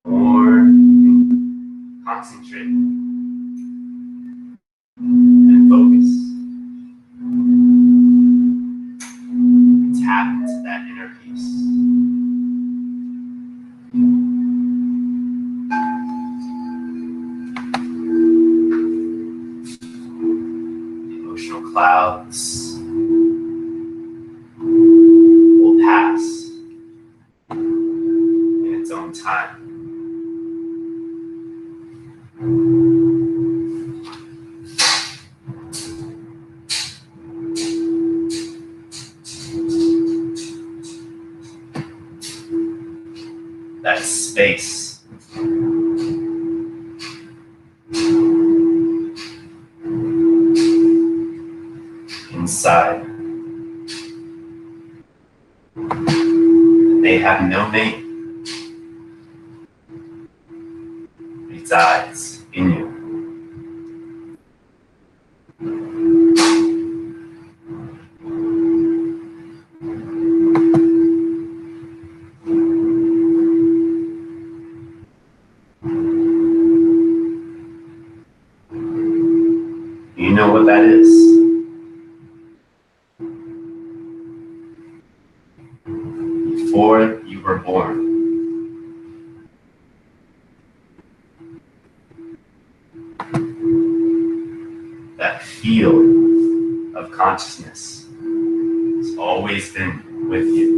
More concentrate and focus. Tap into that inner peace. Emotional clouds will pass in its own time. That space inside. They have no name. Resides in you. You know what that is. Before you were born, that field of consciousness has always been with you.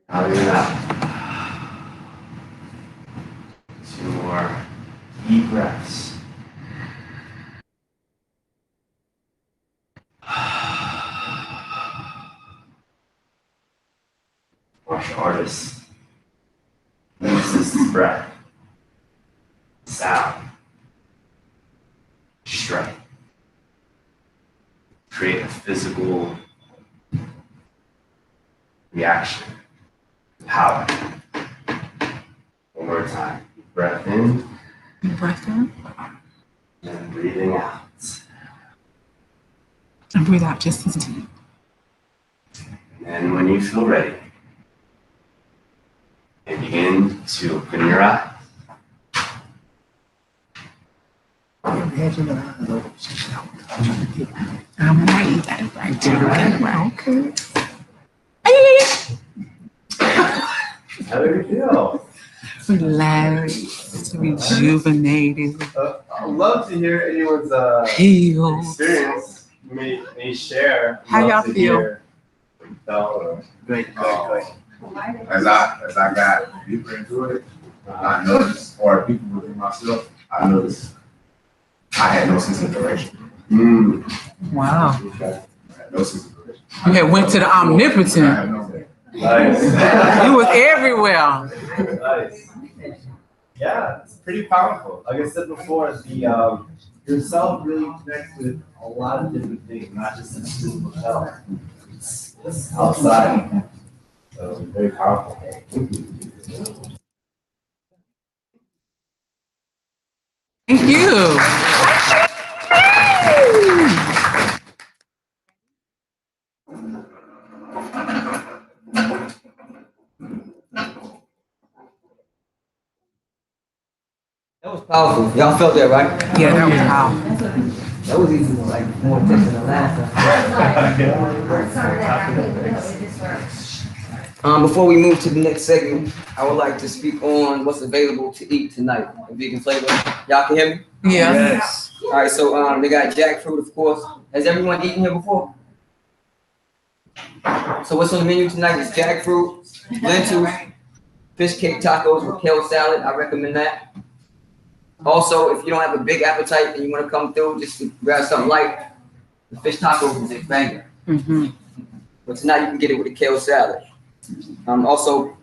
Out of your mouth. 2 more deep breaths. Martial artist uses this breath, sound, strength, create a physical reaction, power. One more time. Breath in. Breath in. And breathing out. And breathe out just as deep. And when you feel ready, and begin to open your eyes. I'm gonna eat that right there. Okay. How do you feel? Relaxed, rejuvenated. I'd love to hear anyone's Healed. experience. May share. How y'all feel? Great. As I got deeper into it, I noticed, or deeper within myself, I noticed I had no sense of direction. Wow. I had no sense of direction. You had went to the omnipotent. I had no sense. Nice. You was everywhere. Nice. Yeah, it's pretty powerful. Like I said before, the yourself really connects with a lot of different things, not just in physical health. It's outside. So very powerful. Thank you. That was powerful. Y'all felt that, right? Yeah, that was powerful. That was even like more intense than the last time. Before we move to the next segment, I would like to speak on what's available to eat tonight at Vegan Flava. Y'all can hear me? Yeah. Yes. All right, so they got jackfruit, of course. Has everyone eaten here before? So what's on the menu tonight is jackfruit, lentils, fish cake tacos with kale salad. I recommend that. Also, if you don't have a big appetite and you want to come through just to grab something light, the fish tacos is a banger. Mm-hmm. But tonight you can get it with a kale salad. Also,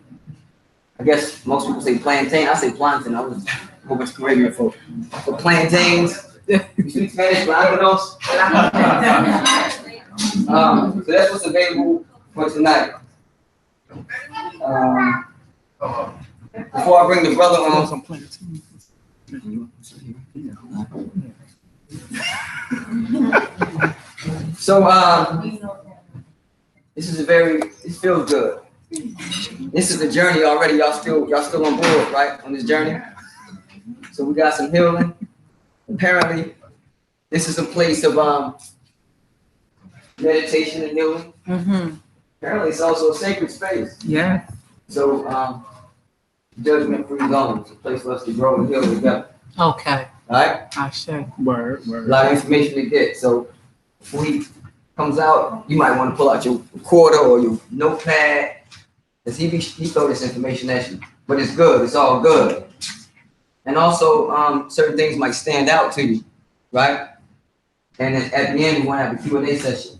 I guess most people say plantain. I say plantain. I was a whole bunch of Caribbean folk. So plantains, you speak Spanish, plátanos. So that's what's available for tonight. Before I bring the brother on, so this is it feels good. This is a journey already. Y'all still on board, right? On this journey. So we got some healing. Apparently, this is a place of meditation and healing. Mm-hmm. Apparently, it's also a sacred space. Yeah. So judgment-free zone. It's a place for us to grow and heal together. Okay. All right? I should. Word. A lot of information to get. So before he comes out, you might want to pull out your recorder or your notepad. Because he throw this information at you. But it's good. It's all good. And also, certain things might stand out to you, right? And then at the end, we want to have a Q&A session.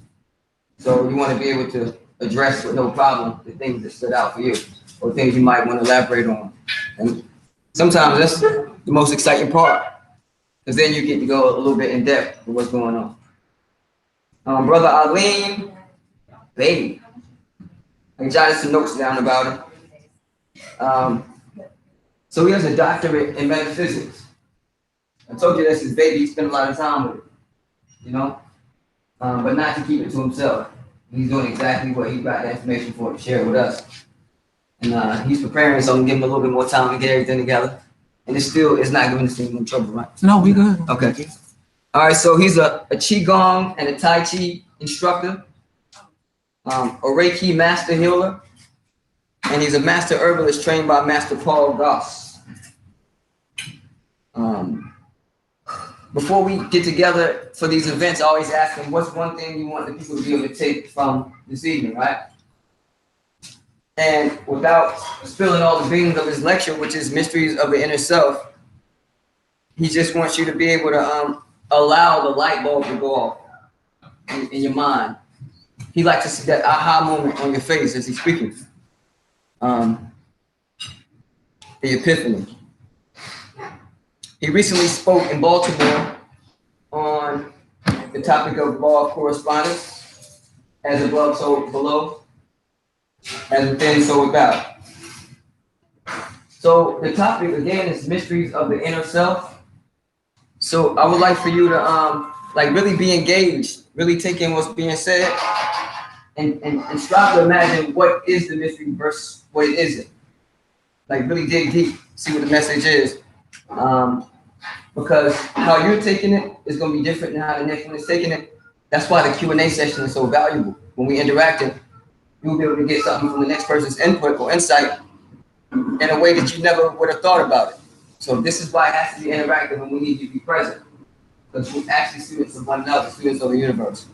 So you want to be able to address with no problem the things that stood out for you or things you might want to elaborate on. And sometimes that's the most exciting part because then you get to go a little bit in depth with what's going on. Brother Alim El-Bey. I jotted some notes down about him. So he has a doctorate in metaphysics. I told you that's his baby. He spent a lot of time with it, you know, but not to keep it to himself. He's doing exactly what he got the information for to share with us. And he's preparing, so I'm giving him a little bit more time to get everything together. And it's not giving us any more trouble, right? No, we good. Okay. All right, so he's a Qigong and a Tai Chi instructor, a Reiki master healer, and he's a master herbalist trained by Master Paul Goss. Before we get together for these events, I always ask him, what's one thing you want the people to be able to take from this evening, right? And without spilling all the beans of his lecture, which is Mysteries of the Inner Self, he just wants you to be able to allow the light bulb to go off in your mind. He likes to see that aha moment on your face as he's speaking. The epiphany. He recently spoke in Baltimore on the topic of law of correspondence, as above, so below, as within, so without. So the topic again is mysteries of the inner self. So I would like for you to like really be engaged, really take in what's being said, and strive to imagine what is the mystery versus what it isn't. Like really dig deep, see what the message is. Because how you're taking it is going to be different than how the next one is taking it. That's why the Q&A session is so valuable. When we interacting, you'll be able to get something from the next person's input or insight in a way that you never would have thought about it. So this is why it has to be interactive, and we need you to be present. Because we're actually students of one another, students of the universe.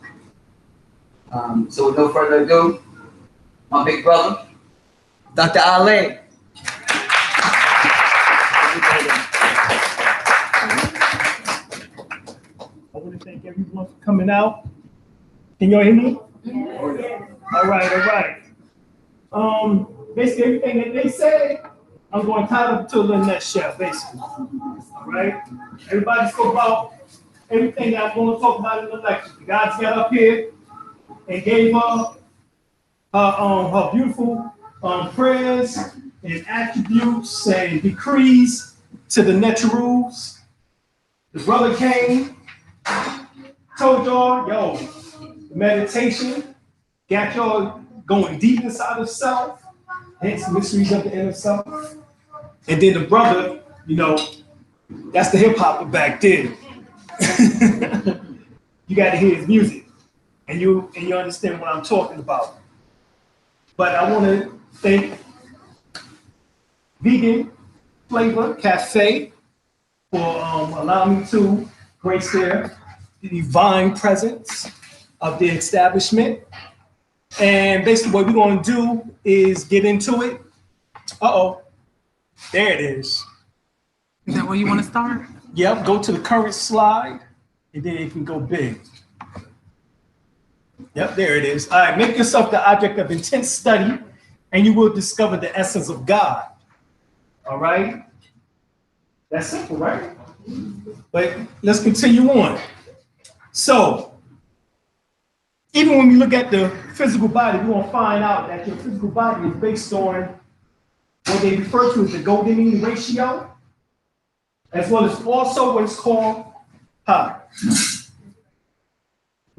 So with no further ado, my big brother, Dr. Ali. I want to thank everyone for coming out. Can y'all hear me? Yeah. All right. Basically everything that they say, I'm going to tie up to the nutshell, basically. All right. Everybody spoke about everything that I'm going to talk about in the lecture. The guys got up here and gave her her beautiful prayers and attributes and decrees to the naturals. The brother came, told y'all, yo, meditation got y'all going deep inside of self, hence mysteries of the inner self. And then the brother, you know, that's the hip hop back then. You got to hear his music, and you understand what I'm talking about. But I want to thank Vegan Flava Cafe for allowing me to grace the divine presence of the establishment. And basically what we're going to do is get into it. There it is. Is that where you want to start? Yep, go to the current slide, and then you can go big. Yep, there it is. All right, make yourself the object of intense study, and you will discover the essence of God. All right? That's simple, right? But let's continue on. So, even when we look at the physical body, we're going to find out that your physical body is based on what they refer to as the golden mean ratio, as well as also what is called pi.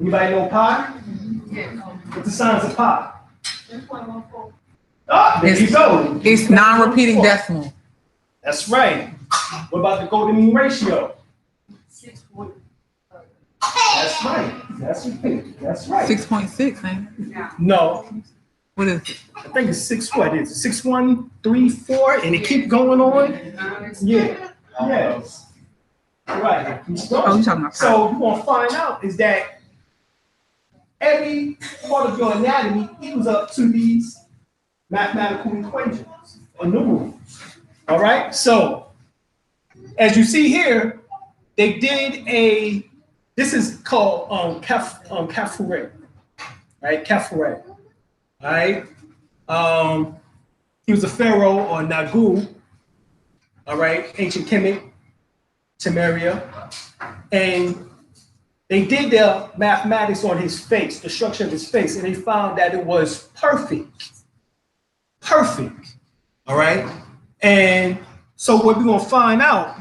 Anybody know pi? What's the signs of pi? There you go. It's non-repeating decimal. That's right. What about the golden mean ratio? 6.0. That's right. That's right. 6.6, ain't it? No, What is it? I think it's 6. What is it? 6, 1, 3, 4, and it keep going on. Yeah. Yes. Right. Oh, you talking about So you're gonna find out is that every part of your anatomy equals up to these mathematical equations or numerals. All right. So as you see here, they did a. This is called Kafure, right? Kafure. All right. He was a pharaoh or Nagu. All right, ancient Kemet, Temeria, and they did their mathematics on his face, the structure of his face, and they found that it was perfect. Perfect. All right. And so what we're gonna find out,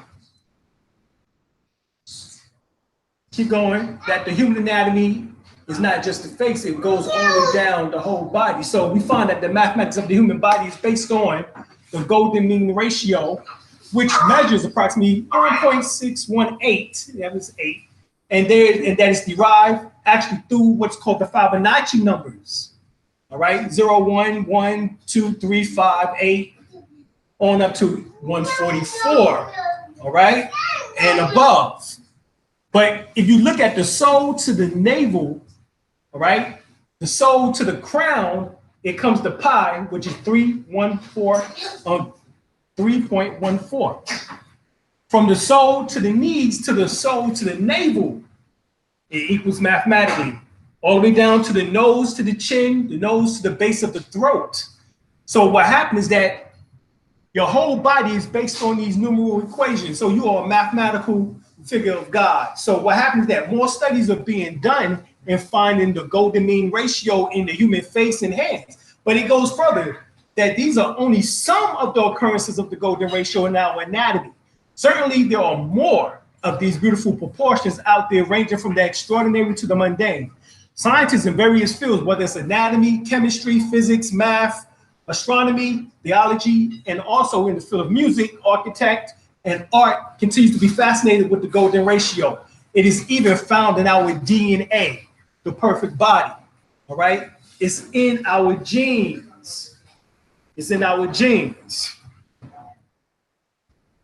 keep going, that the human anatomy is not just the face, it goes all the way down the whole body. So we find that the mathematics of the human body is based on the golden mean ratio, which measures approximately 1.618. That was 8. And that is derived actually through what's called the Fibonacci numbers. All right, 0, 1, 1, 2, 3, 5, 8, on up to 144. All right, and above. But if you look at the soul to the navel, all right, the soul to the crown it comes to pi, which is 3.14. From the soul to the knees to the soul to the navel, it equals mathematically. All the way down to the nose to the chin, the nose to the base of the throat. So what happens is that your whole body is based on these numeral equations. So you are a mathematical figure of God. So what happens is that more studies are being done in finding the golden mean ratio in the human face and hands. But it goes further, that these are only some of the occurrences of the golden ratio in our anatomy. Certainly there are more of these beautiful proportions out there, ranging from the extraordinary to the mundane. Scientists in various fields, whether it's anatomy, chemistry, physics, math, astronomy, theology, and also in the field of music, architect, and art, continues to be fascinated with the golden ratio. It is even found in our DNA, the perfect body, all right? It's in our genes. It's in our genes.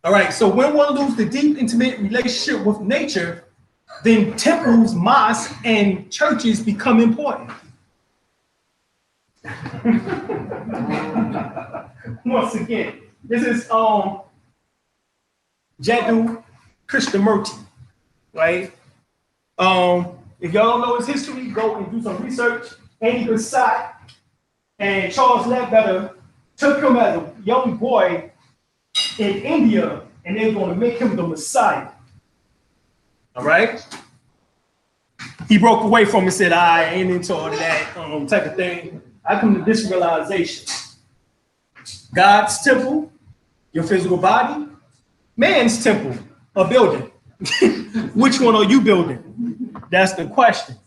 All right, so when one loses the deep, intimate relationship with nature, then temples, mosques, and churches become important. Once again, this is Jaddu Krishnamurti, right? If y'all know his history, go and do some research. Andy Besant and Charles Ledbetter took him as a young boy in India, and they're going to make him the Messiah. All right? He broke away from it and said, I ain't into all of that type of thing. I come to this realization. God's temple, your physical body, man's temple, a building. Which one are you building? That's the question.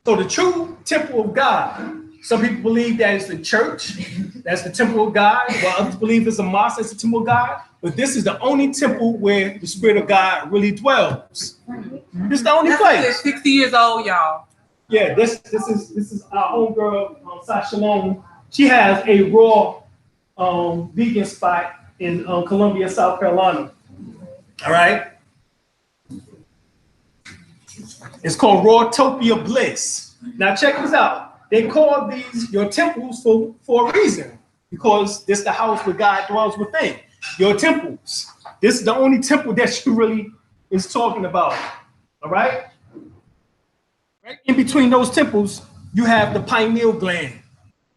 So the true temple of God, some people believe that it's the church, that's the temple of God, while others believe it's a mosque, that's the temple of God. But this is the only temple where the Spirit of God really dwells. It's the only place. 60 years old, y'all. Yeah, this is our homegirl, Sasha Long. She has a raw vegan spot in Columbia, South Carolina. All right. It's called Rawtopia Bliss. Now check this out. They call these your temples for a reason, because this is the house where God dwells within. Your temples. This is the only temple that she really is talking about. All right. Right in between those temples, you have the pineal gland,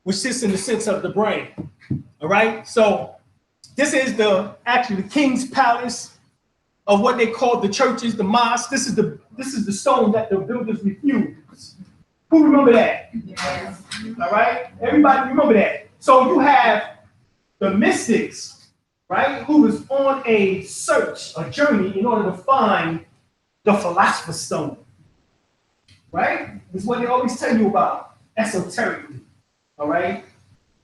which sits in the center of the brain. All right. So this is actually the king's palace of what they call the churches, the mosques. This is the stone that the builders refused. Who remember that? Yes. All right. Everybody remember that. So you have the mystics, right, who was on a search, a journey in order to find the philosopher's stone. Right? It's what they always tell you about esoterically, all right?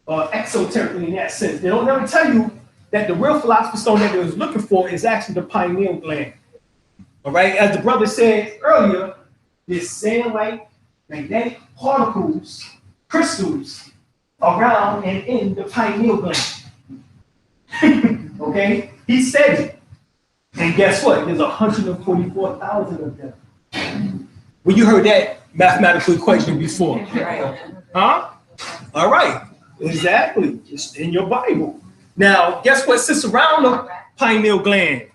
Or exoterically in that sense. They don't ever tell you that the real philosopher's stone that they was looking for is actually the pineal gland. All right? As the brother said earlier, there's sand-like magnetic particles, crystals, around and in the pineal gland. Okay? He said it. And guess what? There's 144,000 of them. Well, you heard that mathematical equation before. Huh? All right. Exactly. It's in your Bible. Now, guess what sits around the pineal gland?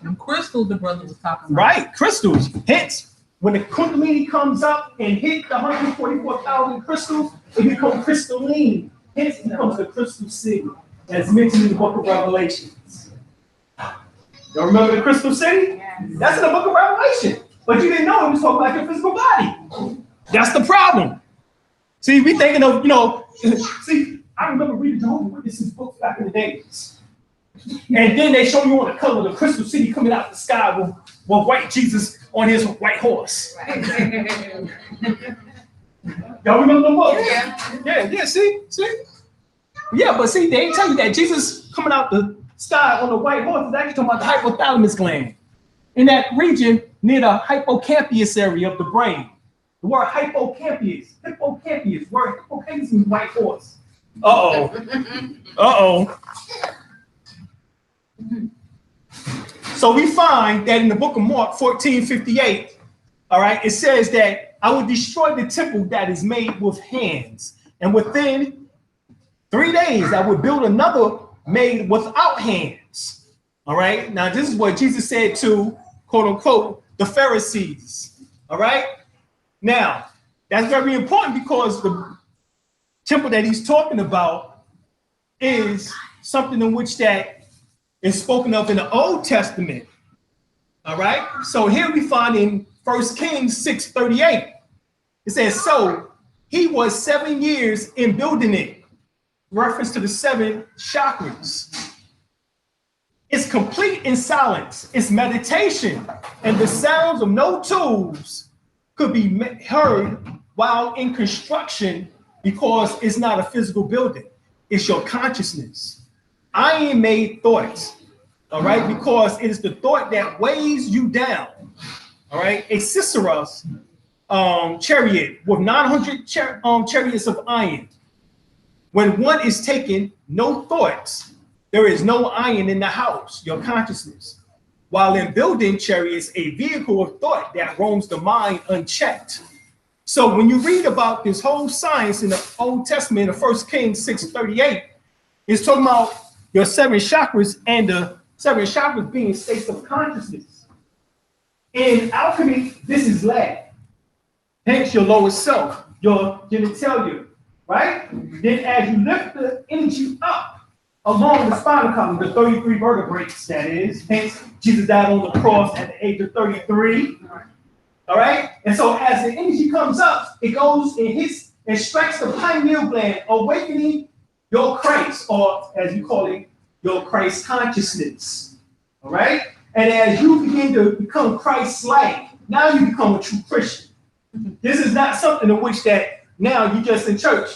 Them crystals the brother was talking about. Right, crystals. Hence, when the Kundalini comes up and hit the 144,000 crystals, it becomes crystalline. Hence, it becomes the crystal city, as mentioned in the book of Revelations. Y'all remember the crystal city? That's in the book of Revelation. But you didn't know it was talking about your physical body. That's the problem. See, we thinking of, see, I remember reading Jehovah's Witnesses books back in the days. And then they show you on the cover the crystal city coming out the sky with white Jesus on his white horse. Y'all remember the book? Yeah, see? Yeah, but see, they ain't tell you that Jesus coming out the sky on the white horse is actually talking about the hypothalamus gland. In that region near the hippocampus area of the brain. The word hippocampus, word hippocampus means white horse. Uh-oh. So we find that in the book of Mark 14:58, all right, it says that I will destroy the temple that is made with hands. And within 3 days, I will build another made without hands. All right. Now, this is what Jesus said to, quote unquote, the Pharisees. All right. Now, that's very important because the temple that he's talking about is something in which that is spoken of in the Old Testament. All right. So here we find in 1 Kings 6:38, it says, so he was 7 years in building it, reference to the 7 chakras. It's complete in silence. It's meditation, and the sounds of no tools could be heard while in construction because it's not a physical building. It's your consciousness. Iron made thoughts, all right, because it is the thought that weighs you down, all right? A Sisera's chariot with 900 chariots of iron. When one is taken, no thoughts, there is no iron in the house, your consciousness. While in building chariots, a vehicle of thought that roams the mind unchecked. So when you read about this whole science in the Old Testament, in 1 Kings 6:38, it's talking about your 7 chakras and the 7 chakras being states of consciousness. In alchemy, this is lead. Hence your lower self, your genitalia, right? Then as you lift the energy up along the spinal column, the 33 vertebrae, that is, hence Jesus died on the cross at the age of 33. All right? And so as the energy comes up, it goes and hits and strikes the pineal gland, awakening your Christ, or as you call it, your Christ consciousness. All right? And as you begin to become Christ-like, now you become a true Christian. This is not something in which that now you just in church,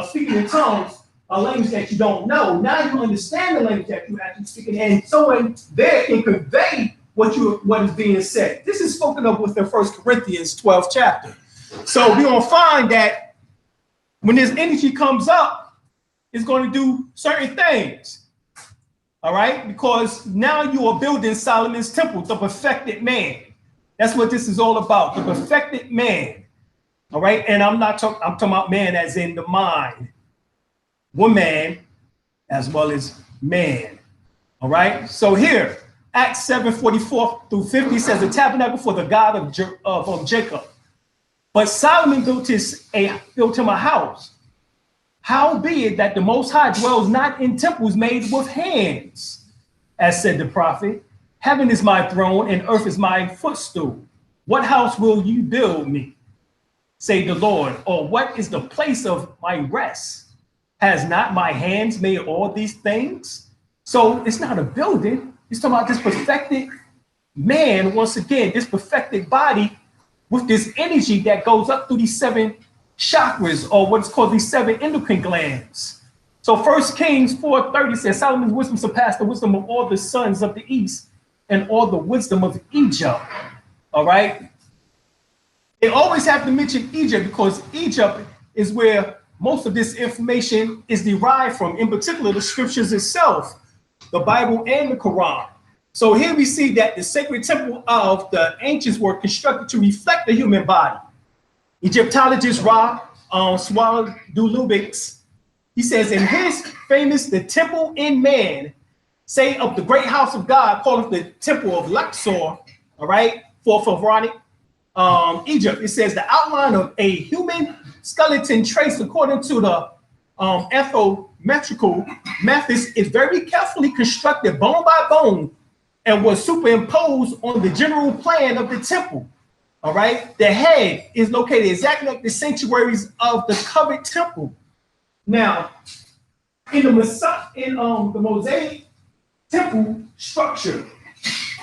speaking in tongues, a language that you don't know. Now you understand the language that you're actually speaking, and someone there can convey what is being said. This is spoken of within 1 Corinthians 12 chapter. So we're going to find that when this energy comes up, it's going to do certain things. All right? Because now you are building Solomon's temple, the perfected man. That's what this is all about, the perfected man. All right? And I'm talking about man as in the mind. Woman as well as man. All right? So here, Acts 7:44 through 50 says, the tabernacle for the God of Jacob. But Solomon built him a house. Howbeit that the Most High dwells not in temples made with hands, as said the prophet. Heaven is my throne and earth is my footstool. What house will you build me, say the Lord? Or what is the place of my rest? Has not my hands made all these things? So it's not a building. It's talking about this perfected man, once again, this perfected body with this energy that goes up through these 7 chakras, or what's called these 7 endocrine glands. So 1 Kings 4:30 says, Solomon's wisdom surpassed the wisdom of all the sons of the east and all the wisdom of Egypt. All right? They always have to mention Egypt because Egypt is where most of this information is derived from, in particular the scriptures itself, the Bible and the Quran. So here we see that the sacred temple of the ancients were constructed to reflect the human body. Egyptologist Ra Swaldulibics, he says, in his famous The Temple in Man, say of the great house of God, called it the Temple of Luxor, all right, for Pharaonic Egypt. It says the outline of a human skeleton traced according to the anthropometrical methods is very carefully constructed bone by bone and was superimposed on the general plan of the temple. All right, the head is located exactly like the sanctuaries of the covered temple. Now, in the Mosaic temple structure,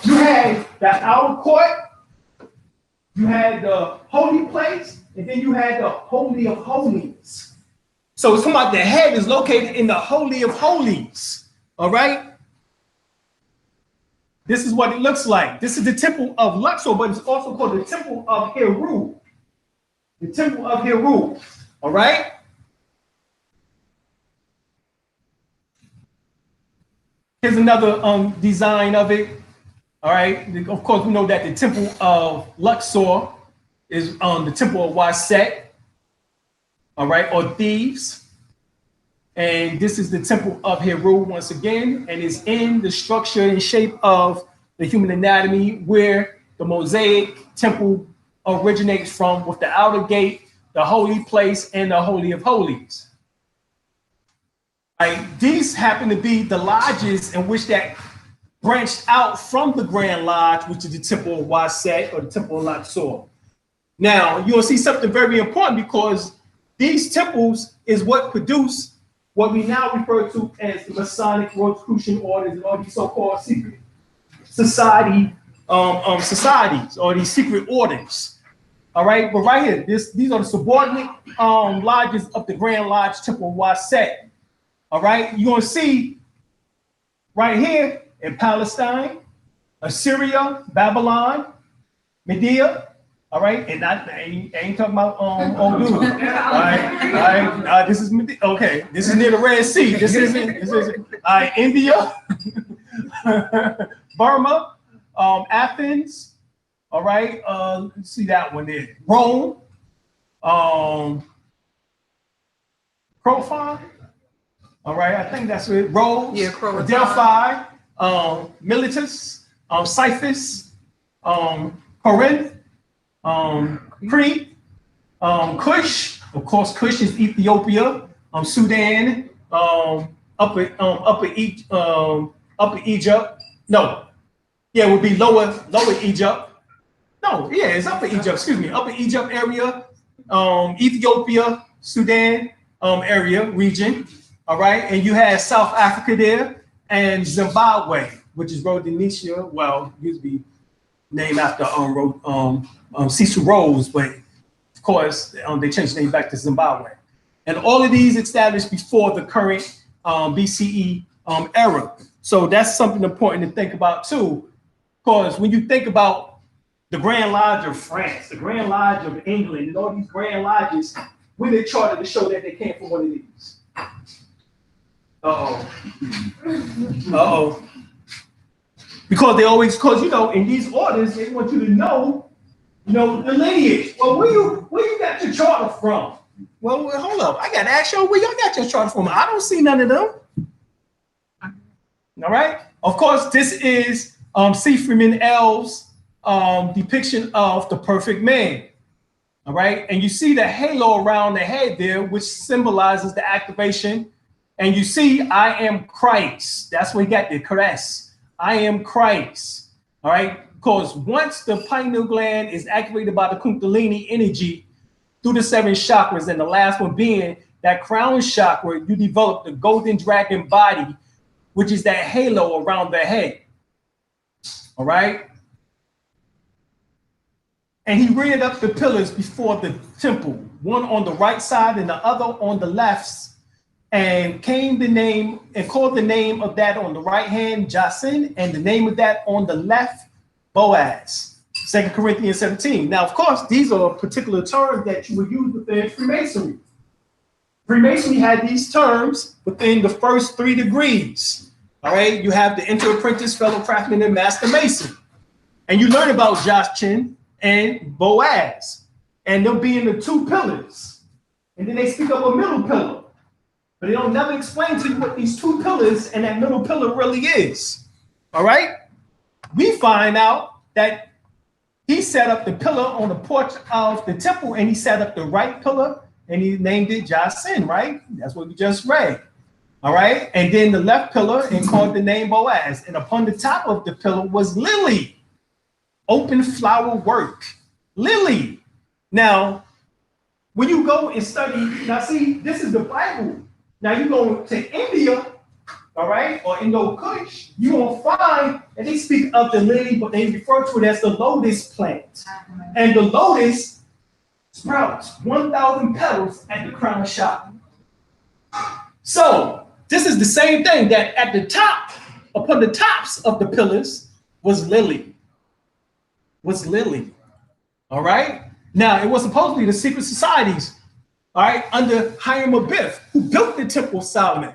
you had the outer court, you had the holy place, and then you had the Holy of Holies. So it's talking about the head is located in the Holy of Holies. All right. This is what it looks like. This is the temple of Luxor, but it's also called the temple of Heru. The temple of Heru. All right. Here's another design of it. All right. Of course, we know that the temple of Luxor is the temple of Waset, all right, or Thebes. And this is the temple of Heru once again, and is in the structure and shape of the human anatomy where the Mosaic temple originates from, with the outer gate, the holy place, and the Holy of Holies. Right, these happen to be the lodges in which that branched out from the Grand Lodge, which is the temple of Waset or the temple of Luxor. Now, you'll see something very important, because these temples is what produce what we now refer to as the Masonic Rosicrucian orders and all these so-called secret societies or these secret orders. All right, but right here, these are the subordinate lodges of the Grand Lodge Temple of Waset. All right, you're gonna see right here in Palestine, Assyria, Babylon, Media. All right, and I ain't talking about old dude. All right, this is okay. This is near the Red Sea. This isn't. India, Burma, Athens. All right, let's see that one there. Rome, Crophon. All right, I think that's it. Rhodes, Yeah, Crophon. Delphi, Miletus, Cyphus, Corinth. Crete, Kush, of course, Kush is Ethiopia, Sudan, upper Egypt. No, yeah, it would be lower Egypt. No, yeah, it's upper Egypt. Excuse me, upper Egypt area, Ethiopia, Sudan area region. All right, and you have South Africa there, and Zimbabwe, which is Rhodesia. Well, used to be named after Cecil Rhodes, but of course they changed the name back to Zimbabwe. And all of these established before the current BCE era. So that's something important to think about too, because when you think about the Grand Lodge of France, the Grand Lodge of England, and all these Grand Lodges, when they charted to show that they came from one of these. Because in these orders, they want you to know, the lineage. Well, where you got your charter from? Well, hold up. I got to ask you, where y'all got your charter from? I don't see none of them. All right. Of course, this is C. Freeman L's depiction of the perfect man. All right. And you see the halo around the head there, which symbolizes the activation. And you see, I am Christ. That's where he got the caress. I am Christ. All right. Because once the pineal gland is activated by the Kundalini energy through the 7 chakras, and the last one being that crown chakra, you develop the golden dragon body, which is that halo around the head. All right. And he reared up the pillars before the temple, one on the right side and the other on the left, and called the name of that on the right hand Jasin, and the name of that on the left Boaz. 2 Corinthians 17. Now, of course, these are particular terms that you would use within Freemasonry. Freemasonry had these terms within the first 3 degrees. All right, you have the inter-apprentice, fellow craftsman, and master mason. And you learn about Jachin and Boaz, and them being the 2 pillars. And then they speak of a middle pillar. But they don't never explain to you what these 2 pillars and that middle pillar really is. All right? We find out that he set up the pillar on the porch of the temple, and he set up the right pillar, and he named it Jasin, right? That's what we just read. All right? And then the left pillar, and called the name Boaz. And upon the top of the pillar was Lily. Open flower work. Lily. Now, when you go and study, now see, this is the Bible. Now you go to India, all right, or Indo-Kush, you're going to find that they speak of the lily, but they refer to it as the lotus plant. And the lotus sprouts 1,000 petals at the crown chakra. So this is the same thing, that at the top, upon the tops of the pillars was lily. All right? Now, it was supposed to be the secret societies, all right, under Hiram Abiff, who built the Temple of Solomon.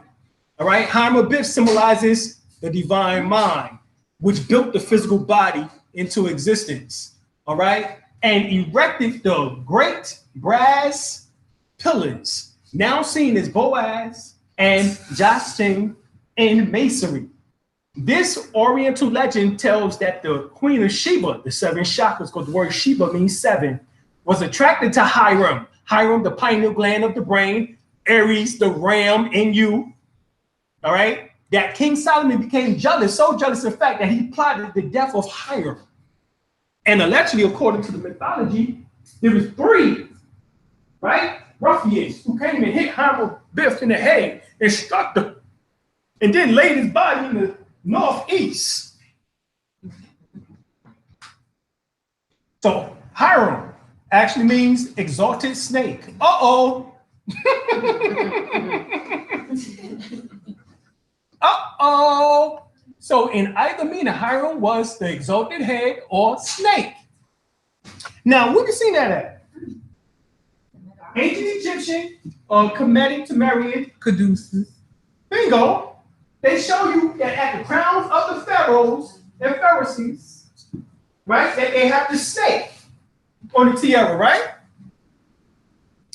All right, Hiram Abiff symbolizes the divine mind, which built the physical body into existence. All right, and erected the great brass pillars, now seen as Boaz and Jachin in masonry. This Oriental legend tells that the Queen of Sheba, the seven chakras, because the word Sheba means seven, was attracted to Hiram. Hiram, the pineal gland of the brain, Aries, the ram in you. All right, that King Solomon became jealous, so jealous in fact that he plotted the death of Hiram. And allegedly, according to the mythology, there was three, right, ruffians who came and hit Hiram Biff in the head and struck him, and then laid his body in the northeast. So Hiram actually means exalted snake. Uh-oh. Uh-oh. So in either meaning, Hiram was the exalted head or snake. Now, where you seen that at? Ancient Egyptian, Kemetic, Sumerian, Caduceus. bingo. They show you that at the crowns of the pharaohs and Pharisees, right, that they have the snake on the tiara, right?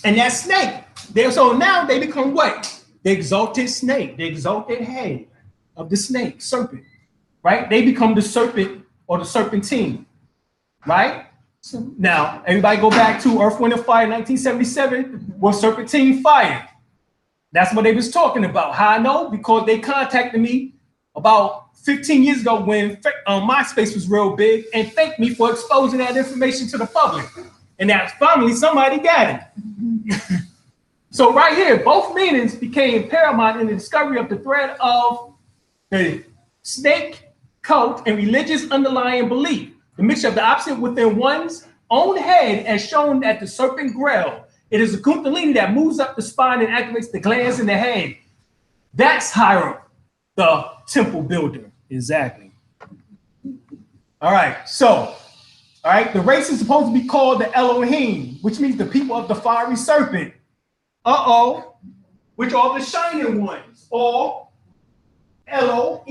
And that snake, so now they become what? The exalted snake, the exalted head of the snake, serpent, right? They become the serpent or the serpentine, right? So now, everybody go back to Earth, Wind, and Fire, 1977, was serpentine fire. That's what they was talking about. How I know? Because they contacted me about 15 years ago when MySpace was real big and thanked me for exposing that information to the public. And that finally somebody got it. So right here, both meanings became paramount in the discovery of the thread of the snake cult and religious underlying belief. The mixture of the opposite within one's own head as shown at the serpent grail. It is a kundalini that moves up the spine and activates the glands in the head. That's Hiram, the temple builder. Exactly. All right, so, all right, the race is supposed to be called the Elohim, which means the people of the fiery serpent. Uh-oh, which are the shining ones. Or Elo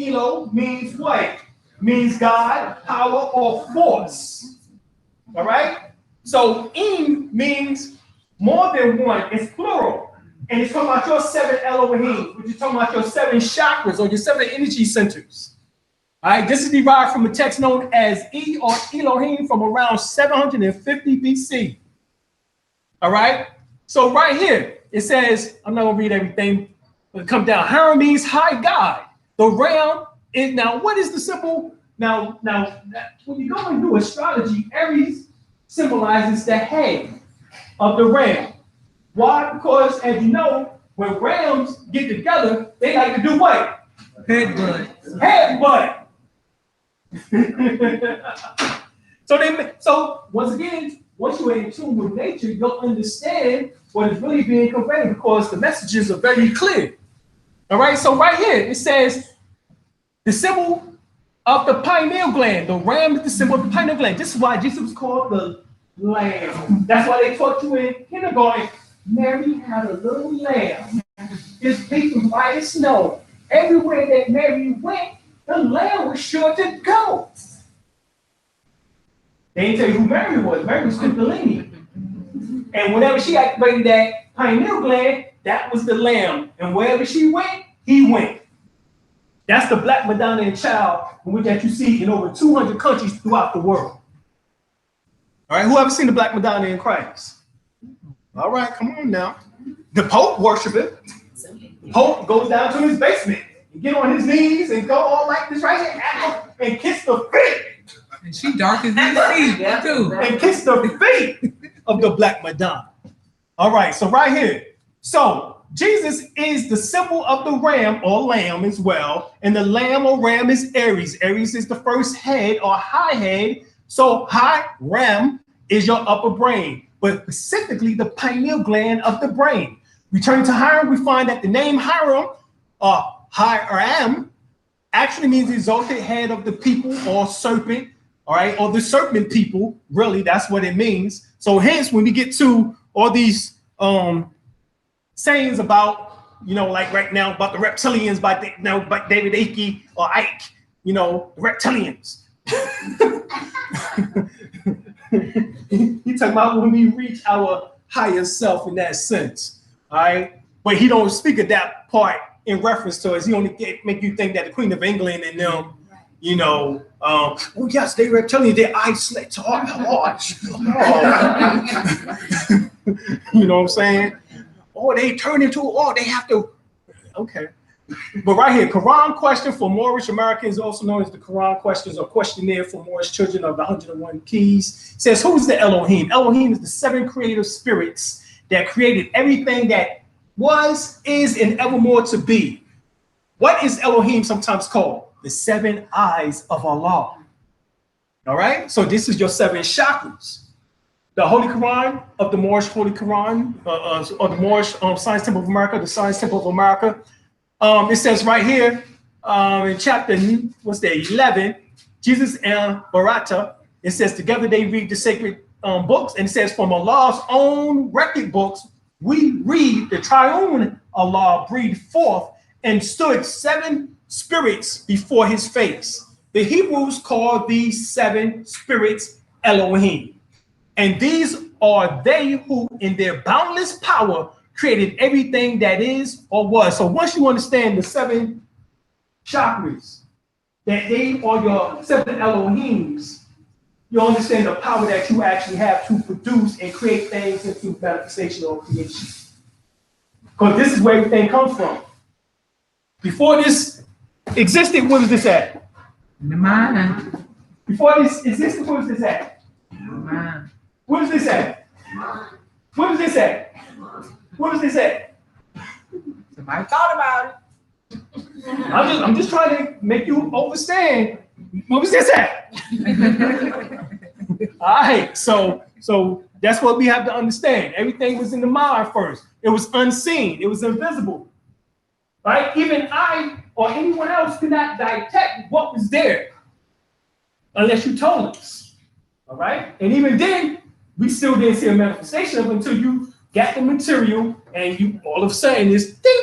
means what? Means God, power, or force. All right? So Im means more than one. It's plural. And it's talking about your seven Elohim, which is talking about your seven chakras or your seven energy centers. All right? This is derived from a text known as E or Elohim from around 750 BC. All right? So right here, it says, I'm not going to read everything, but it comes down. Hiram means high God. The ram is, now what is the symbol? Now, when you go and do astrology, Aries symbolizes the head of the ram. Why? Because as you know, when rams get together, they like to do what? Headbutt. Headbutt. So once again, once you're in tune with nature, you'll understand what is really being conveyed because the messages are very clear. All right, so right here, it says the symbol of the pineal gland. The ram is the symbol of the pineal gland. This is why Jesus was called the lamb. That's why they taught you in kindergarten. Mary had a little lamb. His feet was white as snow. Everywhere that Mary went, the lamb was sure to go. They didn't tell you who Mary was. Mary was Kundalini. And whenever she activated that pineal gland, that was the lamb. And wherever she went, he went. That's the Black Madonna child that you see in over 200 countries throughout the world. All right, who ever seen the Black Madonna in Christ? All right, come on now. The Pope worship it. The Pope goes down to his basement and get on his knees and go all like this right here and kiss the feet. And she dark as these feet, too. And kiss the feet of the Black Madonna. All right, so right here. So Jesus is the symbol of the ram or lamb as well. And the lamb or ram is Aries. Aries is the first head or high head. So high ram is your upper brain, but specifically the pineal gland of the brain. Returning to Hiram, we find that the name Hiram or Hiram actually means exalted head of the people or serpent, all right, or the serpent people. Really, that's what it means. So hence, when we get to all these sayings about, you know, like right now about the reptilians by David Icke or Ike, you know, the reptilians. He talking about when we reach our higher self in that sense. All right. But he don't speak of that part in reference to us. He only make you think that the Queen of England and them, you know, oh yes, they were telling you their eyes slits hard. You know what I'm saying? Oh, they turn into, oh, they have to, okay. But right here, Quran question for Moorish Americans, also known as the Quran questions or questionnaire for Moorish children of the 101 keys, says, who's the Elohim? Elohim is the 7 creative spirits that created everything that was, is, and evermore to be. What is Elohim sometimes called? The 7 eyes of Allah. All right, so this is your 7 chakras. The Holy Quran of the Moorish Holy Quran, or the Moorish Science Temple of America, the Science Temple of America. It says right here in chapter, 11, Jesus and Barata, it says together they read the sacred books, and it says from Allah's own record books, we read the triune Allah breathed forth and stood 7 spirits before his face. The Hebrews called these 7 spirits Elohim. And these are they who in their boundless power created everything that is or was. So once you understand the 7 chakras, that they are your 7 Elohims, you understand the power that you actually have to produce and create things into manifestation or creation. Because this is where everything comes from. Before this existed, where was this at? In the mind. Before this existed, where was this at? In the mind. Where was this at? Where was this at? Where was this at? Somebody thought about it. I'm just trying to make you understand. Where was this at? All right, so that's what we have to understand. Everything was in the mind first. It was unseen. It was invisible. Right? Even I or anyone else could not detect what was there unless you told us. All right? And even then, we still didn't see a manifestation of it until you got the material and you all of a sudden it's ding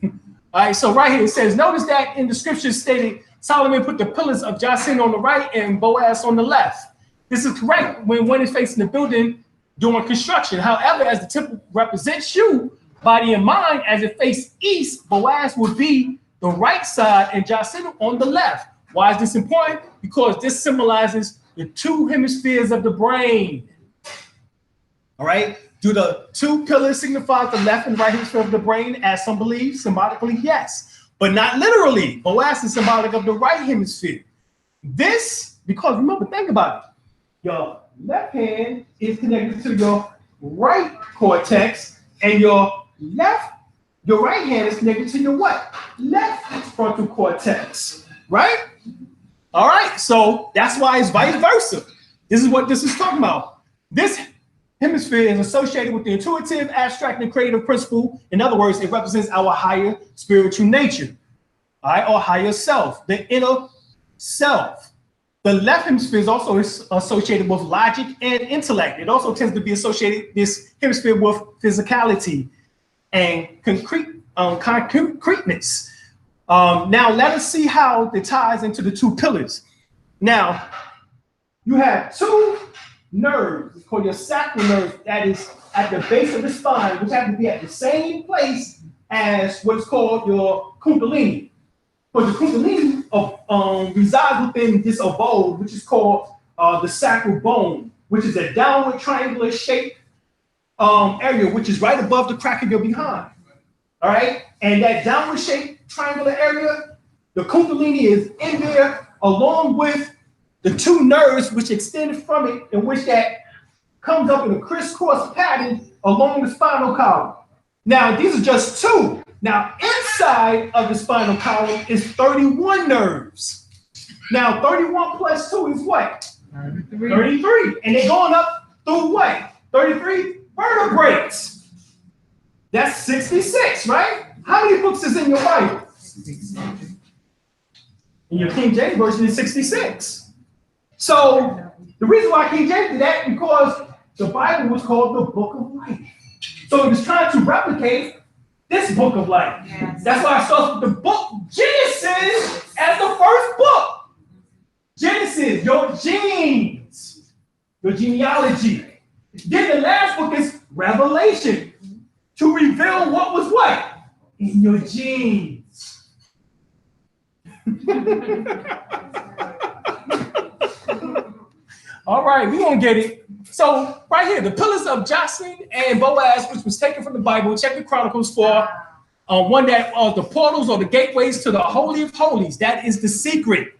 ding. All right, so right here it says, notice that in the scriptures stated, Solomon put the pillars of Jasin on the right and Boaz on the left. This is correct when one is facing the building during construction. However, as the temple represents you, body and mind, as it faces east, Boaz would be the right side and Jasin on the left. Why is this important? Because this symbolizes the 2 hemispheres of the brain. All right. Do the 2 pillars signify the left and right hemisphere of the brain, as some believe? Symbolically, yes, but not literally. Boaz is symbolic of the right hemisphere. This, because remember, think about it. Your left hand is connected to your right cortex, and your right hand is connected to your what? Left frontal cortex, right? All right, so that's why it's vice versa. This is what this is talking about. This hemisphere is associated with the intuitive, abstract, and creative principle. In other words, it represents our higher spiritual nature, all right, or higher self, the inner self. The left hemisphere is also associated with logic and intellect. It also tends to be associated, this hemisphere, with physicality and concreteness. Now, let us see how it ties into the 2 pillars. Now, you have 2 nerves, it's called your sacral nerve, that is at the base of the spine, which have to be at the same place as what's called your kundalini. But the kundalini resides within this abode, which is called the sacral bone, which is a downward triangular shaped area, which is right above the crack of your behind. All right, and that downward shaped triangular area, the kundalini is in there along with the 2 nerves which extend from it, in which that comes up in a crisscross pattern along the spinal column. Now, these are just 2. Now, inside of the spinal column is 31 nerves. Now, 31 plus 2 is what? 33. And they're going up through what? 33 vertebrates. That's 66, right? How many books is in your Bible? In your King James Version is 66. So the reason why King James did that, because the Bible was called the Book of Life. So it was trying to replicate this book of life. Yes. That's why I started with the book Genesis as the first book. Genesis, your genes. your genealogy. Then the last book is Revelation, to reveal what was what? In your genes. All right, we're going to get it. So right here, the pillars of Jocelyn and Boaz, which was taken from the Bible, check the Chronicles for one that the portals or the gateways to the Holy of Holies. That is the secret.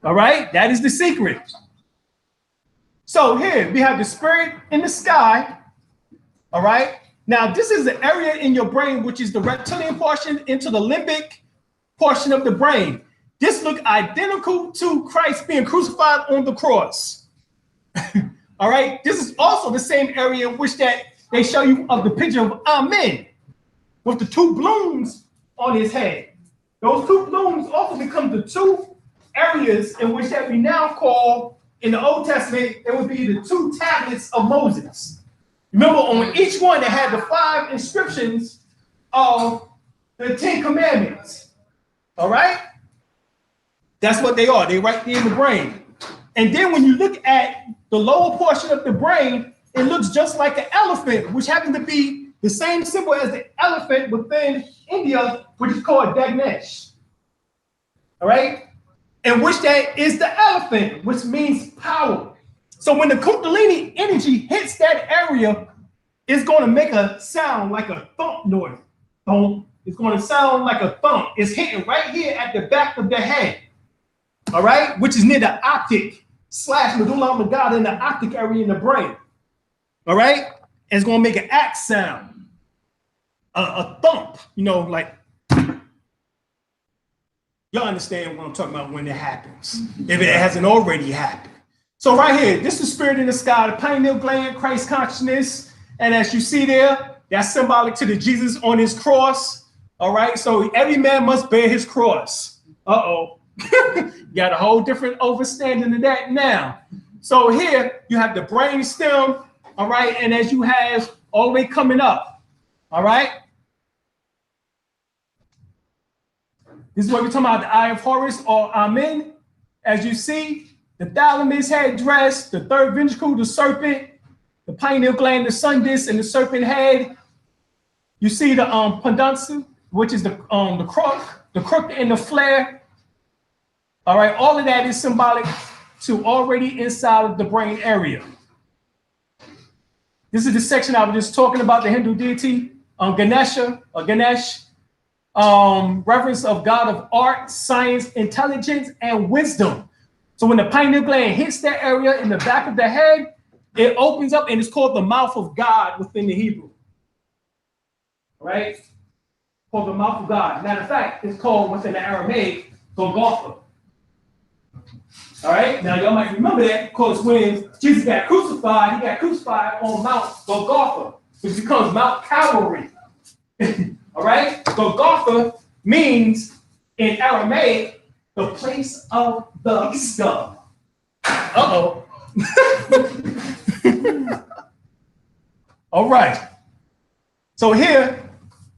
All right, that is the secret. So here we have the spirit in the sky. All right. Now this is the area in your brain, which is the reptilian portion into the limbic portion of the brain. This look identical to Christ being crucified on the cross. All right. This is also the same area in which that they show you of the picture of Amen with the two blooms on his head. Those two blooms also become the two areas in which that we now call, in the Old Testament, it would be the two tablets of Moses. Remember, on each one, they had the 5 inscriptions of the 10 commandments. All right? That's what they are. They're right there in the brain. And then when you look at the lower portion of the brain, it looks just like an elephant, which happens to be the same symbol as the elephant within India, which is called Dagnesh. All right? And which that is the elephant, which means power. So when the Kundalini energy hits that area, it's going to make a sound like a thump noise. Thump. It's going to sound like a thump. It's hitting right here at the back of the head. All right? Which is near the optic / medulla oblongata in the optic area in the brain. All right? And it's going to make an act sound. A thump, you know, like. Y'all understand what I'm talking about when it happens, if it hasn't already happened. So right here, this is spirit in the sky, the pineal gland, Christ consciousness. And as you see there, that's symbolic to the Jesus on his cross. All right, so every man must bear his cross. Uh-oh. You got a whole different understanding of that now. So here, you have the brain stem, all right, and as you have all the way coming up, all right? This is what we're talking about, the eye of Horus or Amen. As you see, the thalamus head dress, the third ventricle, the serpent, the pineal gland, the sun disk, and the serpent head. You see the pendunctum, which is the crook and the flare. All right, all of that is symbolic to already inside of the brain area. This is the section I was just talking about, the Hindu deity, Ganesha or Ganesh. Reverence of God of art, science, intelligence, and wisdom. So when the pineal gland hits that area in the back of the head, it opens up and it's called the mouth of God within the Hebrew. All right? Called the mouth of God. Matter of fact, it's called within the Aramaic, Golgotha. All right? Now y'all might remember that because when Jesus got crucified, he got crucified on Mount Golgotha, which becomes Mount Calvary. All right, Golgotha means in Aramaic the place of the skull. Uh-oh. All right. So here,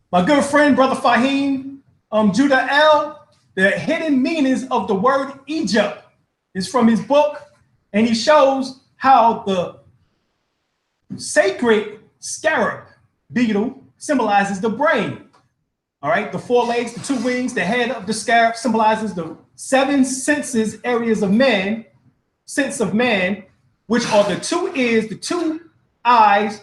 my good friend, Brother Fahim, Judah L, the hidden meanings of the word Egypt is from his book, and he shows how the sacred scarab beetle symbolizes the brain. All right, the 4 legs, the 2 wings, the head of the scarab symbolizes the 7 senses areas of man, sense of man, which are the 2 ears, the 2 eyes,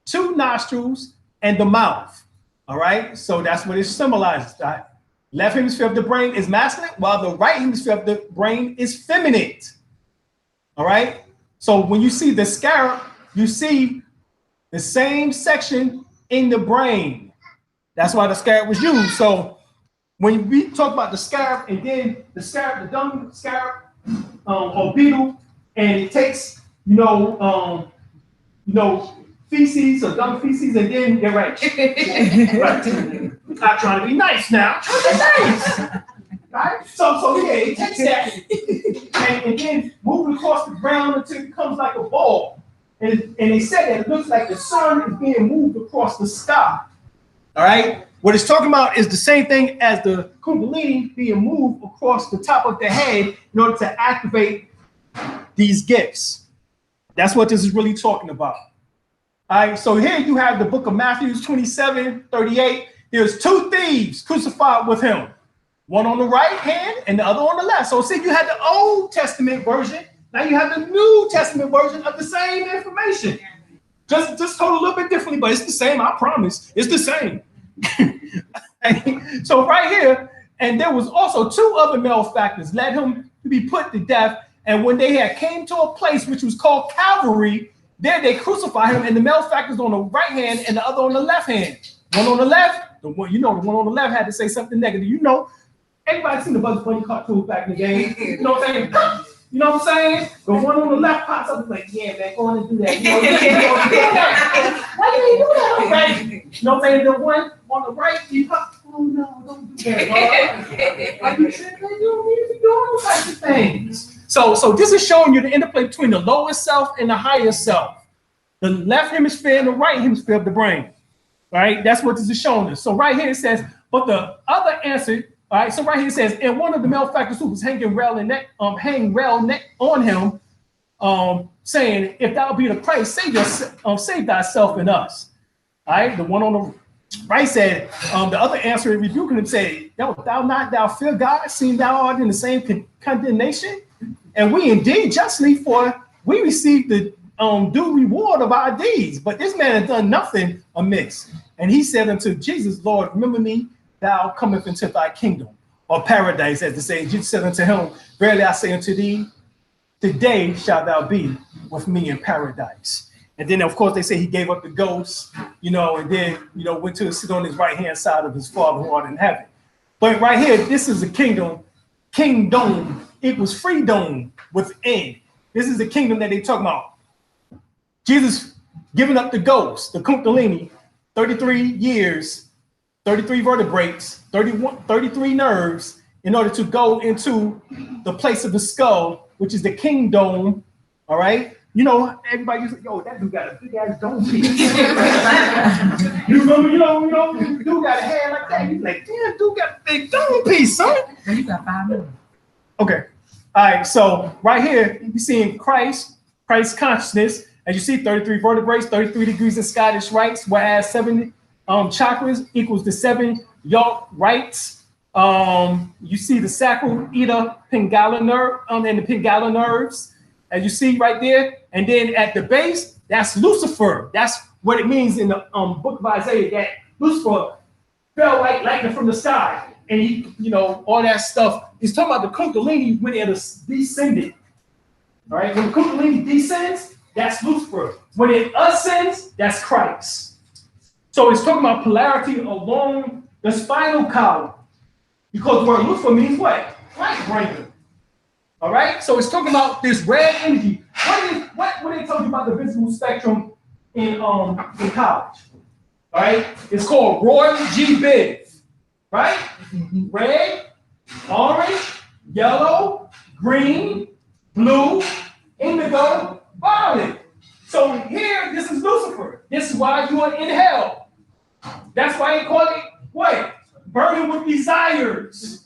2 nostrils, and the mouth. All right, so that's what it symbolizes. The left hemisphere of the brain is masculine, while the right hemisphere of the brain is feminine. All right, so when you see the scarab, you see the same section in the brain. That's why the scarab was used. So when we talk about the scarab and then the scarab, the dung scarab or beetle, and it takes, feces or dung feces, and then they're right. Right. Not trying to be nice now. Trying to be nice. Right? So yeah, it takes that and then move it across the ground until it becomes like a ball. And they said that it looks like the sun is being moved across the sky. All right. What it's talking about is the same thing as the Kundalini being moved across the top of the head in order to activate these gifts. That's what this is really talking about. All right, so here you have the book of Matthew 27:38. There's two thieves crucified with him, one on the right hand and the other on the left. So see, you had the Old Testament version. Now you have the New Testament version of the same information. Just told a little bit differently, but it's the same, I promise. It's the same. So right here, and there was also two other malefactors led him to be put to death. And when they had came to a place which was called Calvary, there they crucified him, and the malefactors on the right hand and the other on the left hand. One on the left, the one on the left had to say something negative. Everybody seen the Bugs Bunny cartoons back in the day. You know what I'm saying? You know what I'm saying? The one on the left pops up and like, yeah, man, go on and do that. You know, why you do that? Okay. You know what I'm saying? The one on the right, he pops. Oh no, don't do that, bro. Are you tripping? You don't need to be doing those types of things. So this is showing you the interplay between the lower self and the higher self, the left hemisphere and the right hemisphere of the brain. Right? That's what this is showing us. So right here it says, but the other answer. All right, so right here it says, and one of the malefactors who was hanging rail on him, saying, if thou be the Christ, save thyself and us. All right, the one on the right said, the other answer rebuking him said, thou fear God, seeing thou art in the same condemnation? And we indeed justly, for we receive the due reward of our deeds. But this man has done nothing amiss. And he said unto Jesus, Lord, remember me, thou cometh into thy kingdom, or paradise, as they say. Jesus said unto him, verily I say unto thee, today shalt thou be with me in paradise. And then, of course, they say he gave up the ghost, and then, went to sit on his right-hand side of his Father who art in heaven. But right here, this is a kingdom equals freedom within. This is the kingdom that they talk about. Jesus giving up the ghost, the Kundalini, 33 years, 33 vertebrae, 33 nerves, in order to go into the place of the skull, which is the kingdom. All right. Everybody used to, that dude got a big ass dome piece. You remember, dude got a head like that. He's like, damn, dude got a big dome piece, son. You got 5 minutes. Okay. All right. So right here, you're seeing Christ consciousness. As you see, 33 vertebrae, 33 degrees in Scottish rites, whereas 7 chakras equals the 7 yolk rites. You see the sacral, eta, pingala nerve, and the pingala nerves, as you see right there. And then at the base, that's Lucifer. That's what it means in the book of Isaiah, that Lucifer fell like lightning from the sky. And he, all that stuff. He's talking about the Kundalini when it descended. All right, when the Kundalini descends, that's Lucifer. When it ascends, that's Christ. So it's talking about polarity along the spinal column. Because the word Lucifer means what? Light bringer. All right, so it's talking about this red energy. What they talking about the visible spectrum in college? All right, it's called Roy G. Biv. Right? Red, orange, yellow, green, blue, indigo, violet. So here, this is Lucifer. This is why you are in hell. That's why they call it what? Burning with desires.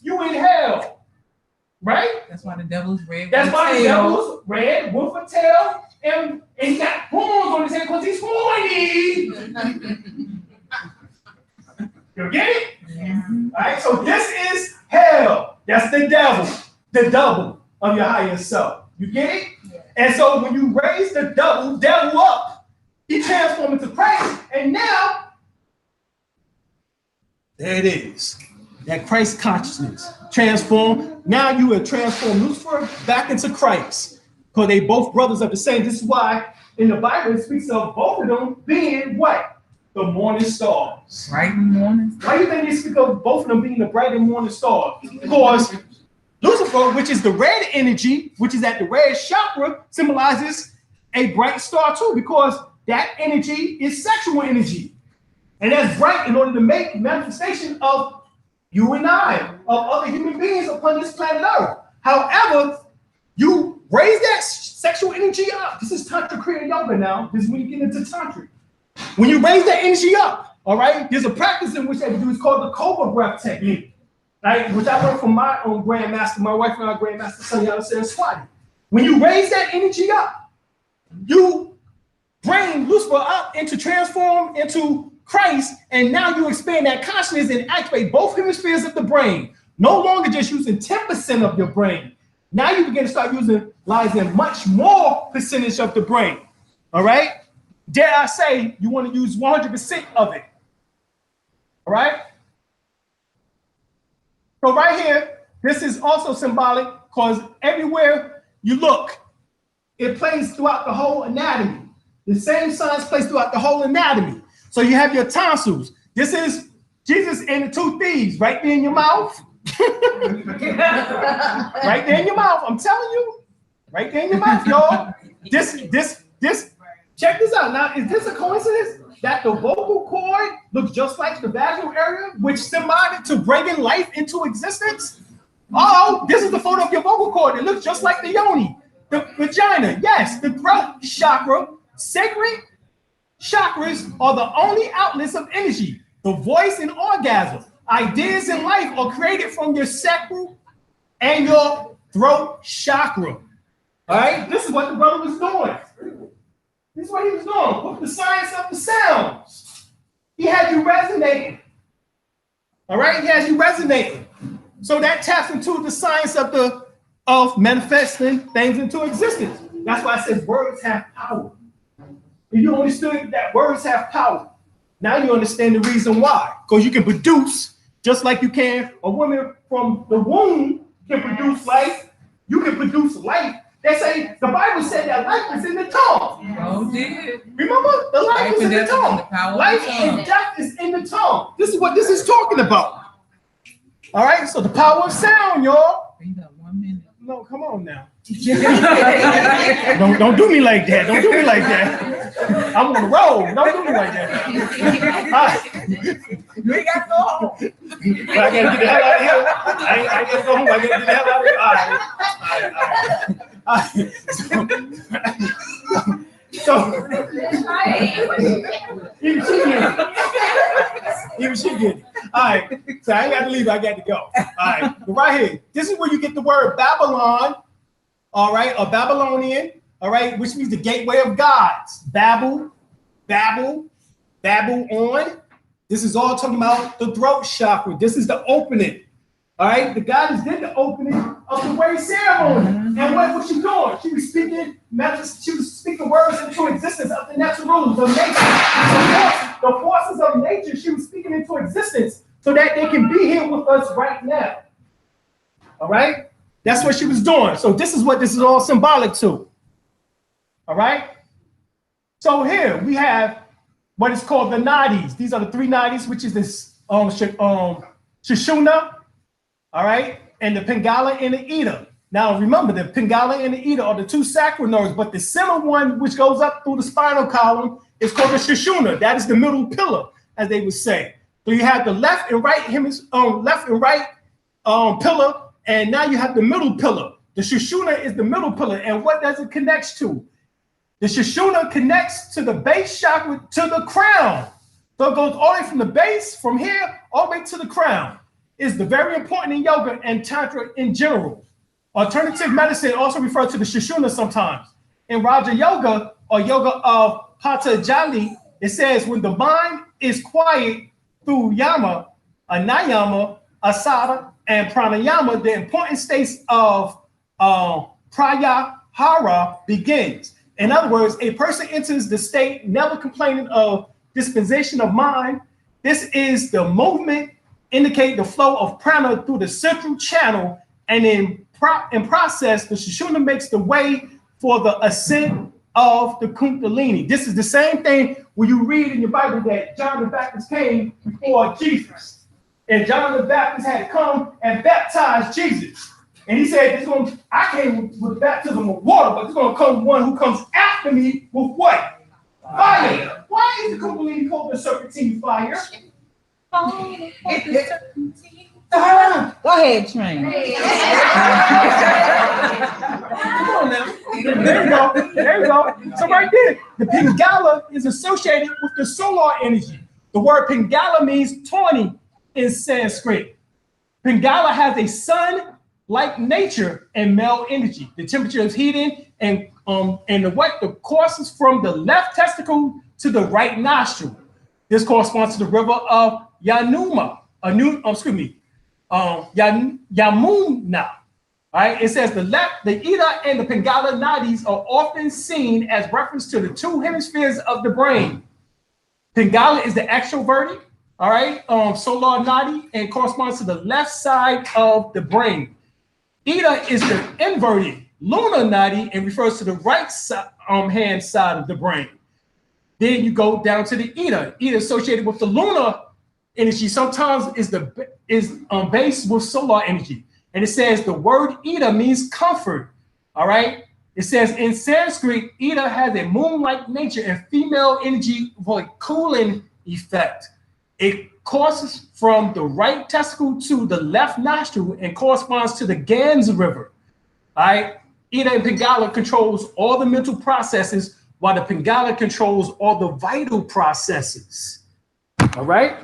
You in hell. Right? That's why the devil's red. That's why the devil's red with a tail, and he got horns on his head because he's horny. You get it? Yeah. All right, so this is hell. That's the double of your higher self. You get it? Yeah. And so when you raise the devil up, he transforms into Christ. And now, there it is. That Christ consciousness transformed. Now you have transformed Lucifer back into Christ. Because they both brothers of the same. This is why in the Bible it speaks of both of them being what? The morning stars. Bright in the morning. Why do you think they speak of both of them being the bright and morning star? Because Lucifer, which is the red energy, which is at the red chakra, symbolizes a bright star too, because that energy is sexual energy. And that's bright in order to make manifestation of you and I, of other human beings upon this planet Earth. However, you raise that sexual energy up. This is Tantra Kriya Yoga now. This is when you get into Tantra. When you raise that energy up, all right, there's a practice in which they do. It's called the Cobra breath technique, right? Which I learned from my own grandmaster, my wife and our grandmaster, Sunyata Saraswati. When you raise that energy up, you bring Lucifer up into transform into Christ, and now you expand that consciousness and activate both hemispheres of the brain. No longer just using 10% of your brain. Now you begin to start utilizing much more percentage of the brain. All right? Dare I say, you want to use 100% of it. All right? So right here, this is also symbolic because everywhere you look, it plays throughout the whole anatomy. The same signs plays throughout the whole anatomy. So you have your tonsils. This is Jesus and the two thieves right there in your mouth. Right there in your mouth. I'm telling you. Right there in your mouth, y'all. This, check this out. Now, is this a coincidence that the vocal cord looks just like the vaginal area, which symbolic to bringing life into existence? Oh, this is the photo of your vocal cord. It looks just like the yoni, the vagina. Yes, the throat chakra, sacred chakras are the only outlets of energy. The voice and orgasm, ideas in life are created from your sacral and your throat chakra. All right, this is what the brother was doing. This is what he was doing with the science of the sounds. He had you resonating. All right, he has you resonating. So that taps into the science of manifesting things into existence. That's why I said words have power. If you understood that words have power, now you understand the reason why. Because you can produce just like you can. A woman from the womb can produce life. You can produce life. They say the Bible said that life is in the tongue. Oh, did. Remember, the life is in the tongue. Life and death is in the tongue. This is what this is talking about. All right, so the power of sound, y'all. We got 1 minute. No, come on now. Don't do me like that. Don't do me like that. I'm on the road. Don't do me like that. We got to go home. But I gotta get the hell out of here. I gotta go home. I gotta get the hell out of here. All right. So even she get it. All right. So I ain't got to leave. I got to go. All right. But right here, this is where you get the word Babylon. All right, or Babylonian, all right, which means the gateway of gods. Babel on. This is all talking about the throat chakra. This is the opening. All right, the goddess did the opening of the wedding ceremony. And what was she doing? She was speaking words into existence of the natural rules of nature. The forces of nature she was speaking into existence so that they can be here with us right now. All right? That's what she was doing. So this is what this is all symbolic to. All right? So here we have what is called the nadis. These are the three nadis, which is this Sushumna, all right, and the Pingala and the Ida. Now remember, the Pingala and the Ida are the two sacral nerves, but the center one, which goes up through the spinal column, is called the Sushumna. That is the middle pillar, as they would say. So you have the left and right pillar. And now you have the middle pillar. The Sushumna is the middle pillar. And what does it connect to? The Sushumna connects to the base chakra to the crown. So it goes all the way from the base, from here, all the way to the crown. It's very important in yoga and tantra in general. Alternative medicine also refers to the Sushumna sometimes. In Raja Yoga or yoga of Patanjali, it says when the mind is quiet through yama, anayama, asada, and pranayama, the important states of pratyahara begins. In other words, a person enters the state never complaining of disposition of mind. This is the movement, indicate the flow of prana through the central channel, and in process, the Sushumna makes the way for the ascent of the Kundalini. This is the same thing when you read in your Bible that John the Baptist came before Jesus. And John the Baptist had to come and baptize Jesus. And he said, I came with baptism of water, but there's going to come one who comes after me with what? Fire. Why is the Kundalini called the serpentine fire? Go ahead, Train. Come on now. There you go. There you go. So right there, the Pingala is associated with the solar energy. The word Pingala means tawny in Sanskrit. Pingala has a sun like nature and male energy. The temperature is heating, and the courses from the left testicle to the right nostril. This corresponds to the river of Yamuna. Yamuna. All right, it says the Ida and the Pingala nadis are often seen as reference to the two hemispheres of the brain. Pingala is the extroverted, all right, solar nadi, and corresponds to the left side of the brain. Ida is the inverted lunar nadi and refers to the right hand side of the brain. Then you go down to the Ida. Ida associated with the lunar energy sometimes is based with solar energy. And it says the word Ida means comfort. All right. It says in Sanskrit, Ida has a moon-like nature and female energy for a cooling effect. It courses from the right testicle to the left nostril and corresponds to the Gans River. All right. Ida and Pingala controls all the mental processes, while the Pingala controls all the vital processes. All right.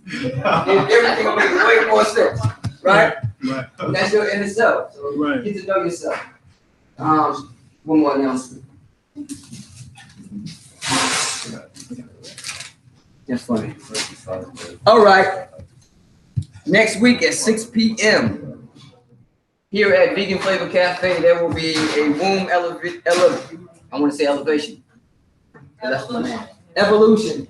Everything will make way more sense, right? Right. That's your inner self. So Right. get to know yourself. One more announcement. That's funny. All right. Next week at 6 p.m. here at Vegan Flava Cafe, there will be a womb I want to say elevation. That's my name. Evolution.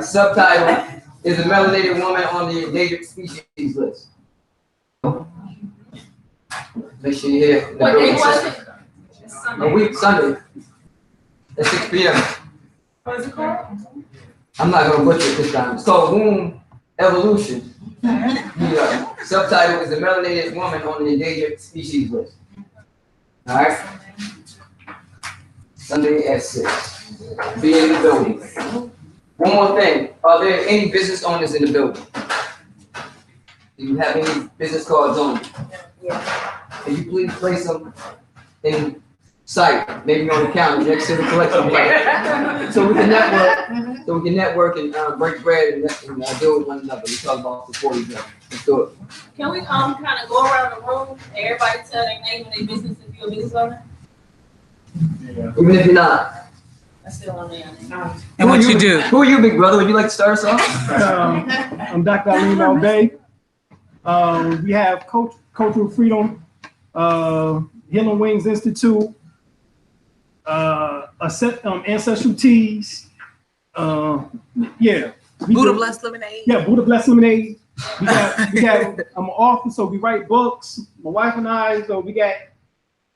Subtitle is a melanated woman on the endangered species list. Make sure you're here. What day was it? A week, Sunday, at 6 p.m. What is it called? I'm not gonna butcher it this time. It's called Womb Evolution. The subtitle is a melanated woman on the endangered species list. All right. Sunday at 6. Be in the building. One more thing. Are there any business owners in the building? Do you have any business cards on you? Yeah. Can you please place them in sight, maybe on the counter next to the collection plate, so we can network, and break bread and deal with one another. We talk about supporting each other. Let's do it. Can we kind of go around the room, everybody tell their name and their business if you're a business owner? Even if you're not. I still want to And what you do? Who are you, big brother? Would you like to start us off? I'm Dr. Alim El-Bey. We have Cultural Freedom, Healing Wings Institute, Ancestral Teas. Yeah. Buddha Blessed Lemonade. Yeah, Buddha Blessed Lemonade. We got I'm an author, so we write books. My wife and I, so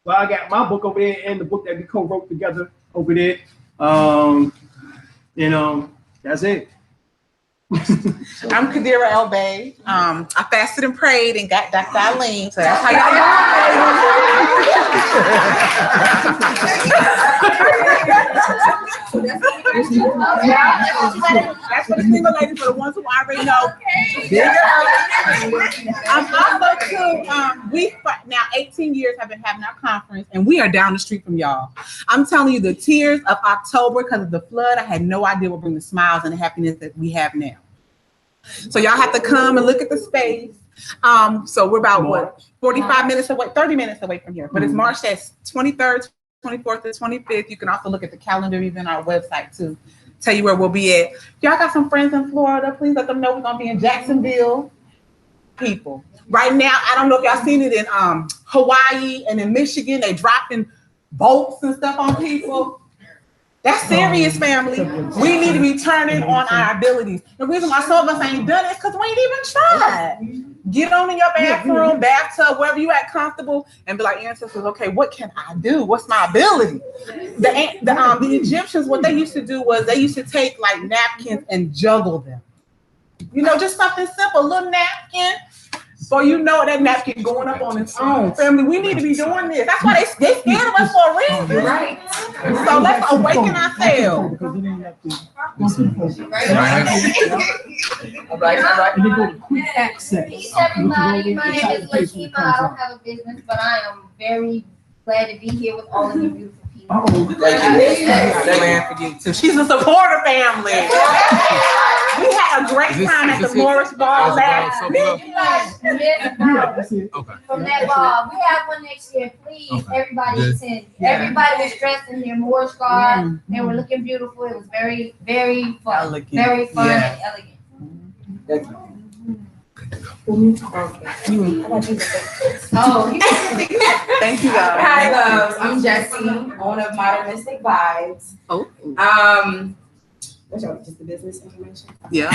I got my book over there and the book that we co-wrote together over there. That's it. I'm Kadira El-Bey. I fasted and prayed and got Dr. Alim, so that's how y'all That's for the single ladies, for the ones who already know. I'm also too, now 18 years have been having our conference, and we are down the street from y'all. I'm telling you, the tears of October because of the flood, I had no idea what bring the smiles and the happiness that we have now. So y'all have to come and look at the space. So we're about 45 minutes away, 30 minutes away from here. But it's March 23rd, 24th, and 25th. You can also look at the calendar, even our website to tell you where we'll be at. Y'all got some friends in Florida, please let them know we're gonna be in Jacksonville. People. Right now, I don't know if y'all seen it in Hawaii and in Michigan, they dropping boats and stuff on people. That's serious, family. We need to be turning on our abilities. The reason why some of us ain't done it is because we ain't even tried. Get on in your bathroom, bathtub, wherever you at comfortable, and be like, ancestors, okay, what can I do? What's my ability? The Egyptians, what they used to do was they used to take like napkins and juggle them. You know, just something simple, a little napkin. So you know that napkin going up on its own. Family, we need to be doing this. That's why they scared of us for a reason. Right. So let's awaken ourselves. All right. And then go to quick access. Peace, everybody. My name is Lakima. I don't have a business, but I am very glad to be here with all of you beautiful people. So she's a supporter family. We had a great time at the Morris Ball last week. From that ball, we have one next year. Please, everybody attend. Everybody was dressed in their Morris garb. They were looking beautiful. It was very, very fun. Very fun and elegant. Thank you, guys. Hi, loves. I'm Jessie, owner of Modern Mystic Vibes. Oh. What's your just the business information? Yeah.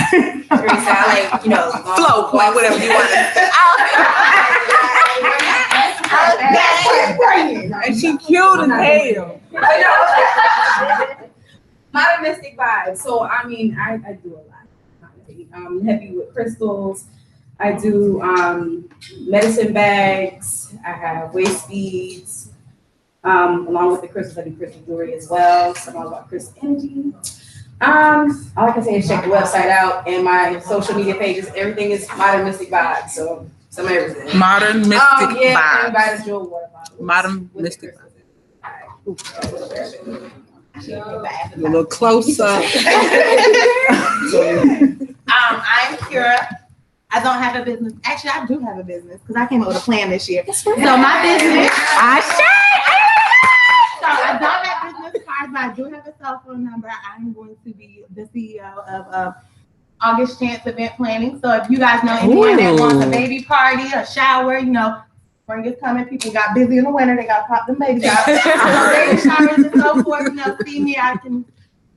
Like, you know, flow point, whatever you want. And she cute as hell. Modern Mystic Vibes. So I mean, I do a lot. I'm heavy with crystals. I do medicine bags. I have waist beads. Along with the crystals, I do crystal jewelry as well. So I'm all about crystal energy. All I can say is check the website out and my social media pages. Everything is Modern Mystic Vibes. So some everything. Modern Mystic Vibes. Everybody's jewel water bottles. Modern Mystic Vibes. A little closer. I'm Kira. I don't have a business. Actually, I do have a business because I came up with a plan this year. So my business. So I don't have business cards, but I do have a cell phone number. I'm going to be the CEO of August Chance Event Planning. So if you guys know anyone that wants a baby party, a shower, you know, spring is coming. People got busy in the winter. They got to pop them babies out. Baby showers and so forth. You know, see me. I can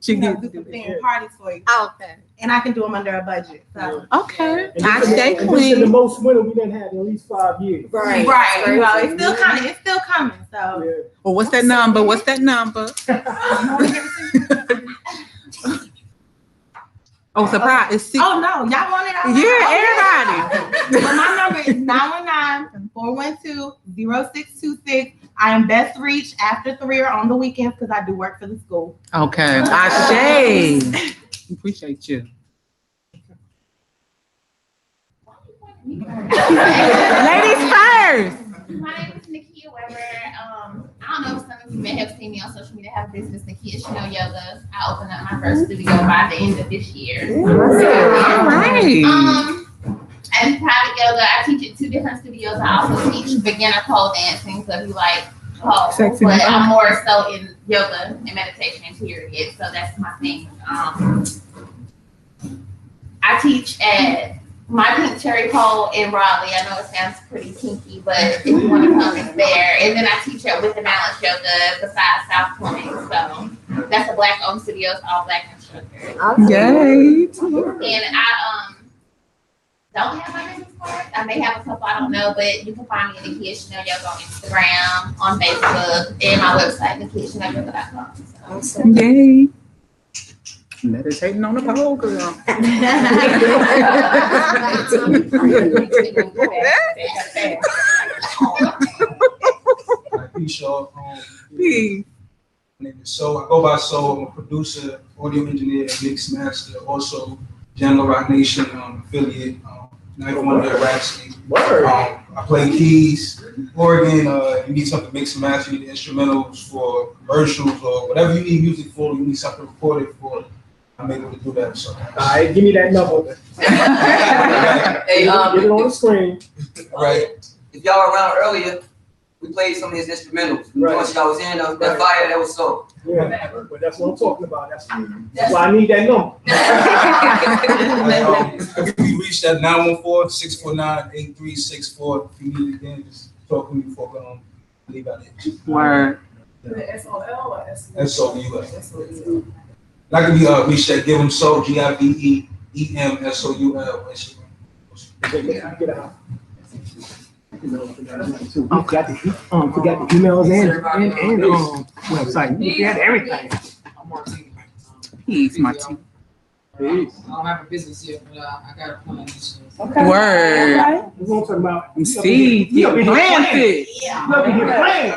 do some theme parties for you. Okay. And I can do them under a budget. So. Okay. I stay clean. The most winter we done had in at least 5 years. Right. Well, it's still coming. It's still coming. So. Yeah. Well, what's that number? What's that number? Oh, surprise. It's six. Oh, no. Y'all want it? Everybody. Well, my number is 919-412-0626. I am best reached after 3 or on the weekends because I do work for the school. Okay. I appreciate you. Ladies first. My name is Nakia Weber. I don't know if some of you may have seen me on social media. I have business, Nakia Chanel Yoga. I opened up my first studio by the end of this year. All right. And private yoga, I teach at 2 different studios. I also teach beginner pole dancing, so if you like pole, but I'm more so in yoga and meditation period. So that's my thing. I teach at My Pink Cherry Pole in Raleigh. I know it sounds pretty kinky, but if you want to come, it's there. And then I teach at With the Balance Yoga besides South Point. So that's a Black-owned studio, it's all Black instructors. Yay. And I don't have my business cards. I may have a couple, I don't know, but you can find me at Nakia Chanel Yoga on Instagram, on Facebook, and my website, NakiaChanelYoga.com. So. Yay. Meditating on the pole, girl. Peace. My name is Soul. I go by Soul. I'm a producer, audio engineer, mix master, also General Rock Nation affiliate, Knife Wonder, Rhapsody. I play keys, organ. You need something mix and master, you need instrumentals for commercials or whatever you need music for, you need something recorded for. I'm able to do that. So. All right, give me that number. Hey, get it on the screen. All right. If y'all were around earlier, we played some of his instrumentals. Right. Once y'all was in, that fire, that was so. Yeah, but that's what I'm talking about. That's why I need that number. If you reach that 914-649-8364, if you need it again, just talk to me before leave out here. Word. S-O-L or S-O-U-L. That can be reached at Give 'em Soul, GIVEEMSOUL. Get out. Forgot the emails and website. You got everything. Peace, my team. Peace. I don't have a business yet, but I got a plan this year. Okay. Word. Okay. We're gonna talk about Steve, you planted. Hello, everybody.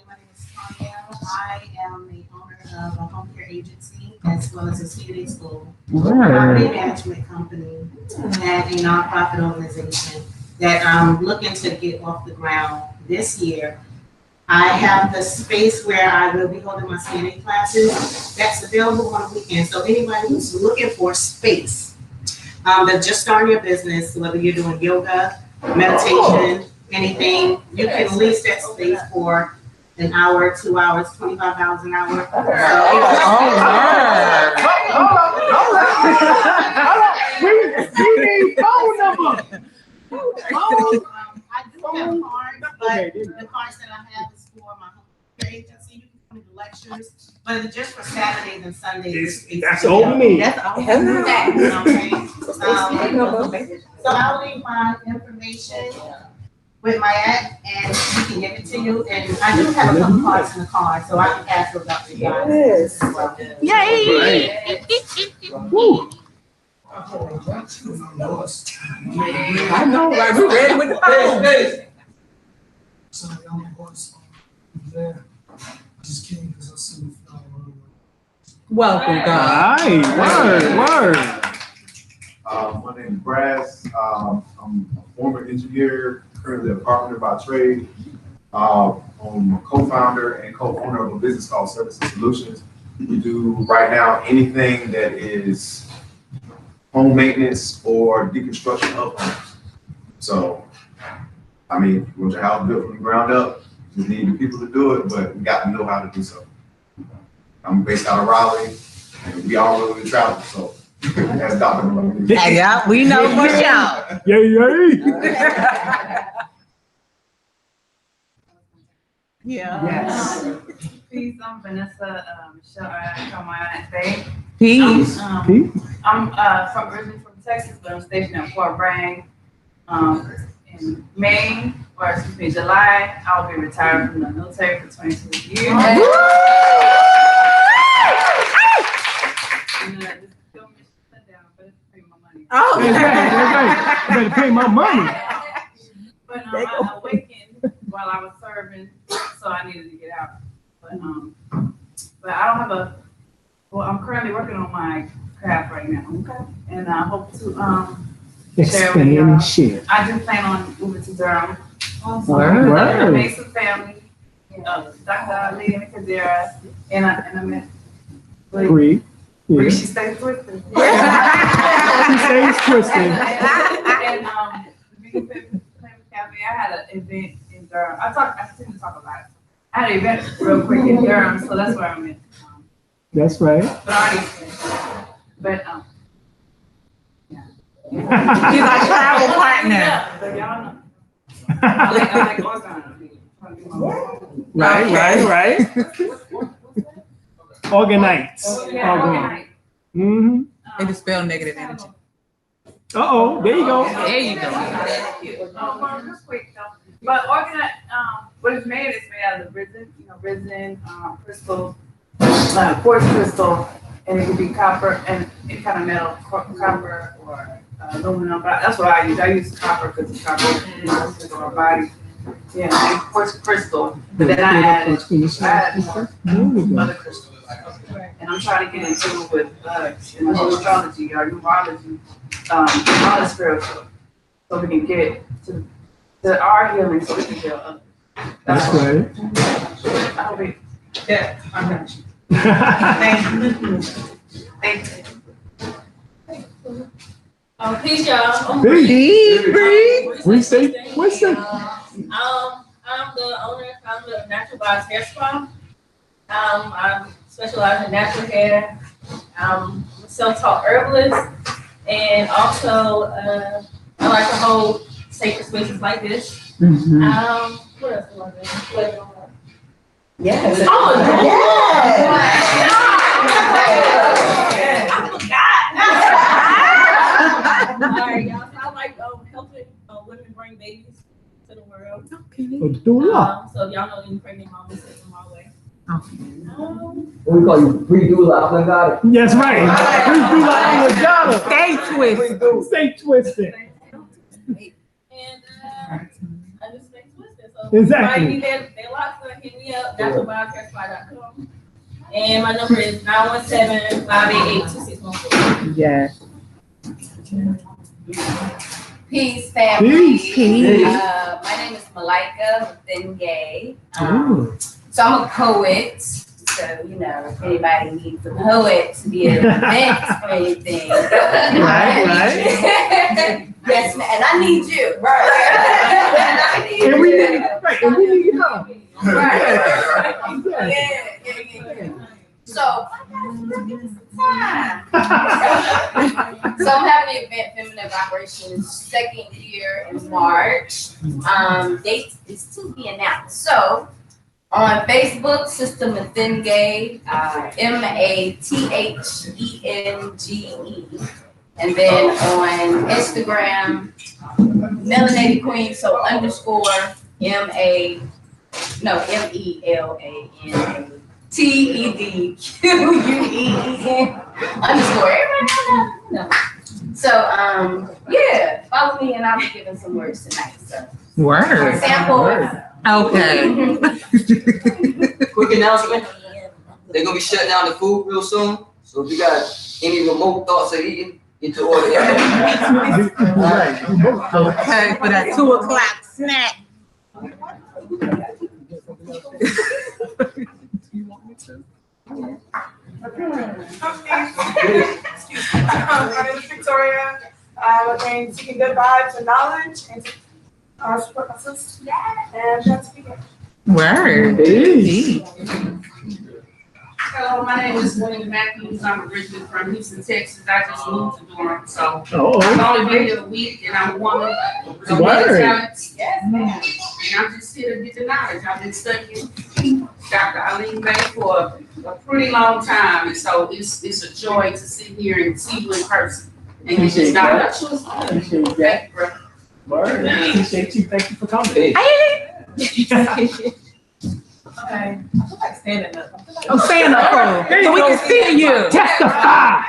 My name is Tanya. I am the owner of a home care agency as well as a CNA school, property management company, and a nonprofit organization that I'm looking to get off the ground this year. I have the space where I will be holding my CNA classes that's available on the weekend. So anybody who's looking for space, that's just starting your business, whether you're doing yoga, meditation, anything, you can lease that space for an hour, 2 hours, $25 an hour. We need phone number. I do have cards, but the cards that I have is for my home care agency. You can come to lectures, but it's just for Saturdays and Sundays. That's all we need. That's all we need. Okay. So I'll leave my information with my ad, and we can give it to you. And I do have a couple cards in the car, so I can pass those out to you guys. Yay! Woo. I know, right? We ready with the phone. Just kidding, because I see the flower. Welcome, God. Word. My name is Brass. I'm a former engineer, currently a carpenter by trade. I'm a co-founder and co-owner of a business called Services Solutions. We do right now anything that is home maintenance or deconstruction of homes. So, I mean, you want your house built from the ground up, you need the people to do it, but we got to know how to do so. I'm based out of Raleigh, and we all really travel, so that's Dr. Yeah, we know for sure. Yay. Yes. Peace, I'm Vanessa from my Bay. Peace. I'm originally from Texas, but I'm stationed at Fort Bragg. In May, or excuse me, July, I'll be retired from the military for 22 years. Oh, you better pay my money. But I awakened while I was serving, so I needed to get out. But I don't have I'm currently working on my craft right now. Okay. And I hope to share with y'all. I do plan on moving to Durham. Word. Make some family. Dr. Alim El-Bey, and I met Bree. Bree, she stays twisted. She stays twisted. And Vegan Flava Cafe, I had an event in Durham. I tend to talk about it. I had an event real quick in Durham, so that's where I'm at. That's right. But He's our travel partner. But y'all know. I like organizing. Right. Organite. Mm-hmm. They just spell negative energy. Uh-oh, there you go. There you go. Just quick though. But organite, what it's made out of resin, crystal, quartz crystal, and it could be copper and any kind of metal, copper or aluminum. But that's what I use. I use copper because it's copper for our body. Yeah, and of course crystal. But then I added other crystals. And I'm trying to get into it with astrology or numerology, all the spiritual, so we can get to our healing, so we can heal others. That's right. I hope it. Yeah, I got you. Thank you. Thank you. Peace, y'all. Peace. We say, what's that? I'm the owner and founder of Natural Vibes Hair Spa. I specialize in natural hair. I'm a self-taught herbalist, and also I like to hold sacred spaces like this. Mm-hmm. What else do I do? Yes. Oh, Yes. All right, y'all. So I like helping women bring babies to the world. Okay. Dura. So y'all know any pregnant moms send them our way. What we call you? Pre-Dula, I got it. Yes, right. Pre-Dula, Stay twisted. Stay twisted. And I just stay twisted. So Exactly. Right, they locked up, hit me up, naturalvibeshairspot.com. And my number is 917-588-2614. Yes. Peace, family. Peace. My name is Malika Gay. So I'm a poet. So, you know, if anybody needs a poet to be an event or anything. Right. Yes, ma'am. And I need you. Right. And we need help. Right. Yeah. So, so I'm having an event, Feminine Vibrations, second year in March. Date is to be announced. So on Facebook, Sister Mathenge, MATHENGE. And then on Instagram, Melanated Queen, so underscore MELANATEDQUEEN. Underscore. Everybody know that? No. So yeah, follow me and I'll be giving some words tonight. So Word. sample. Okay. Quick announcement. They're gonna be shutting down the food real soon. So if you got any remote thoughts of eating, get to order. Okay, for that 2 o'clock snack. My name is Victoria. I'm again seeking good vibes and knowledge and support my sister. And that's me. Word. Hello, my name is William Matthews. I'm originally from Houston, Texas. I just moved to Dura, so I've only been here a week, and I'm a woman of many talents. Yes, ma'am. And I'm just here to get the knowledge. I've been studying Dr. Alim El-Bey for a pretty long time, and so it's a joy to sit here and see you in person and get this knowledge. Appreciate that. Word. Appreciate you. Thank you for coming. Okay. I feel like standing up. Oh, stand up, so we can see you. Testify.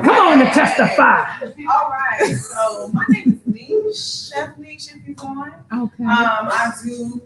Come on to testify. All right. So my name is Niche, Chef Niche, if you're going. Okay. I do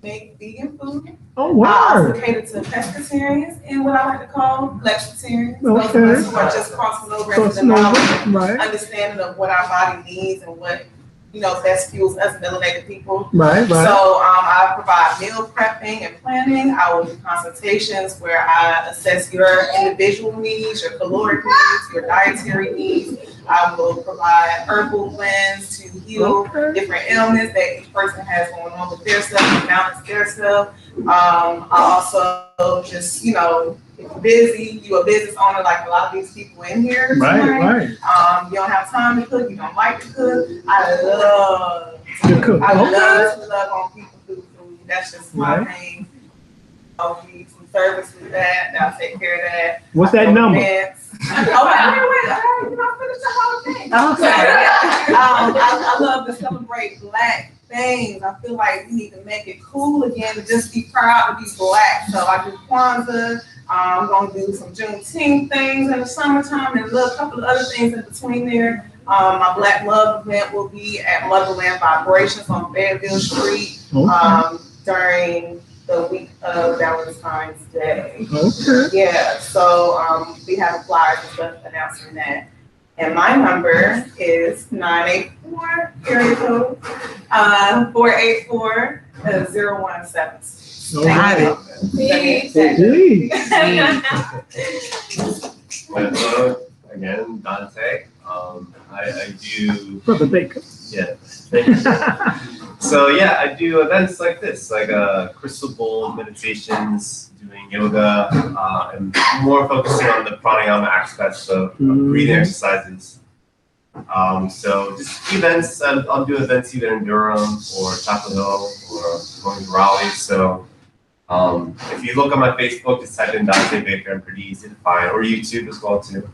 make vegan food. Oh, wow. I also cater to pescatarians and what I like to call flexitarians. Those of us who are just crossing over into the knowledge, understanding of what our body needs and what, you know, best fuels us melanated people. Right. So I provide meal prepping and planning. I will do consultations where I assess your individual needs, your caloric needs, your dietary needs. I will provide herbal blends to heal different ailments that each person has going on with their stuff and balance their stuff. I also just, you know, if you're busy, you're a business owner like a lot of these people in here tonight. You don't have time to cook, you don't like to cook. I love to cook. I love to love on people who food. That's just my thing. I'll need some service with that. I'll take care of that. What's that number? I love to celebrate Black things. I feel like we need to make it cool again to just be proud to be Black. So I do Kwanzaa. I'm going to do some Juneteenth things in the summertime and a couple of other things in between there. My Black Love event will be at Motherland Vibrations on Fayetteville Street during the week of Valentine's Day. Okay. Yeah, so we have flyers and stuff announcing that. And my number is 984 area code 484-0176. Hello again, Dante. I do. Brother Baker. Yeah. Thank you. So yeah, I do events like this, like crystal bowl meditations, doing yoga, and more focusing on the pranayama aspects of breathing exercises. So just events. I'll do events either in Durham or Chapel Hill or going to Raleigh. So if you look on my Facebook, just type in Dante Baker. I'm pretty easy to find, or YouTube as well too.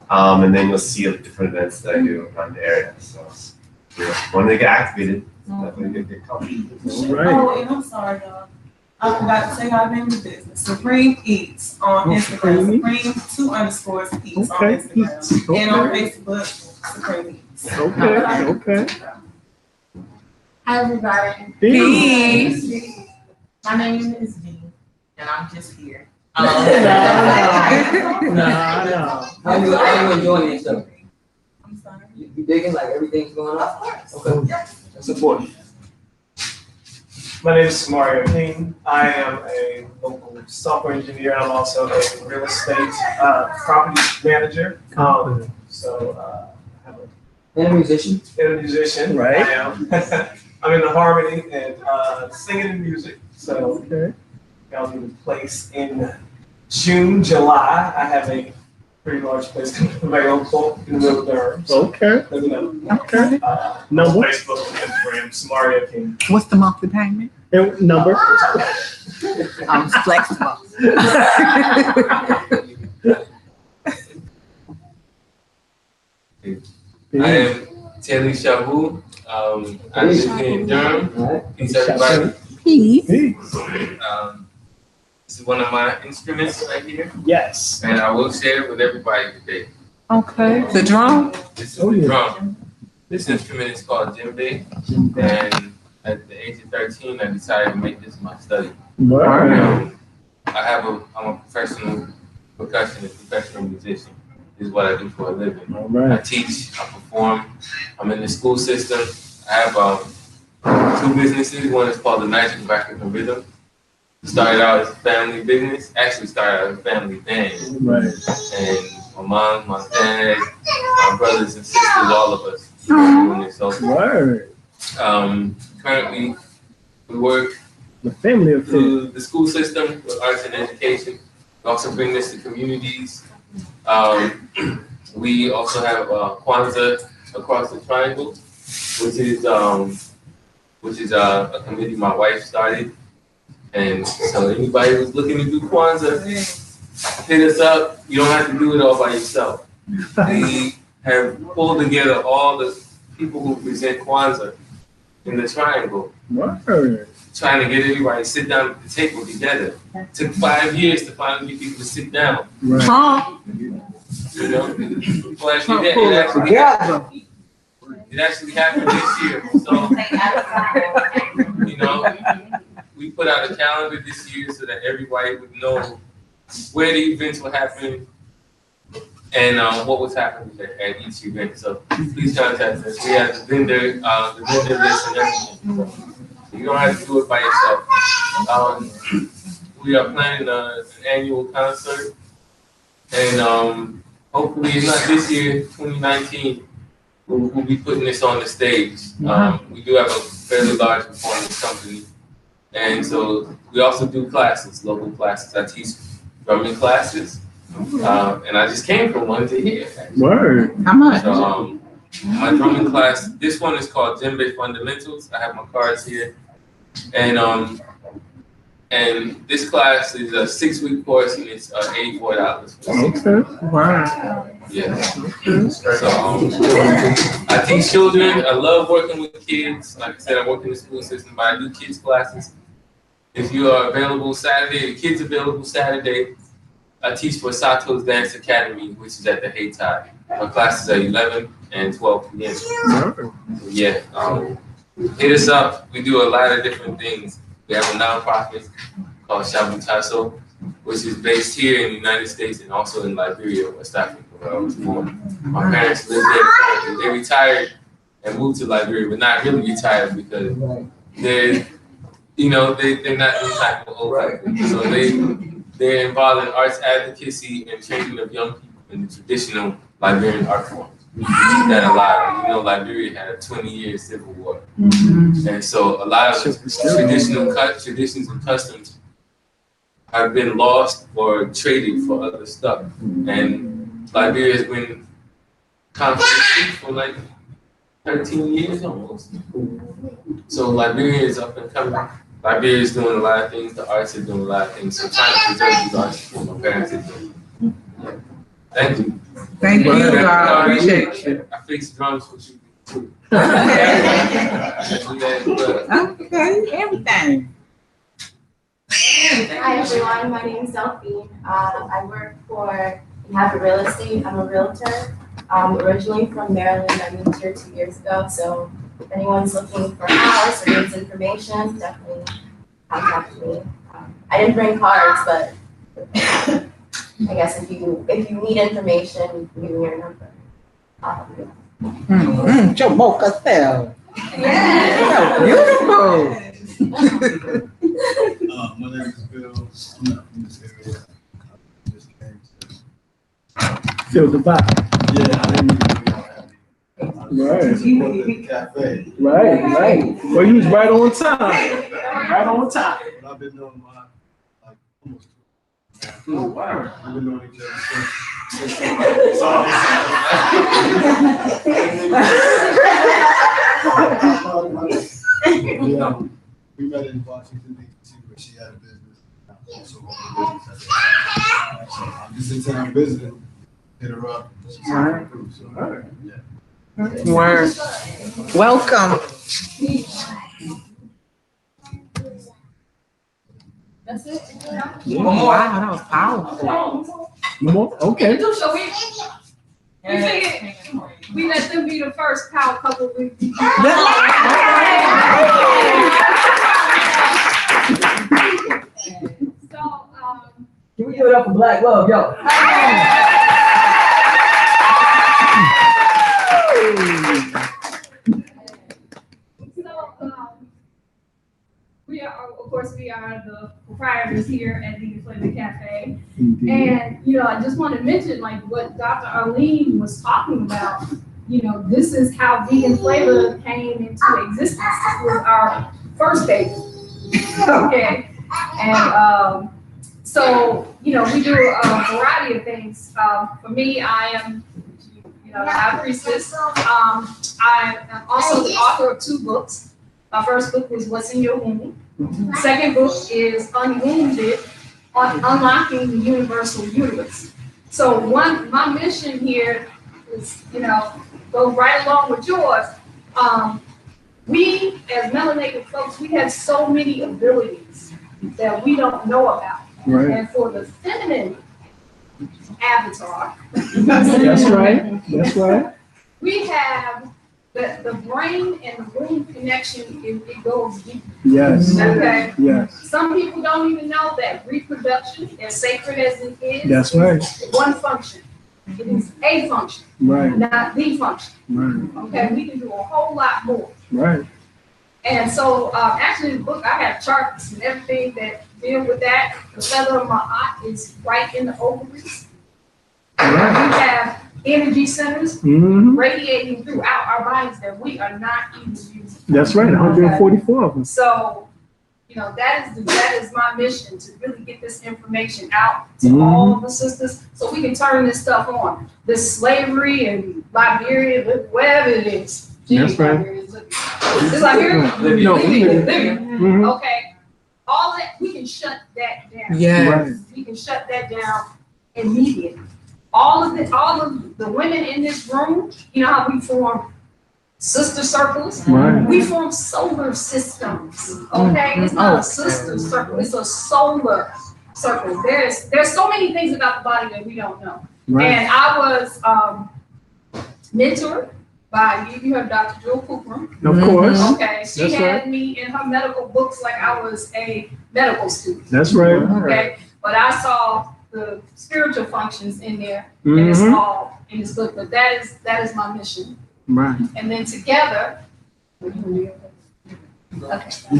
And then you'll see the different events that I do around the area. So when they get activated, definitely get comfy. Right. Oh, and I'm sorry, y'all. I forgot to say our name of the business. Supreme Eats on Instagram. Supreme 2_ Eats on Instagram. And on Facebook, Supreme Eats. Okay. Hi, everybody. Peace. My name is Dee, and I'm just here. No. How you enjoying yourself? I'm sorry. You digging like everything's going on? Okay. That's important. My name is Mario King. I am a local software engineer. I'm also a real estate property manager. And a musician. Right. I am. I'm in the harmony and singing and music. So I'll do the place in June, July. I have a pretty large place available in the middle of Durham. So let me know. Okay. Number? Facebook and Instagram, Mario King. What's the monthly payment? Number? I'm flexible. I am Taylor Shabu. I live here in Durham. Peace, everybody. Peace. This is one of my instruments right here. Yes. And I will share it with everybody today. Okay. The drum? This is the drum. This instrument is called djembe. And at the age of 13, I decided to make this my study. Wow. I'm a professional percussionist, professional musician. This is what I do for a living. All right. I teach, I perform. I'm in the school system. I have 2 businesses. One is called the Magic of African Rhythm. It started out as a family business. Actually started out as a family band. Right. And my mom, my dad, my brothers and sisters, all of us doing this. So, currently, we work through the school system with arts and education. We also bring this to communities. We also have Kwanzaa across the triangle, which is a committee my wife started. And so anybody who's looking to do Kwanzaa, hit us up. You don't have to do it all by yourself. We have pulled together all the people who present Kwanzaa in the triangle. Trying to get everybody to sit down at the table together. It took 5 years to finally get people to sit down. You know, people actually did. It actually happened this year. So, you know, we put out a calendar this year so that everybody would know where the events were happening and what was happening at each event. So please contact us. We have the vendor list and everything. So you don't have to do it by yourself. We are planning an annual concert, and hopefully, if not this year, 2019, we'll be putting this on the stage. We do have a fairly large performance company, and so we also do classes, local classes. I teach drumming classes, and I just came from one to here. Word. How much? So, my drumming class, this one is called Djembe Fundamentals. I have my cards here. And this class is a 6-week course, and it's $84. Okay. Wow. Yeah. So I teach children. I love working with kids. Like I said, I work in the school system, but I do kids classes. If you are available Saturday, the kids available Saturday, I teach for Sato's Dance Academy, which is at the Hayti. My classes are 11 and 12 p.m. Yeah, hit us up. We do a lot of different things. We have a nonprofit called Seven Chakras, which is based here in the United States and also in Liberia, West Africa, where I was born. My parents lived there currently. They retired and moved to Liberia, but not really retired because they're not the type of old people. So they're involved in arts advocacy and training of young people in the traditional Liberian art forms. That a lot. Liberia had a 20-year civil war, and so a lot of traditions and customs have been lost or traded for other stuff. And Liberia has been conflict for like 13 years almost. So Liberia is up and coming. Liberia is doing a lot of things. The arts are doing a lot of things. So trying to preserve these arts for my parents are doing. Yeah. Thank you. Thank you, God. I appreciate you. I fix drums for you too. Okay, everything. Hi everyone, my name is Delphine. I work for Inhabit Real Estate. I'm a realtor. Originally from Maryland. I moved here 2 years ago. So if anyone's looking for a house or needs information, definitely contact me. I didn't bring cards, but I guess if you need information, give me your number. Jomo Castell. Yeah, beautiful. My name is Bill. I'm not from this area. I just came to Feel the vibe. Yeah, I didn't even Right. cafe. Right. Well, you was right on time. Right on time. But I've been doing my almost. Oh, wow. We've been doing each other we met in Washington, D.C., where she had a business. I also own a business. So I'm just in town visiting. Hit her up. She's approved, so, yeah. Word. Welcome. That's it? Yeah. Wow, that was powerful. More? Okay. So we figured we let them be the first power couple we So Can we give it up for Black Love, yo? we are, of course, we are the proprietors here at Vegan Flava Cafe. And, I just want to mention, like, what Dr. Alim was talking about. This is how Vegan Flava came into existence. This was our first baby. Okay. And so, we do a variety of things. For me, I am, the high priestess. I am also the author of 2 books. My first book was What's in Your Womb. The second book is Unwounded, Unlocking the Universal Universe. So my mission here is, goes right along with yours. We, as melanated folks, we have so many abilities that we don't know about. Right. And for the feminine avatar, That's right. That's right. we have the brain and the womb connection, it goes deep. Yes. Okay. Yes. Some people don't even know that reproduction, as sacred as it is, That's right. one function. It is a function, Right. not the function. Right. Okay, we can do a whole lot more. Right. And so, actually, in the book, I have charts and everything that deal with that. The feather of my eye is right in the ovaries. We have energy centers radiating throughout our bodies that we are not even using. That's right. 144 of them. So, that is my mission, to really get this information out to all the sisters so we can turn this stuff on. This slavery and Liberia, wherever it is. That's right. It's Liberia? Libya. Okay. All that, we can shut that down. Yes. Right. We can shut that down immediately. All of the women in this room, you know how we form sister circles? Right. We form solar systems. Okay? It's not a sister circle, it's a solar circle. There's so many things about the body that we don't know. Right. And I was mentored by, you heard Dr. Jewel Cooper. Of course. Okay, she That's had right. me in her medical books like I was a medical student. That's right. Okay, but I saw the spiritual functions in there, and it's Mhm. all in this book. But that is my mission. Right. And then together. Okay. He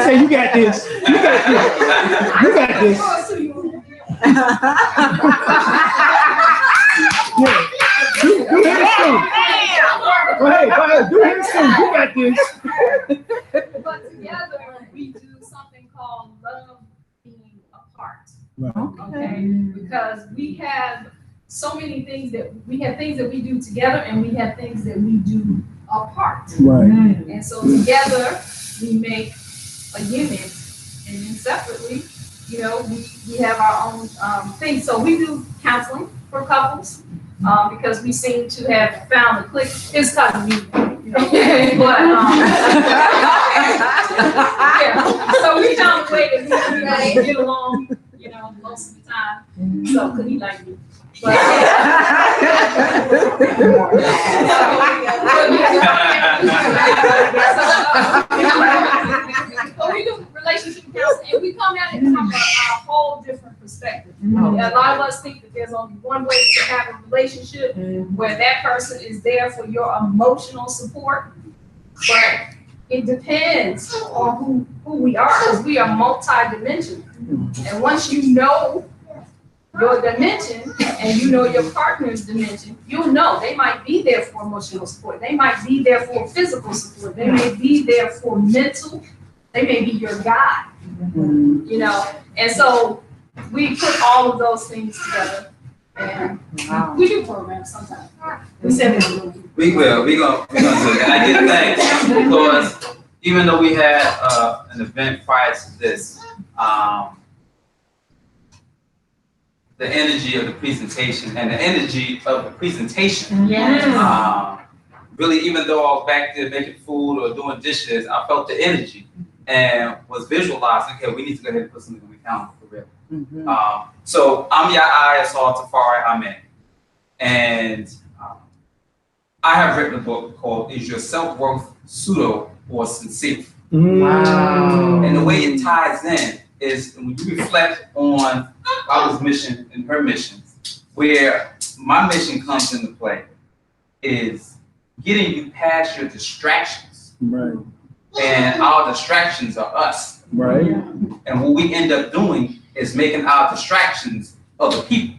said, "You got this. You got this. You got this." Yeah. Do his thing. Go ahead. Do his thing. You got this. But together we do something called love being apart. Right. Okay, because we have so many things that we do together, and we have things that we do apart. Right. And so together we make a unit, and then separately, you know, we have our own things. So we do counseling for couples because we seem to have found a click. It's kind of me, you know, but yeah. So we found a way that we get along, you know, most of the time. So could he like me? But, so we do relationship counseling, and we come at it from a whole different perspective. A lot of us think that there's only one way to have a relationship, where that person is there for your emotional support, but it depends on who we are, because we are multi-dimensional. And once you know your dimension and you know your partner's dimension, you'll know they might be there for emotional support. They might be there for physical support. They may be there for mental. They may be your guide, you know. And so we put all of those things together, and we do programs sometimes. We said it. We will. We're gonna do it. And I did thanks because even though we had an event prior to this, the energy of the presentation and the energy of the presentation. Really, even though I was back there making food or doing dishes, I felt the energy and was visualizing, okay, we need to go ahead and put something on the calendar for real. So I'm Ya'ai Asal Tafari Ahmed. And I have written a book called Is Your Self-Worth Pseudo or Sincere? Wow. And the way it ties in is when you reflect on Bob's mission and her mission, where my mission comes into play is getting you past your distractions. Right. And our distractions are us. Right. And what we end up doing is making our distractions other people,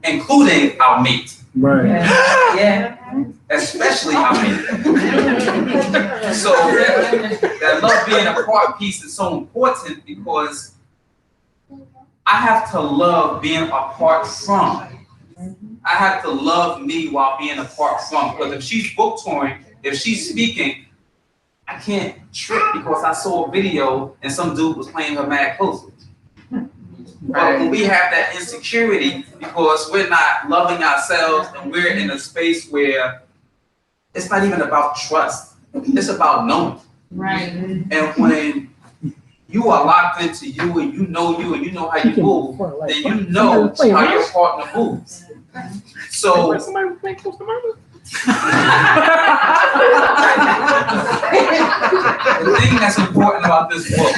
including our mate. Right. Yeah. Especially our mate. So that love being a part piece is so important because I have to love being apart from. I have to love me while being apart from. Because if she's book touring, if she's speaking, I can't trip because I saw a video and some dude was playing her mad close. But when we have that insecurity because we're not loving ourselves and we're in a space where it's not even about trust, it's about knowing. Right. And when you are locked into you and you know how you move, then you know how your partner moves. So the thing that's important about this book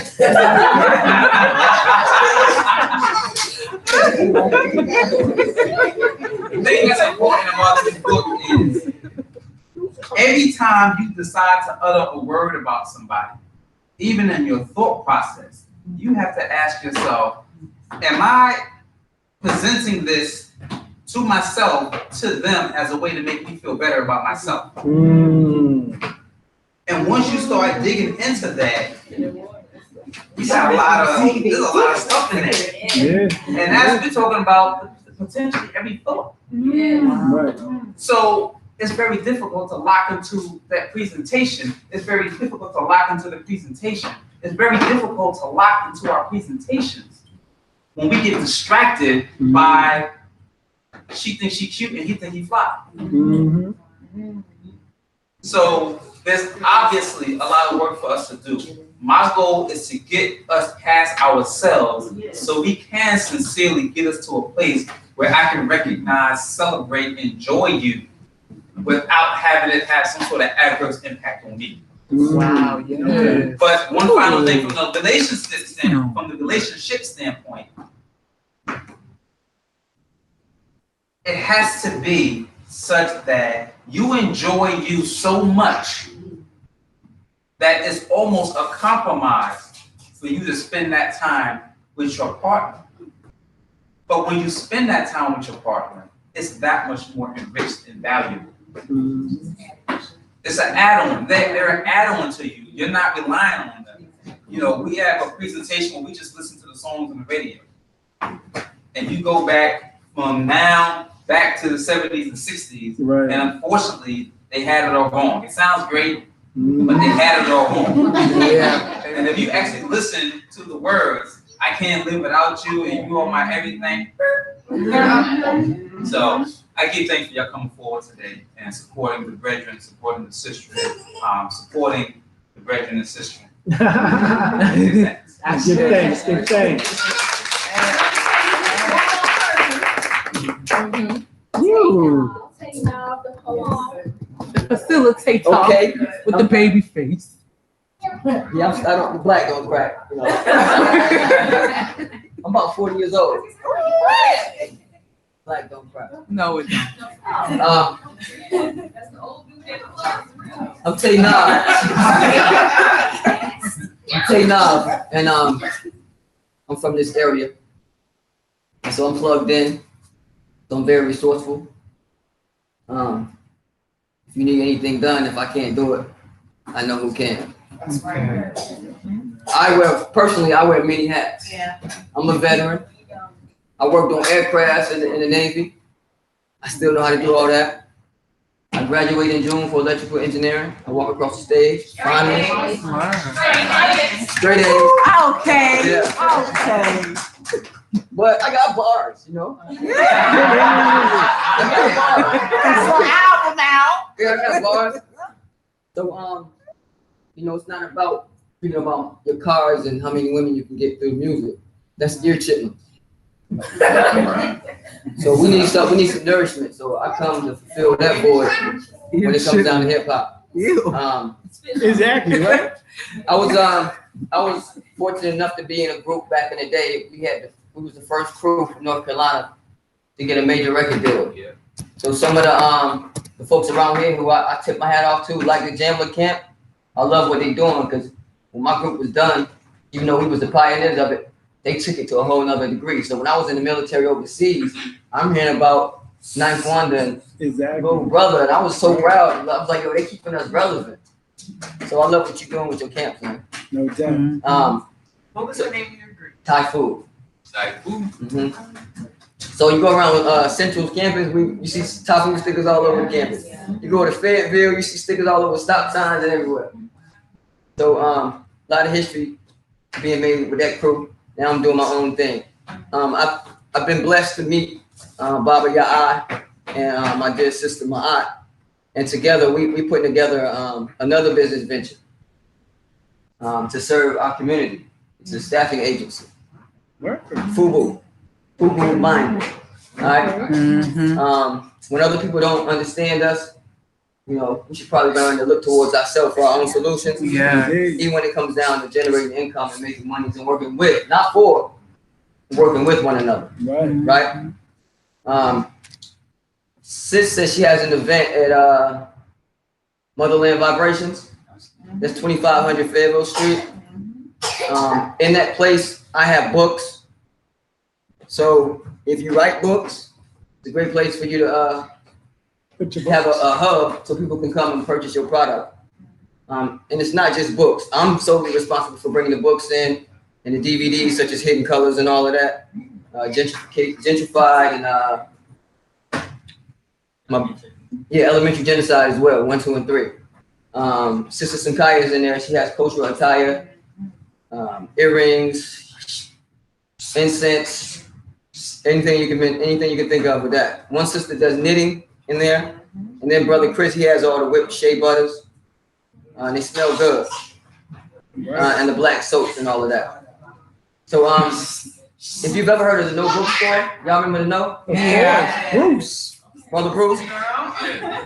is every time you decide to utter a word about somebody, even in your thought process, you have to ask yourself, am I presenting this to myself, to them, as a way to make me feel better about myself? And once you start digging into that, you got there's a lot of stuff in there. Yeah. And as we're talking about potentially every thought. Right. So it's very difficult to lock into that presentation. It's very difficult to lock into the presentation. It's very difficult to lock into our presentations when we get distracted by she thinks she cute and he think he fly. So there's obviously a lot of work for us to do. My goal is to get us past ourselves so we can sincerely get us to a place where I can recognize, celebrate, enjoy you without having it have some sort of adverse impact on me. Wow, yeah. But one final thing from the relationship standpoint, it has to be such that you enjoy you so much that it's almost a compromise for you to spend that time with your partner. But when you spend that time with your partner, it's that much more enriched and valuable. It's an add-on. They're an add-on to you. You're not relying on them. You know, we have a presentation where we just listen to the songs on the radio. And you go back from now back to the 70s and 60s, right. And unfortunately, they had it all wrong. It sounds great, but they had it all wrong. Yeah. And if you actually listen to the words, I can't live without you, and you are my everything. So I give thanks for y'all coming forward today and supporting the brethren, supporting the sister, supporting the brethren and sister. Give thanks. Give thanks. You. Facilitate talk with the baby face. Yeah, I don't, the black don't crack. You know. I'm about 40 years old. Black don't crack. No, it don't. I'm Tay Knob. I'm Tay Knob, and I'm from this area, and so I'm plugged in. So I'm very resourceful. If you need anything done, if I can't do it, I know who can. I wear many hats. Yeah. I'm a veteran. I worked on aircrafts in the Navy. I still know how to do all that. I graduated in June for electrical engineering. I walk across the stage. Finally. Straight A's. Okay. Yeah. Okay. But I got bars, you know. Yeah. I got bars. That's an album out. Yeah, I got bars. So you know, it's not about thinking about your cars and how many women you can get through music. That's ear chitlins. So we need some nourishment. So I come to fulfill that void when it comes down to hip hop. Exactly, right? I was fortunate enough to be in a group back in the day. We was the first crew from North Carolina to get a major record deal. Yeah. So some of the folks around here who I tip my hat off to, like the Jamla Camp, I love what they're doing because when my group was done, even though we was the pioneers of it, they took it to a whole nother degree. So when I was in the military overseas, I'm hearing about Ninth Wonder and Little Brother, and I was so proud. I was like, yo, they keeping us relevant. So I love what you're doing with your camp, man. No doubt. What was the name of your group? Thai food. Thai food. Mm-hmm. So you go around Central's campus, you see Thai food stickers all over the campus. You go to Fayetteville, you see stickers all over stop signs and everywhere. So a lot of history being made with that crew. Now I'm doing my own thing. I've been blessed to meet Baba Ya'ai and my dear sister Ma'at. And together we put together another business venture to serve our community. It's a staffing agency. FUBU Mind. All right. Mm-hmm. When other people don't understand us, you know, we should probably learn to look towards ourselves for our own solutions. Yeah. Even when it comes down to generating income and making money and working with, not for, working with one another. Right. Sis says she has an event at Motherland Vibrations. That's 2500 Fayetteville Street. In that place, I have books. So if you write books, it's a great place for you to have a hub so people can come and purchase your product. And it's not just books. I'm solely responsible for bringing the books in and the DVDs such as Hidden Colors and all of that. Gentrified and Elementary Genocide as well, 1, 2, and 3. Sister Sankaya is in there. She has cultural attire, earrings, incense, anything you can think of with that. One sister does knitting in there, and then Brother Chris, he has all the whipped shea butters. They smell good, and the black soaps and all of that. So If you've ever heard of the No Book Store, y'all remember the No? Yeah. Bruce. Brother Bruce.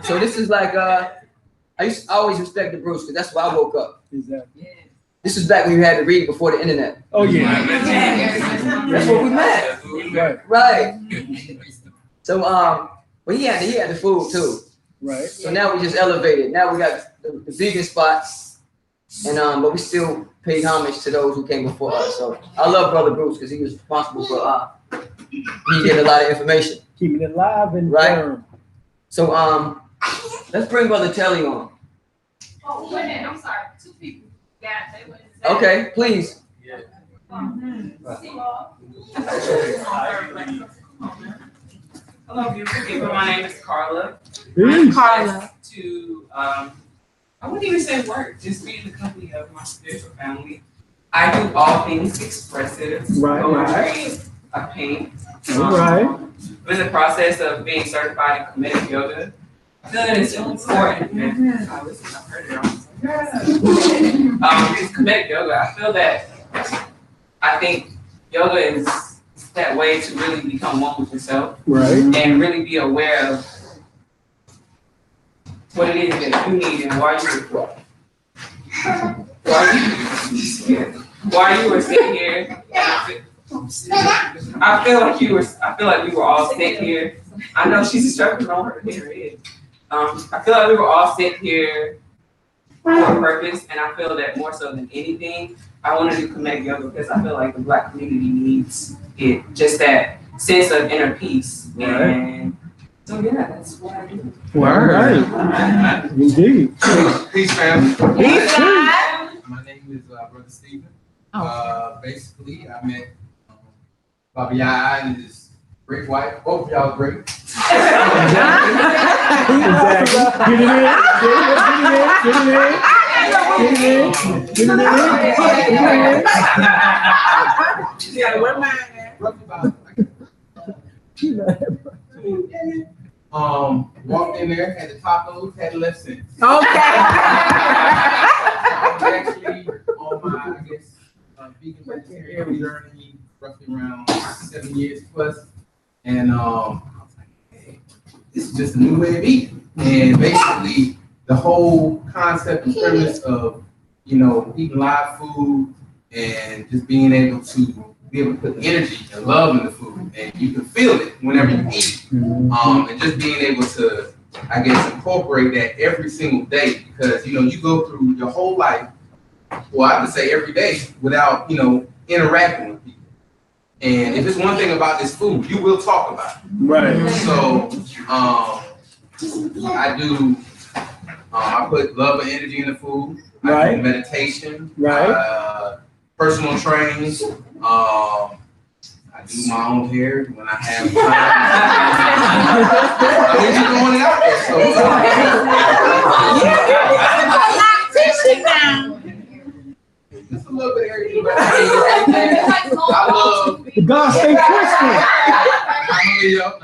So this is like I always respect the Bruce because that's why I woke up. Exactly. This is back when you had to read before the internet. Oh yeah. That's what we met. Right. So but he had the food too. Right. So now we just elevated. Now we got the vegan spots, and but we still paid homage to those who came before us. So I love Brother Bruce because he was responsible for he getting a lot of information. Keeping it live and right. firm. So let's bring Brother Telly on. Oh, wait a minute, I'm sorry. 2 people. Okay, please. Hello, beautiful people. My name is Carla. Peace. Carla. I wouldn't even say work, just be in the company of my spiritual family. I do all things expressive. Right. Poetry, I paint. Right. I'm in the process of being certified in comedic yoga. I feel that it's important. It's comedic yoga. I think yoga is that way to really become one with yourself. Right. And really be aware of what it is that you need and why you were sitting here. I feel like we were all sitting here. I know she's struggling on her head. I feel like we were all sitting here for a purpose, and I feel that more so than anything, I want to do comedic yoga because I feel like the Black community needs it, just that sense of inner peace. Right. And so yeah, that's what I do. Right. Indeed. Peace, family. Peace. My name is Brother Stephen. Basically, I met Bobby Yai and his great wife. Both of y'all great. Exactly. Get it in. Where mine walked in there, had the tacos, had left since. Okay. I'm actually on my, vegan vegetarian journey, roughly around 7 years plus. And I was like, hey, this is just a new way of eating. And basically, the whole concept and premise of, eating live food and just being able to put energy and love in the food, and you can feel it whenever you eat. And just being able to, incorporate that every single day, because you go through your whole life, well, I would say every day, without interacting with people. And if it's one thing about this food, you will talk about it. Right. So I put love and energy in the food. Right. I do meditation. Right. Personal trainings. I do my own hair when I have time. I'm just throwing it out there. Just a little bit of everything. I love the God stay Christian. I'm a Leo.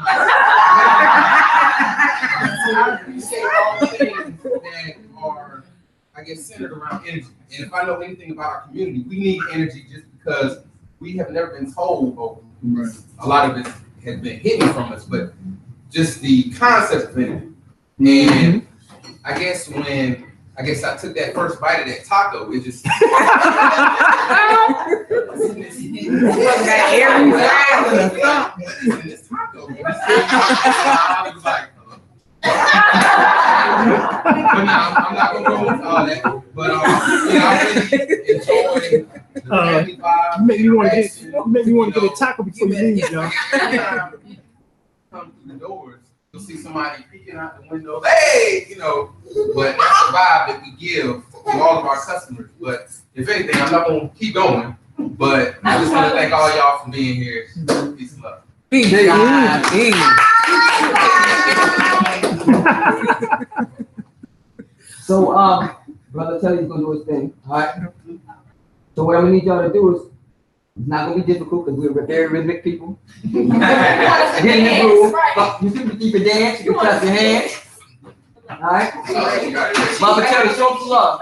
I appreciate all the things that are, centered around energy. And if I know anything about our community, we need energy just because we have never been told, a lot of it has been hidden from us, but just the concept of energy. And when I took that first bite of that taco, it just this taco. I was like, but no, I'm not gonna go into all that. But I really enjoy the family vibe. Make me want to get a taco before you leave, y'all. Come through the doors, you'll see somebody peeking out the window. Hey, but that's the vibe that we give to all of our customers. But if anything, I'm not gonna keep going. But I just want to thank all y'all for being here. Peace and love. Peace. So, Brother Telly's gonna do his thing, all right? So what I'm gonna need y'all to do is, it's not gonna be difficult because we're very rhythmic people. Get in the groove. You can keep it dance, you can clap your hands. All right? Brother Telly, show some love.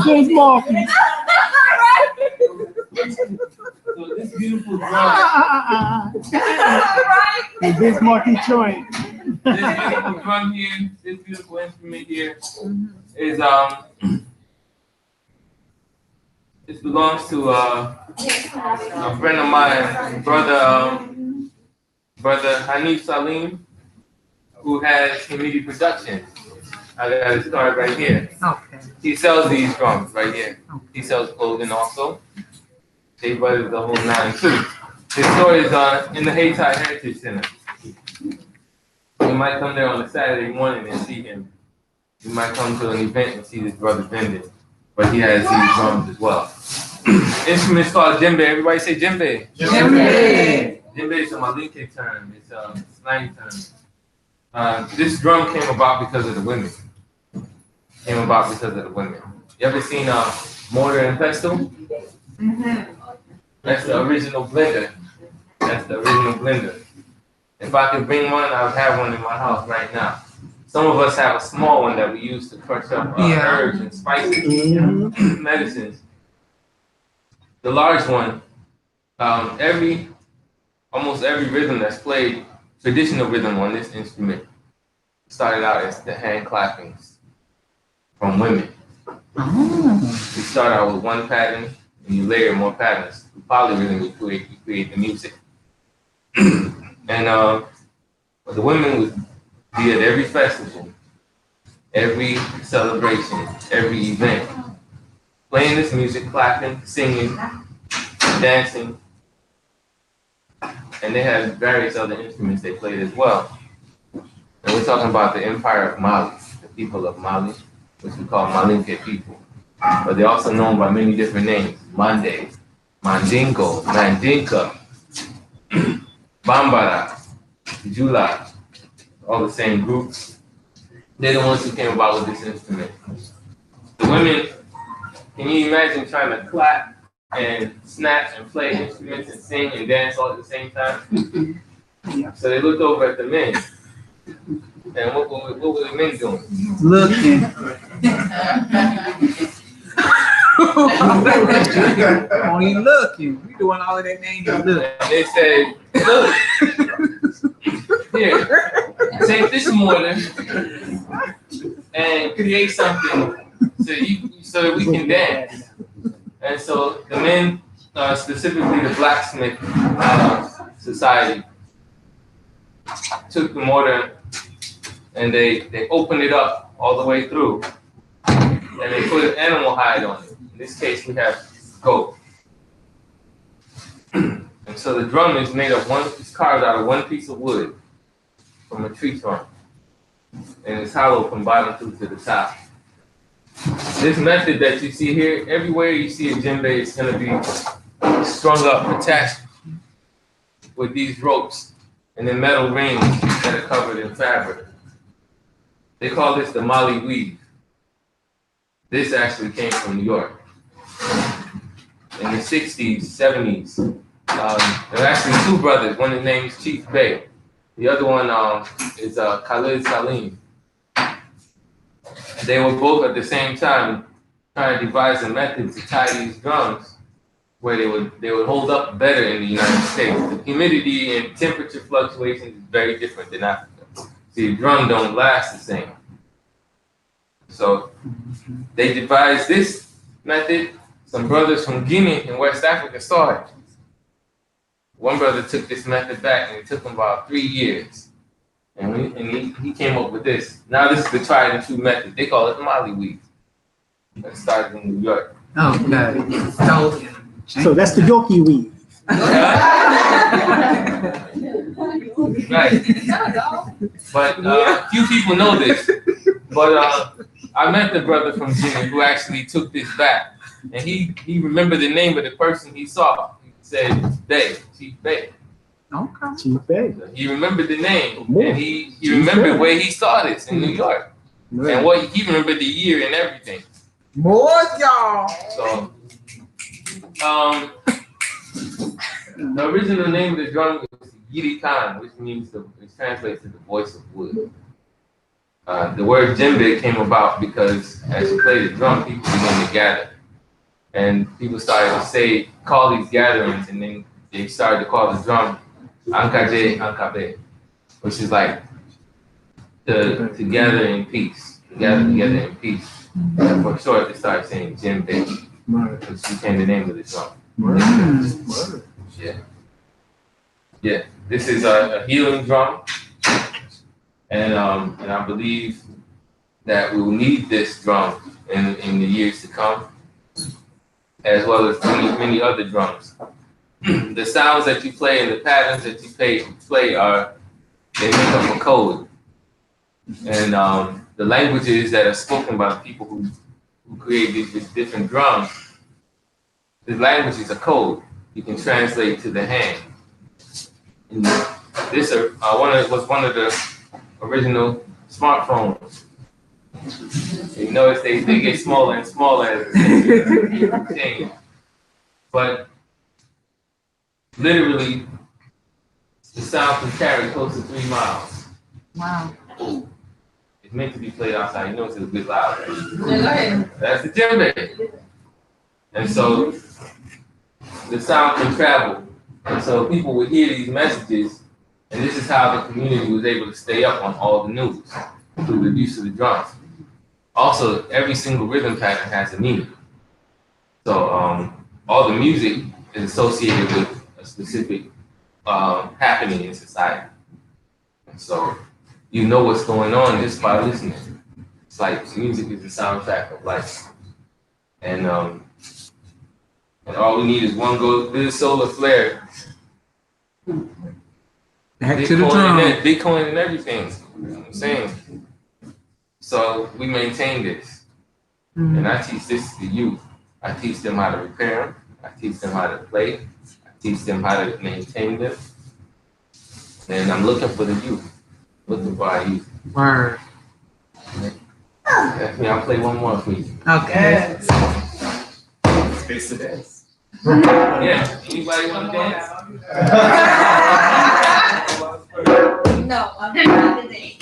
James Markey. So this beautiful drum. The James Markey joint. This beautiful drum here, this beautiful instrument here is it belongs to a friend of mine, brother Hanif Salim, who has Hamidi Productions. I got his card right here. Okay. He sells these drums right here. He sells clothing also. They brothers the whole nine too. His store is in the Hayti Heritage Center. You might come there on a Saturday morning and see him. You might come to an event and see this brother vending. But he has these drums as well. Instrument's called djembe. Everybody say djembe. Djembe. Djembe is a Malinke term. It's a slang term. This drum came about because of the women. You ever seen mortar and pestle? Mm-hmm. That's the original blender. If I could bring one, I would have one in my house right now. Some of us have a small one that we use to crush up herbs and spices, medicines. The large one, almost every rhythm that's played, traditional rhythm on this instrument, started out as the hand clappings from women. You start out with one pattern and you layer more patterns. The polyrhythm, you create the music. And the women would be at every festival, every celebration, every event. playing this music, clapping, singing, dancing, and they had various other instruments they played as well. And we're talking about the Empire of Mali, the people of Mali, which we call Malinke people. But they're also known by many different names: Mande, Mandingo, Mandinka, Bambara, Jula, all the same groups. They're the ones who came about with this instrument. The women, can you imagine trying to clap and snap and play instruments and sing and dance all at the same time? So they looked over at the men. And what were the men doing? Looking. Only looking. We doing all of that name. Look. And they said, look, here, take this mortar and create something so that we can dance. And so the men, specifically the blacksmith society, took the mortar and they opened it up all the way through, and they put an animal hide on it. In this case, we have goat. And so the drum is made of it's carved out of one piece of wood from a tree trunk, and it's hollow from bottom through to the top. This method that you see here, everywhere you see a djembe, it's going to be strung up, attached with these ropes and then metal rings that are covered in fabric. They call this the Mali weave. This actually came from New York. In the 60s, 70s, there were actually two brothers. One of name is Chief Bey. The other one is Khalid Salim. They were both at the same time trying to devise a method to tie these drums where they would hold up better in the United States. The humidity and temperature fluctuations is very different than Africa. See, the drum don't last the same. So they devised this method. Some brothers from Guinea in West Africa saw it. One brother took this method back, and it took him about 3 years. And he came up with this. Now this is the tried and true method. They call it Mali weave. That started in New York. Okay. So that's the Yorkie weave. Right. But few people know this. But I met the brother from Guinea who actually took this back. And he remembered the name of the person he saw. He said, Bey, Chief Bey. Okay. Chief Bey. He remembered the name. And he remembered where he saw this in New York. Right. And what he remembered the year and everything. More y'all. So the original name of the drum is Yiri Khan, which means it translates to the voice of wood. The word djembe came about because as you play the drum, people began to gather. And people started to call these gatherings, and then they started to call the drum Ankaje Ankabe, which is like to gather in peace, gather together in peace. And for short, they started saying djembe, which became the name of the drum. Yeah. This is a healing drum, and I believe that we will need this drum in the years to come, as well as many other drums. The sounds that you play and the patterns that you play they make up a code, and the languages that are spoken by the people who create these different drums. The language is a code you can translate to the hand. And this was one of the original smartphones. You notice they get smaller and smaller as they change. But literally, the sound can carry close to 3 miles. Wow. It's meant to be played outside. You know it's a bit loud. Right? Yeah, go ahead. That's the djembe. And so the sound can travel. And so people would hear these messages, and this is how the community was able to stay up on all the news through the use of the drums. Also, every single rhythm pattern has a meaning. So all the music is associated with a specific happening in society. And so you know what's going on just by listening. It's like music is the soundtrack of life. And all we need is one good solar flare. Back to the drum. Bitcoin and everything. You know what I'm saying? So we maintain this. And I teach this to the youth. I teach them how to repair them. I teach them how to play. I teach them how to maintain them. And I'm looking for the youth. Looking for our youth. Word. Yeah, I'll play one more for you. Okay. Space to dance. Yeah. Anybody want to dance? No, I'm not today.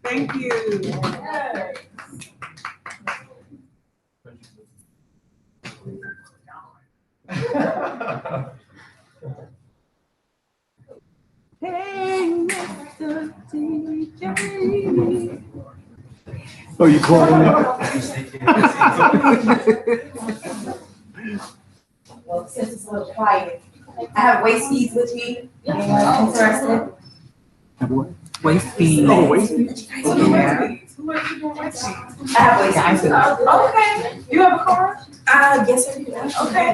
Thank you. Hey, Mr. DJ. Oh, you calling me? Well, since it's a little quiet, I have waist beads with me. Anyone interested? Waist beads. Oh, waist beads? Yeah. I have waist beads. Okay. You have a card? Yes, I do. Okay.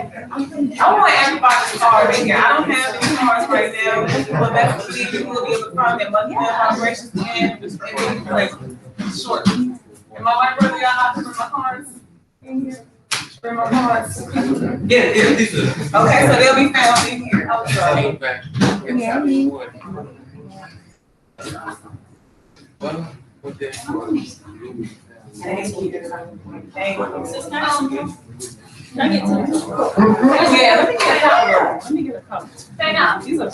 I want everybody's card in here. I don't have any cards right now, but that's the thing. You will be able to find that money vibrations and then like short. Am I right, brother? Y'all not bring my cards in here? Bring my cards. Yeah, these are. Okay, so they'll be found in here. Okay. Thank you. Let me get a couple. Hang on. These are.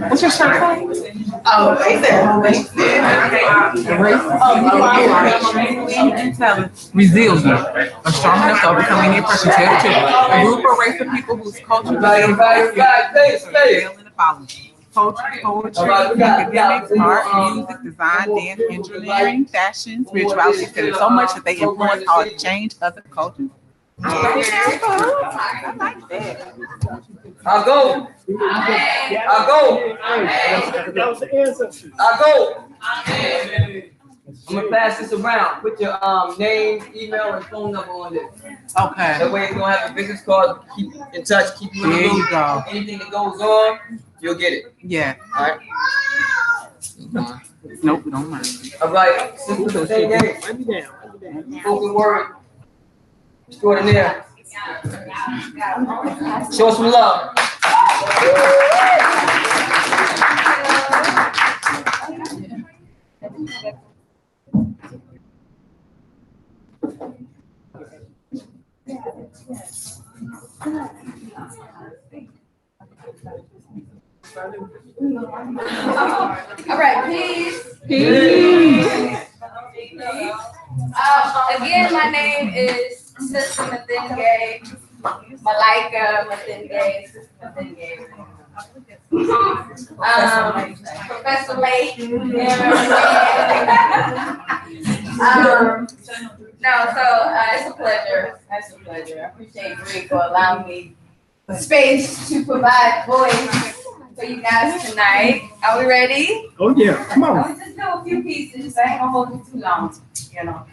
What's your shirt called? Oh, right there. Resilient. Are strong enough to overcome any pressure. Tell the truth. A group or race of people whose culture fail in the following. Poetry, academics, art, music, design, dance, engineering, fashion, spirituality, etc. So much that they influence how it change other cultures. I like that. I'll go. I'll go. That was the answer. I'll go. I'm gonna pass this around. Put your name, email, and phone number on this. Okay. That way, if you don't have a business card, keep in touch. Keep you in the There loop. you go. Anything that goes on, you'll get it. Yeah. All right. Nope, don't mind. All right. Sister, say name. Spoken word. Extraordinaire. Show us some love. All right, peace. Again, my name is Sister Mathenge, Malika Mathenge, Sister Mathenge. Professor Lake. It's a pleasure. It's a pleasure. I appreciate Greg for allowing me space to provide voice for you guys tonight. Are we ready? Oh yeah, come on. I'll just do a few pieces. I ain't gonna hold you too long, you know.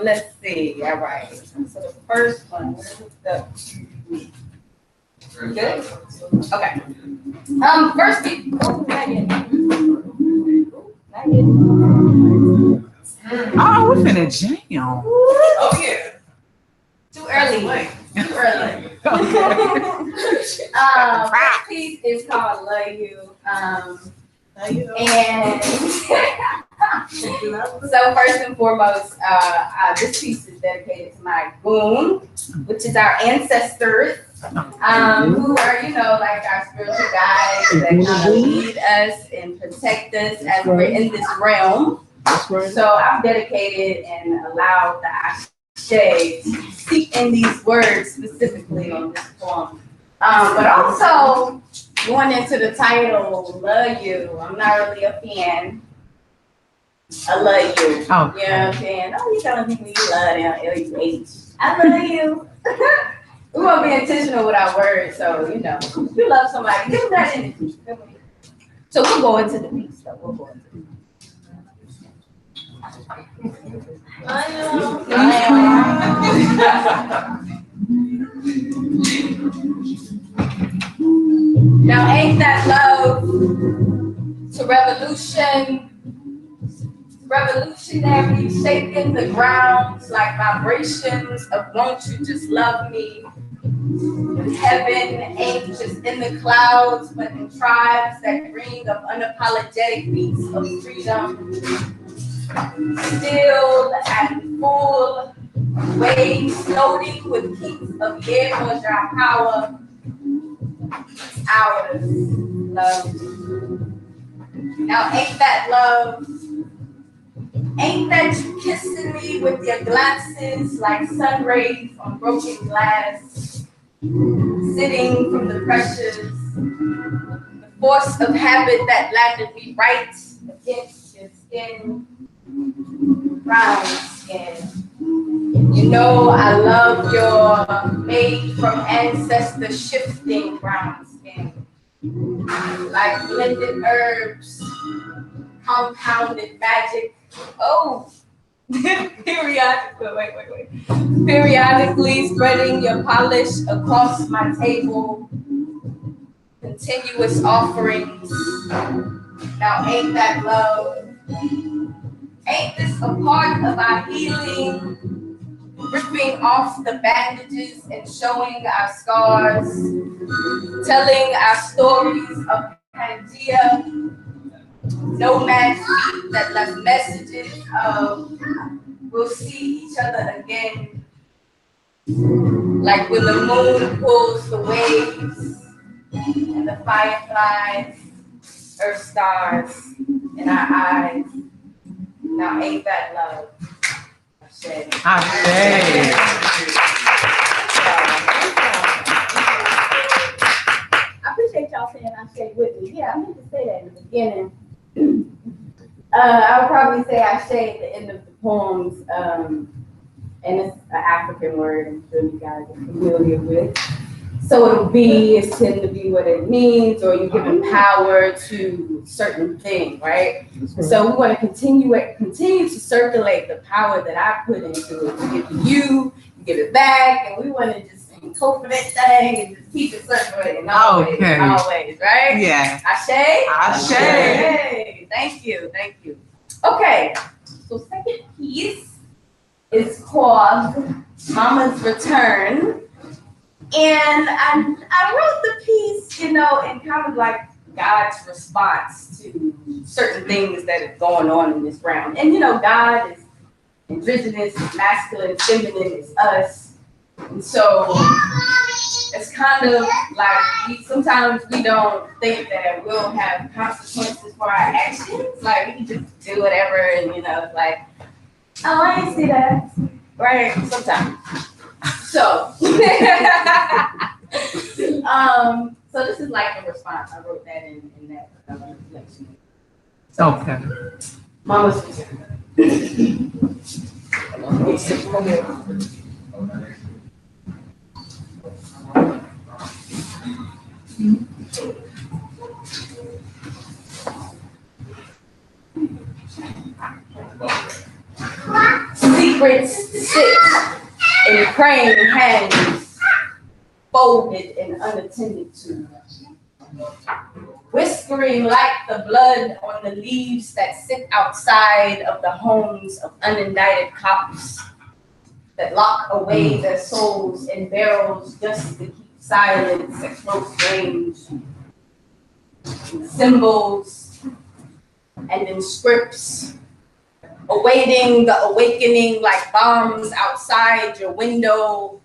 Let's see. All right. So the first one, good? Okay. First piece. Oh, not yet. Not yet. Oh, we're finna jam. Oh yeah. Too early. Too early. First piece is called Love You. And so first and foremost, this piece is dedicated to my goon, which is our ancestors, who are, you know, like our spiritual guides that kind of lead us and protect us as we're in this realm. So I've dedicated and allowed the Ashe to speak in these words specifically on this poem. But also going into the title, Love You, I'm not really a fan. I love you. Oh. You know what I'm saying? Oh, you telling people you love them, L-U-H. I love you. We want to be intentional with our words, so, you know, if you love somebody, give them that energy. So we'll go into the piece, though. We'll go into the piece. Now ain't that love to revolutionary, shaking the grounds like vibrations of won't you just love me? In heaven ain't just in the clouds, but in tribes that ring of unapologetic beats of freedom. Still and full, waves floating with peaks of air or dry power. Ours, love. Now ain't that love? Ain't that you kissing me with your glances like sun rays on broken glass? Sitting from the pressures, the force of habit that landed me right against your skin. Brown skin. You know I love your made from ancestor shifting brown skin. Like blended herbs, compounded magic. Oh, periodically spreading your polish across my table. Continuous offerings. Now ain't that love? Ain't this a part of our healing? Ripping off the bandages and showing our scars, telling our stories of Pangea, nomad feet that left messages of we'll see each other again. Like when the moon pulls the waves and the fireflies, earth stars in our eyes. Now ain't that love? I appreciate y'all saying Ashe with me. Yeah, I meant to say that in the beginning. I would probably say Ashe at the end of the poems, and it's an African word I'm sure you guys are familiar with. So it's tend to be what it means, or you're giving power to certain thing, right? So we want to continue to circulate the power that I put into it. To give to you give it back, and we want to just incorporate that thing and just keep it circulating always, right? Yeah. Ashe? Ashe. Thank you. Okay, so second piece is called Mama's Return. And I wrote the piece, you know, in kind of like God's response to certain things that are going on in this realm. And, you know, God is indigenous, masculine, feminine is us. And so it's kind of like sometimes we don't think that we'll have consequences for our actions. Like we can just do whatever, and you know, it's like, oh, I didn't see that, right? Sometimes. So, so this is like a response. I wrote that in that reflection. Okay. Mama's secrets sit in praying hands, folded and unattended to, whispering like the blood on the leaves that sit outside of the homes of unindicted cops that lock away their souls in barrels just to keep silence at close range. In symbols and in scripts, awaiting the awakening like bombs outside your window,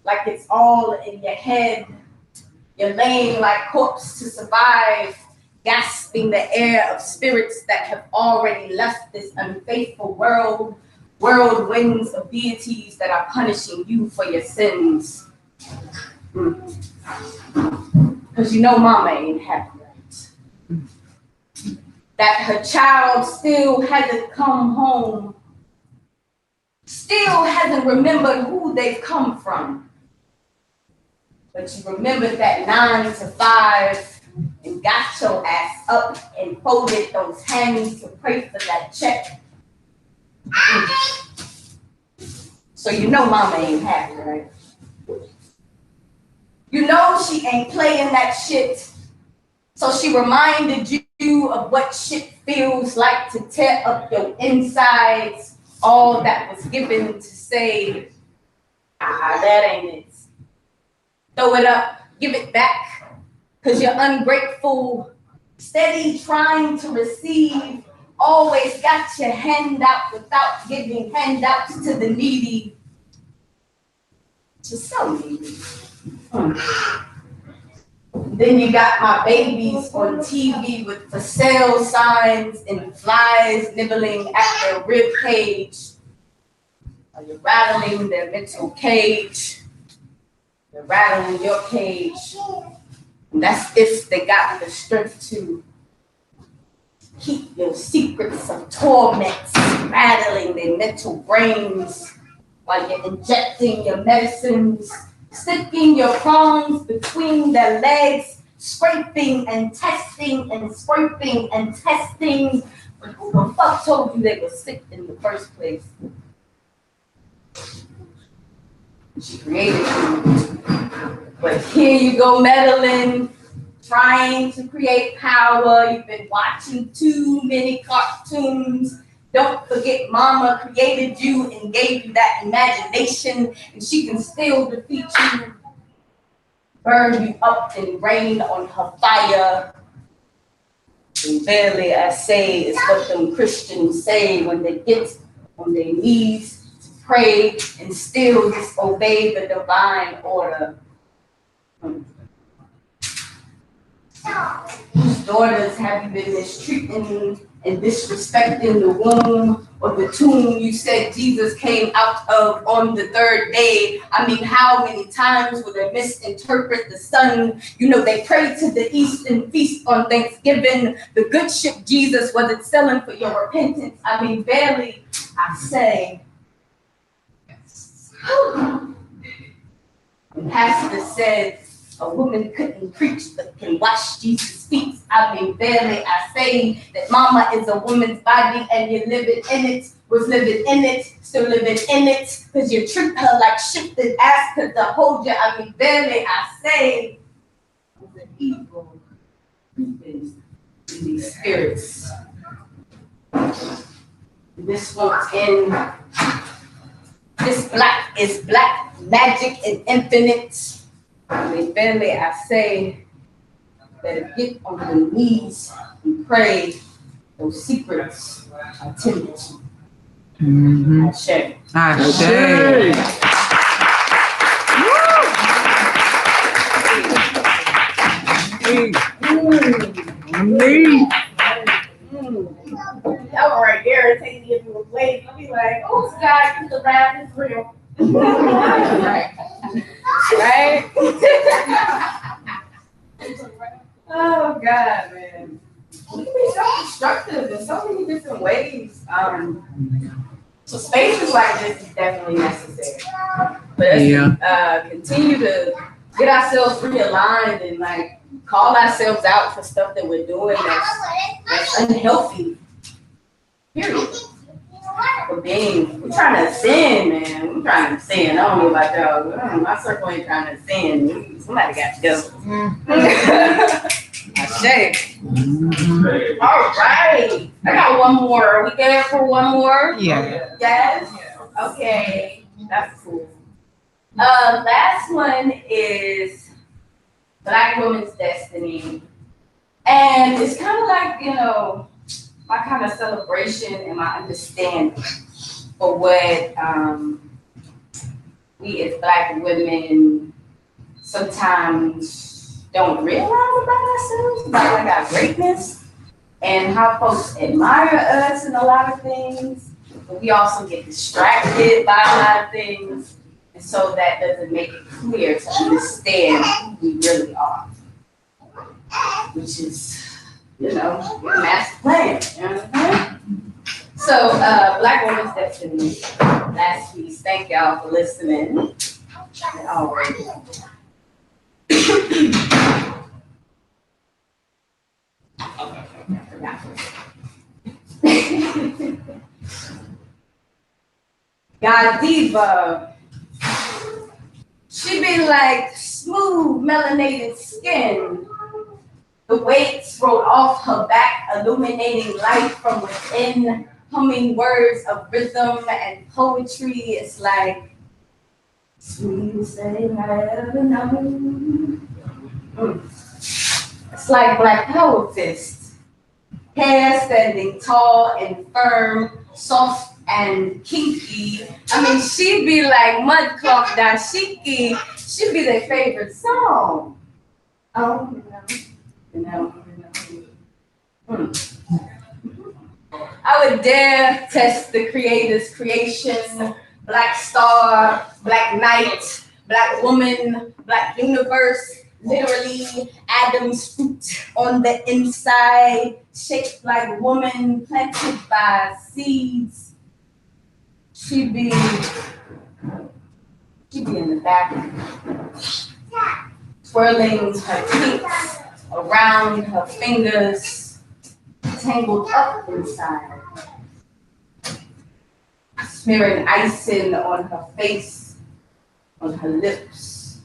like it's all in your head. You're laying like corpse to survive, gasping the air of spirits that have already left this unfaithful world, whirlwinds of deities that are punishing you for your sins. Because you know mama ain't happy. That her child still hasn't come home, still hasn't remembered who they've come from. But you remembered that 9 to 5 and got your ass up and folded those hands to pray for that check. So you know mama ain't happy, right? You know she ain't playing that shit. So she reminded you of what shit feels like to tear up your insides, all that was given to say, that ain't it. Throw it up, give it back, because you're ungrateful, steady trying to receive, always got your hand out without giving handouts to the needy. Just so needy. Then you got my babies on TV with for sale signs and flies nibbling at their rib cage. Are you rattling their mental cage? They're rattling your cage. And that's if they got the strength to keep your secrets of torment rattling their mental brains while you're injecting your medicines, sticking your prongs between their legs, scraping and testing and scraping and testing. But who the fuck told you they were sick in the first place? She created you. But here you go meddling, trying to create power. You've been watching too many cartoons. Don't forget mama created you and gave you that imagination, and she can still defeat you, burn you up and rain on her fire. And barely I say is what them Christians say when they get on their knees to pray and still disobey the divine order. Whose daughters have you been mistreating and disrespecting the womb or the tomb you said Jesus came out of on the third day? I mean, how many times will they misinterpret the sun? You know, they pray to the east and feast on Thanksgiving. The good ship Jesus wasn't selling for your repentance. I mean, barely I say. The pastor said, a woman couldn't preach but can wash Jesus' feet. I mean, barely I say that mama is a woman's body and you're living in it, was living in it, still living in it, because you treat her like shit that ask her to hold you. I mean, barely I say the evil creeping in these spirits. This won't end. This black is black magic and infinite. I mean, barely I say that get on your knees and pray, those secrets are tended to. Ashe. Ashe. That one right there takes me into a place. I'll be like, oh God, this is rap, this is real. Right. Oh God, man. We can be so constructive in so many different ways. So spaces like this is definitely necessary. But as we continue to get ourselves realigned and like call ourselves out for stuff that we're doing that's unhealthy. Period. We're trying to ascend, man. We're trying to ascend. I don't know about y'all. My circle ain't trying to ascend. Somebody got to go. All right. I got one more. Are we there for one more? Yeah. Yes? Okay. That's cool. Last one is Black Women's Destiny. And it's kind of like, you know, my kind of celebration and my understanding for what we as Black women sometimes don't realize about ourselves, about like our greatness and how folks admire us in a lot of things, but we also get distracted by a lot of things, and so that doesn't make it clear to understand who we really are, which is, you know, your master plan. You know what I'm saying? So, Black Women's Destiny, last piece. Thank y'all for listening. All right. Godiva. She be like smooth melanated skin. The weights rolled off her back, illuminating light from within, humming words of rhythm and poetry. It's like sweetest thing I ever known. It's like Black Power Fist. Hair standing tall and firm, soft and kinky. I mean, she'd be like Mudcloth Dashiki. She'd be their favorite song. Oh, you know. I would dare test the creator's creation. Black star, Black night, Black woman, Black universe. Literally Adam's fruit on the inside, shaped like woman, planted by seeds. She be in the back, twirling her kinks around her fingers, tangled up inside, smearing icing on her face, on her lips,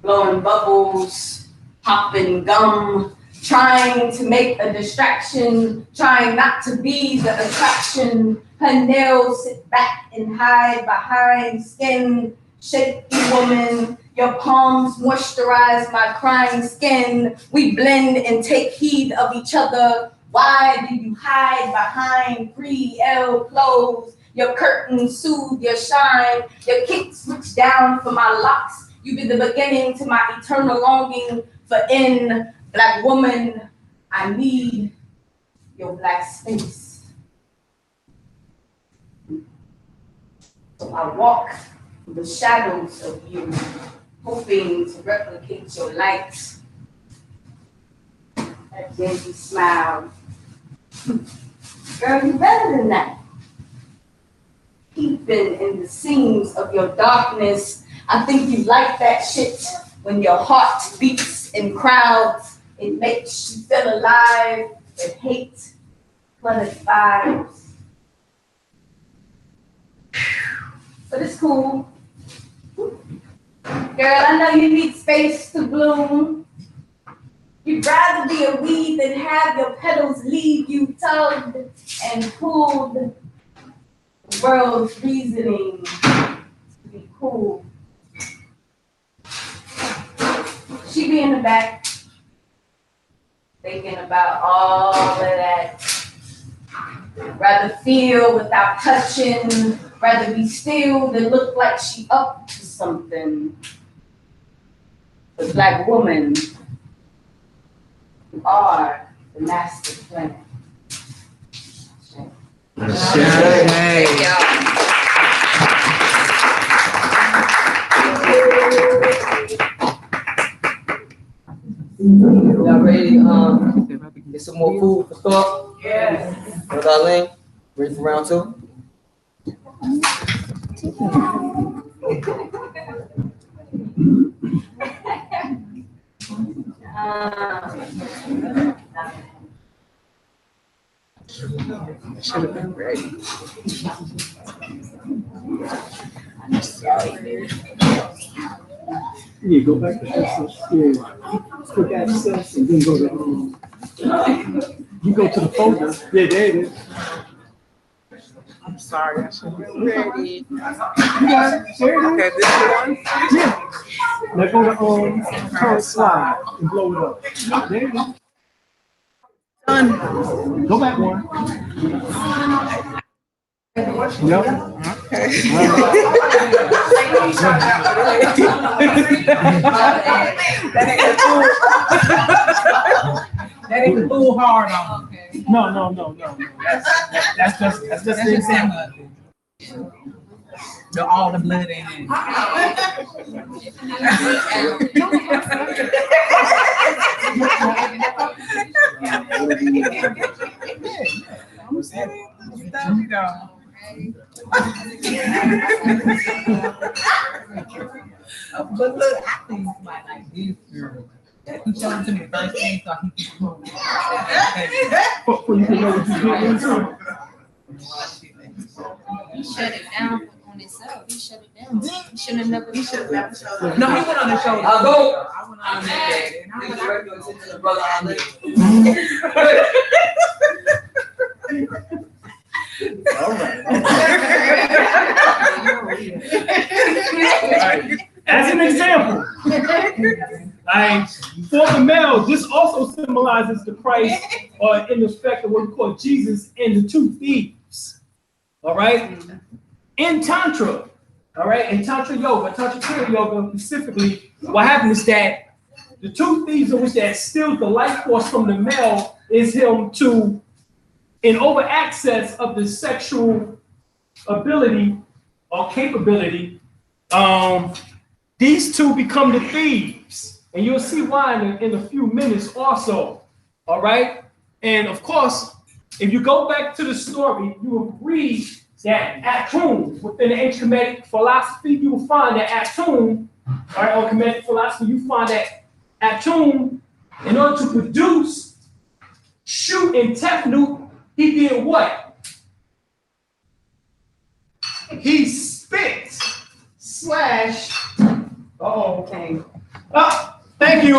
blowing bubbles, popping gum, trying to make a distraction, trying not to be the attraction. Her nails sit back and hide behind skin. Shaky woman, your palms moisturize my crying skin. We blend and take heed of each other. Why do you hide behind 3L clothes? Your curtains soothe your shine. Your kicks reach down for my locks. You be the beginning to my eternal longing for in Black woman. I need your Black space. So I walk through the shadows of you, hoping to replicate your light. That gentle smile. Girl, you better than that. Peeping in the seams of your darkness. I think you like that shit when your heart beats in crowds. It makes you feel alive with hate, flooded vibes. But it's cool. Girl, I know you need space to bloom. You'd rather be a weed than have your petals leave you tugged and pulled. The world's reasoning to be cool. She be in the back, thinking about all of that. Rather feel without touching, rather be still than look like she up to something. The Black woman, You are the master plan. Thank Y'all ready to get some more food for thought? Yes. Brother Alim, ready for round two? Should have been ready. Yeah, go back to access. Yeah, click access and then go to you go to the folder. Yeah, there it is. I'm sorry, I should have been ready. Yeah, there it is. Okay, this is the one? Yeah. Now go to current slide and blow it up. There it is. Done. Go back one. Yep. Okay. That ain't too hard on. No. That's just the example. All the blood in it. I'm saying, you know. But look, I think like this girl. He showed it to me the first thing, so he could move. For you to know what you're getting into. He shut it down on himself. He shut it down. He should have never showed it. No, he went on the show. I'll go. I went on that. And I was like, Brother Alim. All right. As an example, for the male, this also symbolizes the Christ, or in respect of what we call Jesus and the two thieves. All right. In Tantra, all right, in Tantra yoga, Tantra yoga specifically, what happens is that the two thieves in which that steals the life force from the male is him to, in over access of the sexual ability or capability, these two become the thieves. And you'll see why in a few minutes also. All right. And of course, if you go back to the story, you will read that Atum, within the ancient Kemetic philosophy, you will find that Atum, all right, or Kemetic philosophy, you find that Atum, in order to produce Shu and Tefnut, he did what? He spit / okay. Oh, thank you.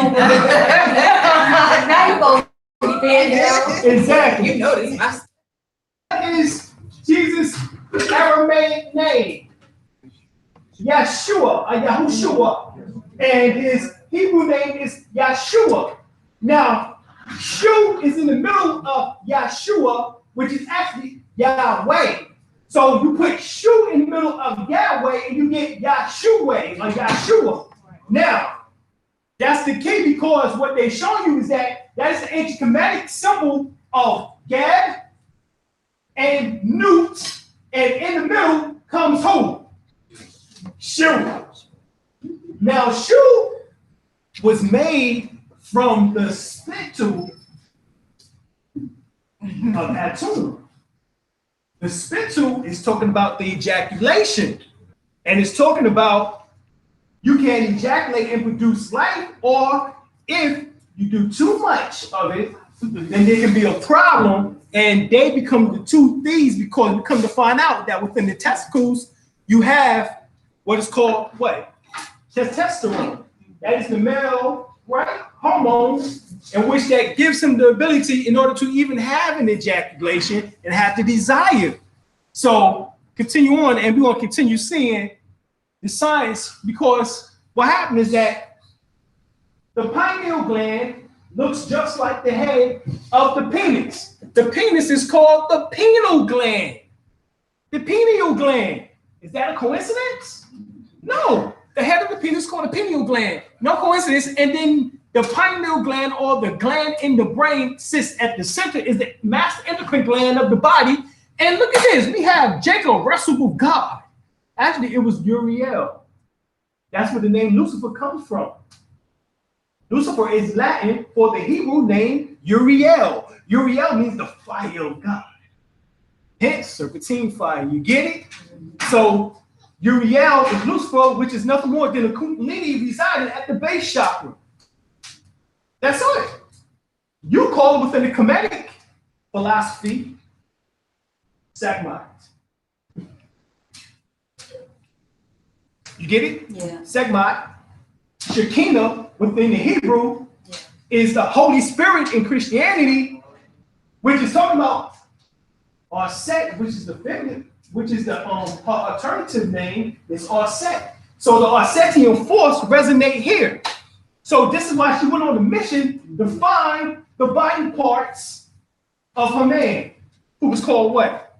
Exactly. You know this. What is Jesus' Aramaic name? Yeshua, or Yahushua. And his Hebrew name is Yeshua. Now, Shu is in the middle of Yeshua, which is actually Yahweh. So you put Shu in the middle of Yahweh and you get Yahshua or Yeshua. Now, that's the key, because what they show you is that is the ancient Kemetic symbol of Gad and Newt, and in the middle comes who? Shu. Now, Shu was made from the spittle of Atum. The spittle is talking about the ejaculation, and it's talking about you can ejaculate and produce life, or if you do too much of it, then there can be a problem, and they become the two thieves, because we come to find out that within the testicles you have what is called what? Testosterone. That is the male, right, hormone, in which that gives him the ability in order to even have an ejaculation and have the desire. So continue on, and we're going to continue seeing the science, because what happened is that the pineal gland looks just like the head of the penis. The penis is called the pineal gland. The pineal gland. Is that a coincidence? No. The head of the penis is called the pineal gland. No coincidence. And then The pineal gland, or the gland in the brain, sits at the center, is the master endocrine gland of the body. And look at this. We have Jacob wrestled with God. Actually, it was Uriel. That's where the name Lucifer comes from. Lucifer is Latin for the Hebrew name Uriel. Uriel means the fire of God. Hence, serpentine fire. You get it? So, Uriel is Lucifer, which is nothing more than a Kundalini residing at the base chakra. That's it. You call it within the Kemetic philosophy, Segmite. You get it? Yeah. Segmite. Shekinah within the Hebrew is the Holy Spirit in Christianity, which is talking about Arset, which is the feminine, which is the her alternative name is Arset. So the Arsetian force resonate here. So this is why she went on a mission to find the body parts of her man, who was called what?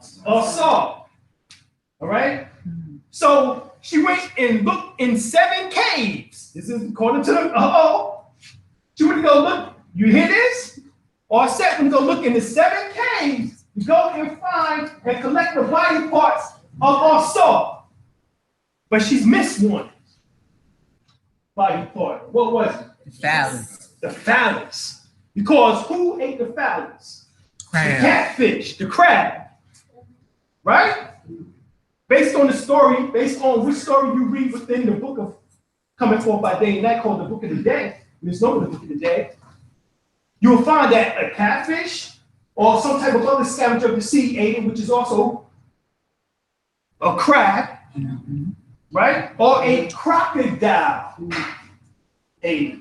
Saul. All right? So she went and looked in 7 caves. This is according to the, she went to go look. You hear this? Arset went to go look in the 7 caves to go and find and collect the body parts of Saul. But she's missed one body part. What was it? The phallus. The phallus. Because who ate the phallus? Crab. The catfish, the crab. Right? Based on the story, based on which story you read within the book of Coming Forth by Day and Night, called the Book of the Day, it's known as the Book of the Day, you will find that a catfish or some type of other scavenger of the sea ate it, which is also a crab, right? Or a crocodile ate it.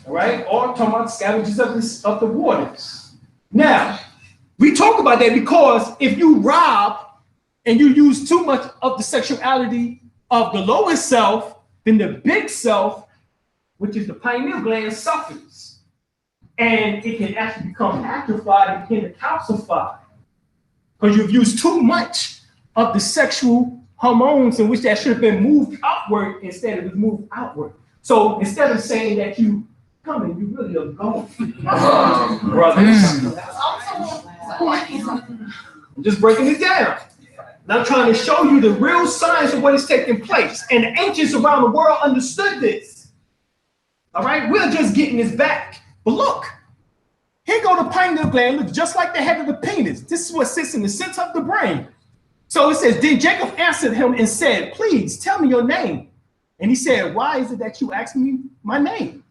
All right? Or talking about scavengers of the waters. Now, we talk about that because if you rob and you use too much of the sexuality of the lower self, then the big self, which is the pineal gland, suffers. And it can actually become atrophied and begin to calcify. Because you've used too much of the sexual hormones in which that should have been moved upward instead of moved outward. So instead of saying that you coming, you really are going. Brothers. I'm just breaking it down. And I'm trying to show you the real signs of what is taking place. And the ancients around the world understood this. All right? We're just getting this back. But look, here go the pineal gland, look just like the head of the penis. This is what sits in the center of the brain. So it says, then Jacob answered him and said, please tell me your name. And he said, why is it that you ask me my name?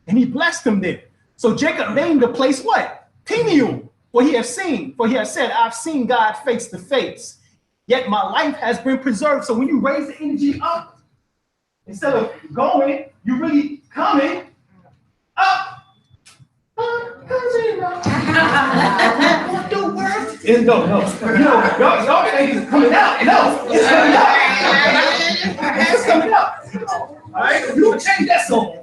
And he blessed him there. So Jacob named the place what? Pineal. For he has said, I've seen God face to face. Yet my life has been preserved. So when you raise the energy up, instead of going, you're really coming up. Y'all think it's coming out. No, it's coming up. It's coming up. All right, you change that song.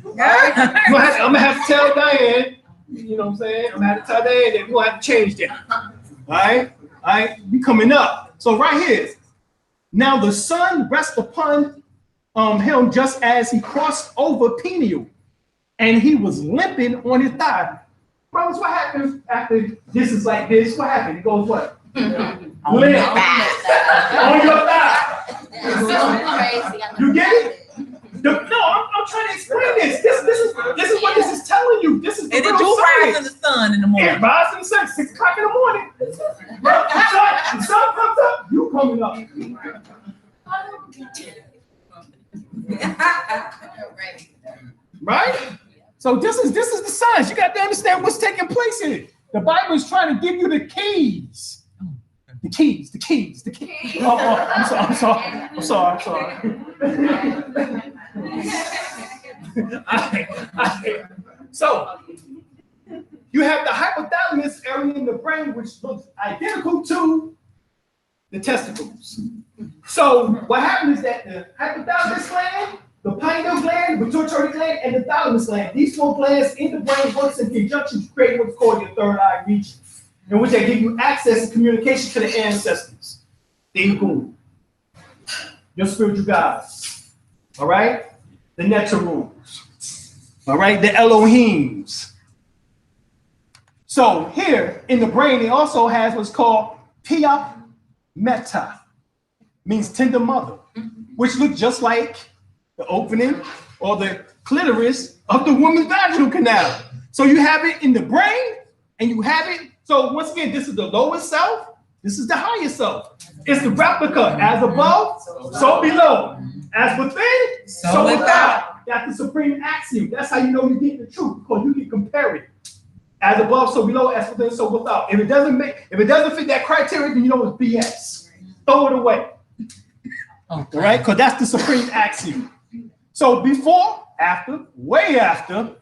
Right? I'm gonna have to tell Diane. You know what I'm saying? I'm gonna have to tell Diane that we're gonna have to change that. All right, we coming up. So right here. Now the sun rests upon him just as he crossed over Pineal, and he was limping on his thigh. Brothers, what happens after this is like this? What happened? It goes what? Limp. On your thigh. You get it? No, I'm trying to explain this. This is what this is telling you. This is the and real it do science. rise in the sun in the morning. It rises in the sun, 6 o'clock in the morning. Bro, the sun comes up, you coming up. Right? So this is the science. You got to understand what's taking place here. The Bible is trying to give you the keys. The keys. Oh, I'm sorry. So you have the hypothalamus area in the brain, which looks identical to the testicles. So what happens is that the hypothalamus gland, the pineal gland, the pituitary gland, and the thalamus gland, these 4 glands in the brain works in conjunction to create what's called your third eye region, in which they give you access and communication to the ancestors. There you go. Your spiritual guides. All right? The Nectar rules. All right, the Elohims. So here in the brain, it also has what's called Pia Meta, means tender mother, which looks just like the opening or the clitoris of the woman's vaginal canal. So you have it in the brain and you have it. So once again, this is the lowest self. This is the highest self. It's the replica, as above, so below. As within, so without. That's the supreme axiom. That's how you know you're getting the truth, because you can compare it. As above, so below, as within, so without. If it doesn't fit that criteria, then you know it's BS. Throw it away. All right? Because that's the supreme axiom. So before, after, way after.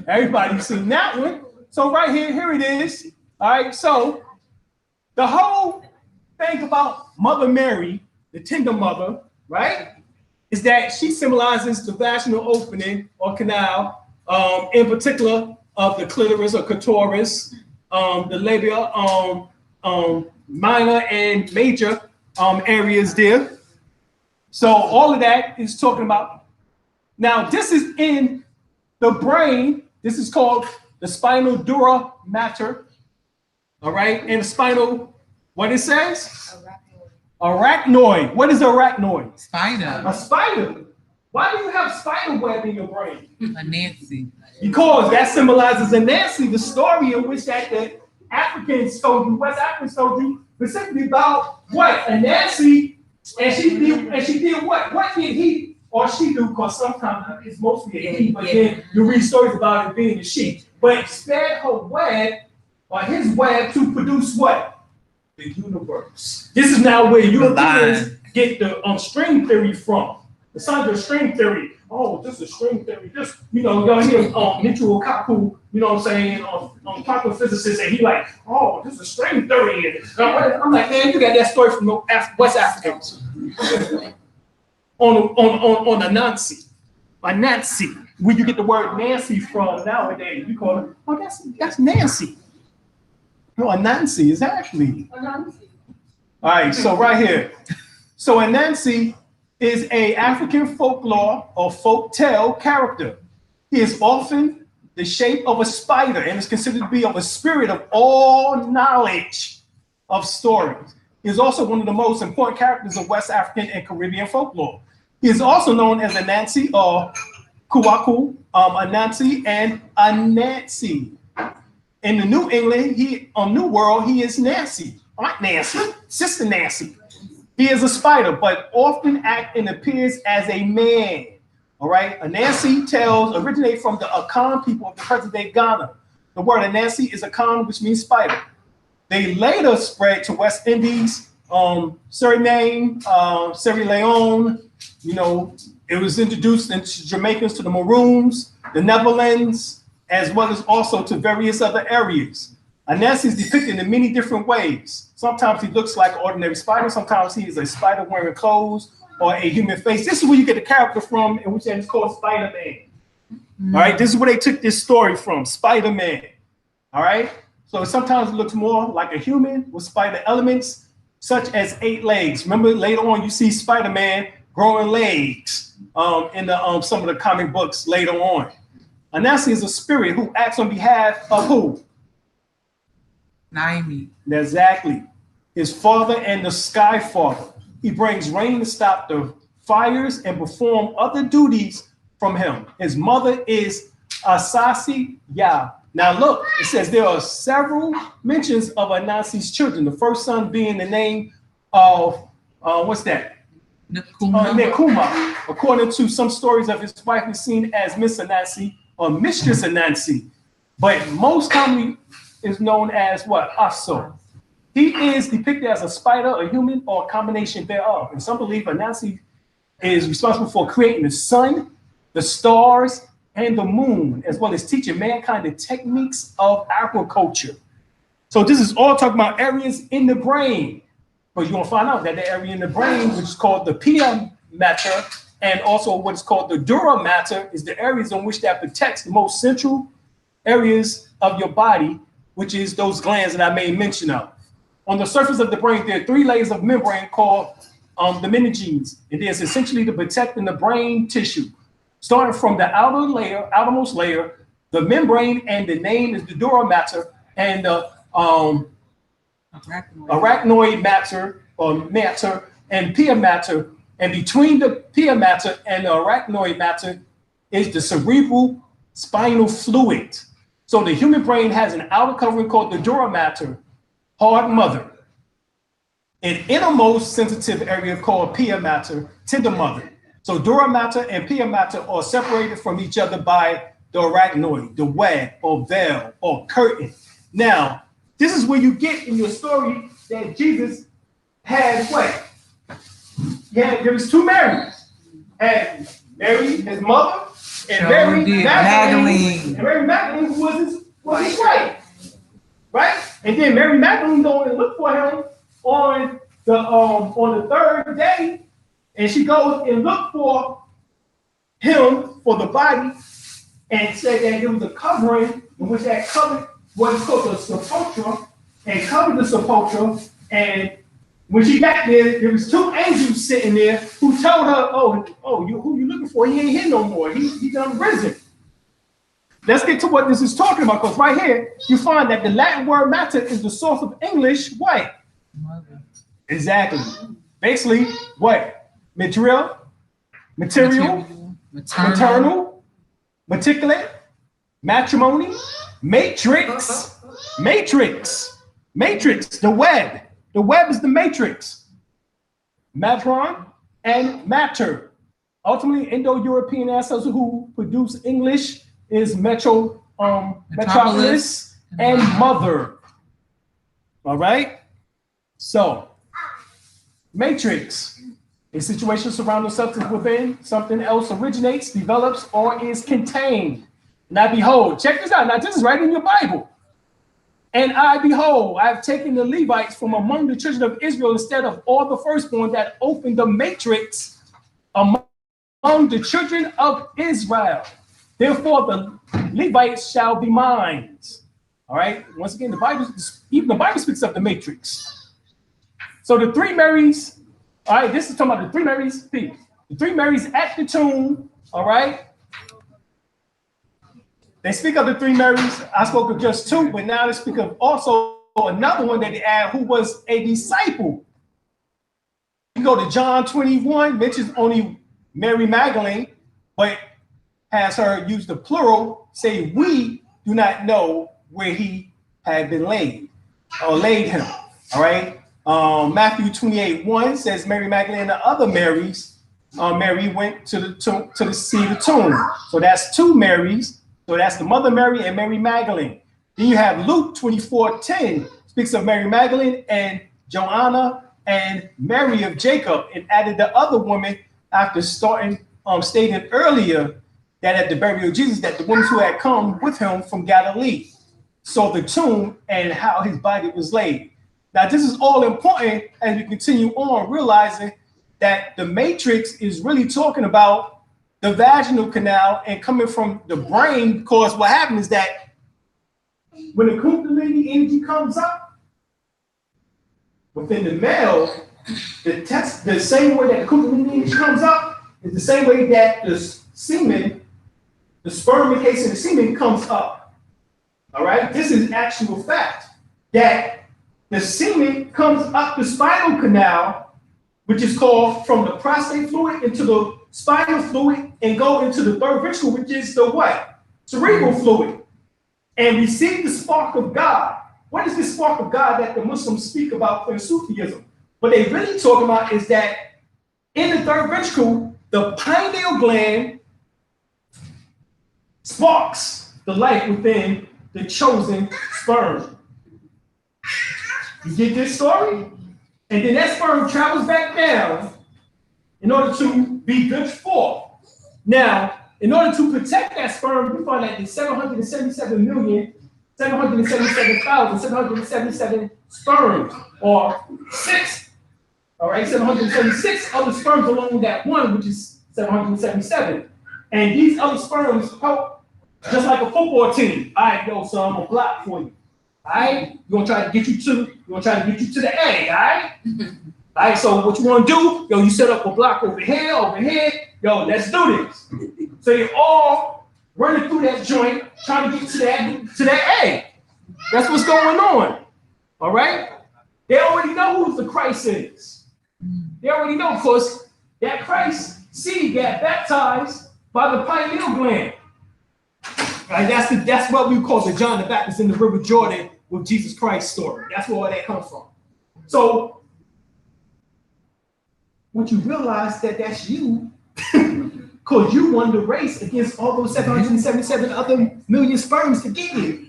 Everybody's seen that one. So right here it is. All right, so the whole thing about Mother Mary, the tender mother, right, is that she symbolizes the vaginal opening or canal, in particular of the clitoris or clitoris, the labia, minor and major areas there. So all of that is talking about. Now this is in the brain. This is called the spinal dura mater. All right, and the spinal, what it says? Arachnoid. What is arachnoid? Spider. A spider. Why do you have spider web in your brain? A Nancy. Because that symbolizes a Nancy, the story in which that the Africans told you, West Africans told you, specifically about what? A Nancy, and she did what? What did he or she do? Because sometimes it's mostly a he, but then you read stories about it being a she. But spared her web, or his web, to produce what? The universe. This is now where Europeans get the string theory from. The science of string theory. Oh, this is string theory. This, y'all hear Michio Kaku, you know what I'm saying, quantum physicist, and he like, oh, this is string theory. And I'm like, man, you got that story from West Africans. on a Nancy. A Nancy. Where you get the word Nancy from nowadays. You call it, oh, that's Nancy. No, a Nancy is actually. All right, so right here. So a Nancy is a African folklore or folk tale character. He is often the shape of a spider and is considered to be of a spirit of all knowledge of stories. He is also one of the most important characters of West African and Caribbean folklore. He is also known as Anansi or Kuwaku, Anansi, and Anansi. In the New England, New World, he is Nancy, Aunt Nancy, Sister Nancy. He is a spider, but often acts and appears as a man. All right, Anansi tales originate from the Akan people of the present-day Ghana. The word Anansi is Akan, which means spider. They later spread to West Indies, Suriname, Sierra Leone. It was introduced into Jamaicans, to the Maroons, the Netherlands, as well as also to various other areas. Anansi is depicted in many different ways. Sometimes he looks like an ordinary spider. Sometimes he is a spider wearing clothes or a human face. This is where you get the character from, in which it's called Spider-Man. All right, this is where they took this story from, Spider-Man. All right, so sometimes it looks more like a human with spider elements, such as 8 legs. Remember, later on, you see Spider-Man growing legs in the some of the comic books later on. Anansi is a spirit who acts on behalf of who? Naimi. Exactly. His father and the sky father. He brings rain to stop the fires and perform other duties from him. His mother is Asasi Ya. Now look, it says there are several mentions of Anansi's children. The first son being the name of, what's that? Nekuma. According to some stories of his wife, is seen as Miss Anansi or Mistress Anansi, but most commonly is known as what? Aso. He is depicted as a spider, a human, or a combination thereof. And some believe Anansi is responsible for creating the sun, the stars, and the moon, as well as teaching mankind the techniques of agriculture. So this is all talking about areas in the brain. But you're gonna find out that the area in the brain, which is called the Pineal matter, and also what is called the Dura matter, is the areas in which that protects the most central areas of your body, which is those glands that I made mention of. On the surface of the brain, there are 3 layers of membrane called the meninges, and there's essentially to protect in the brain tissue. starting from the outermost layer, the membrane, and the name is the Dura matter, and the arachnoid matter or matter and pia matter, and between the pia matter and the arachnoid matter is the cerebral spinal fluid. So the human brain has an outer covering called the Dura matter, hard mother, an innermost sensitive area called pia matter, tender mother. So Dura matter and pia matter are separated from each other by the arachnoid, the web or veil or curtain. Now, this is where you get in your story that Jesus had what? Yeah, there was two Marys. And Mary, his mother, and Mary Magdalene. And Mary Magdalene was his wife. Right? And then Mary Magdalene goes and look for him on the third day, and she goes and look for him for the body, and said that there was a covering in which that covered what is called the sepulchre, and covered the sepulchre. And when she got there, there was two angels sitting there who told her, who you looking for? He ain't here no more. He done risen. Let's get to what this is talking about, because right here you find that the Latin word matter is the source of English what? Mother. Exactly. Basically, what? Material, maternal, meticulate, matrimony, matrix, the web. The web is the matrix. Matron and matter. Ultimately, Indo-European ancestors who produce English is metropolis and mother. All right? So, matrix. A situation surrounding substance within something else originates, develops, or is contained. Now behold, check this out. Now this is right in your Bible. And I behold, I have taken the Levites from among the children of Israel instead of all the firstborn that opened the matrix among the children of Israel. Therefore the Levites shall be mine. All right. Once again, even the Bible speaks of the matrix. So the three Marys. All right, this is talking about the three Marys. The three Marys at the tomb, all right? They speak of the three Marys. I spoke of just two, but now they speak of also another one that they add who was a disciple. You go to John 21, mentions only Mary Magdalene, but has her use the plural, say, we do not know where he had been laid or laid him, all right? Matthew 28:1 says Mary Magdalene and the other Marys, Mary went to see the tomb. So that's two Marys. So that's the mother Mary and Mary Magdalene. Then you have Luke 24:10 speaks of Mary Magdalene and Joanna and Mary of Jacob, and added the other woman after stating earlier that at the burial of Jesus, that the women who had come with him from Galilee saw the tomb and how his body was laid. Now, this is all important as we continue on, realizing that the matrix is really talking about the vaginal canal and coming from the brain, because what happens is that when the Kundalini energy comes up within the male, the same way that the Kundalini energy comes up is the same way that the semen, the sperm encasing the semen comes up. All right, this is actual fact that the semen comes up the spinal canal, which is called from the prostate fluid into the spinal fluid and go into the third ventricle, which is the what? Cerebral fluid, and receive the spark of God. What is this spark of God that the Muslims speak about in Sufism? What they really talk about is that in the third ventricle, the pineal gland sparks the life within the chosen sperm. You get this story? And then that sperm travels back down in order to be good for. Now, in order to protect that sperm, we find that there's 777,777,777 sperms, or 6. All right, 776 other sperms along that one, which is 777. And these other sperms help, just like a football team. All right, yo, so I'm gonna block for you. All right, we're gonna try to get you to the A. All right. All right. So what you want to do? Yo, you set up a block over here. Yo, let's do this. So they all running through that joint, trying to get to that egg. That's what's going on. All right? They already know who the Christ is. They already know, because that Christ seed got baptized by the pineal gland. Right? That's what we call the John the Baptist in the River Jordan with Jesus Christ story. That's where all that comes from. So once you realize that that's you, because you won the race against all those 777 other million sperms to get here.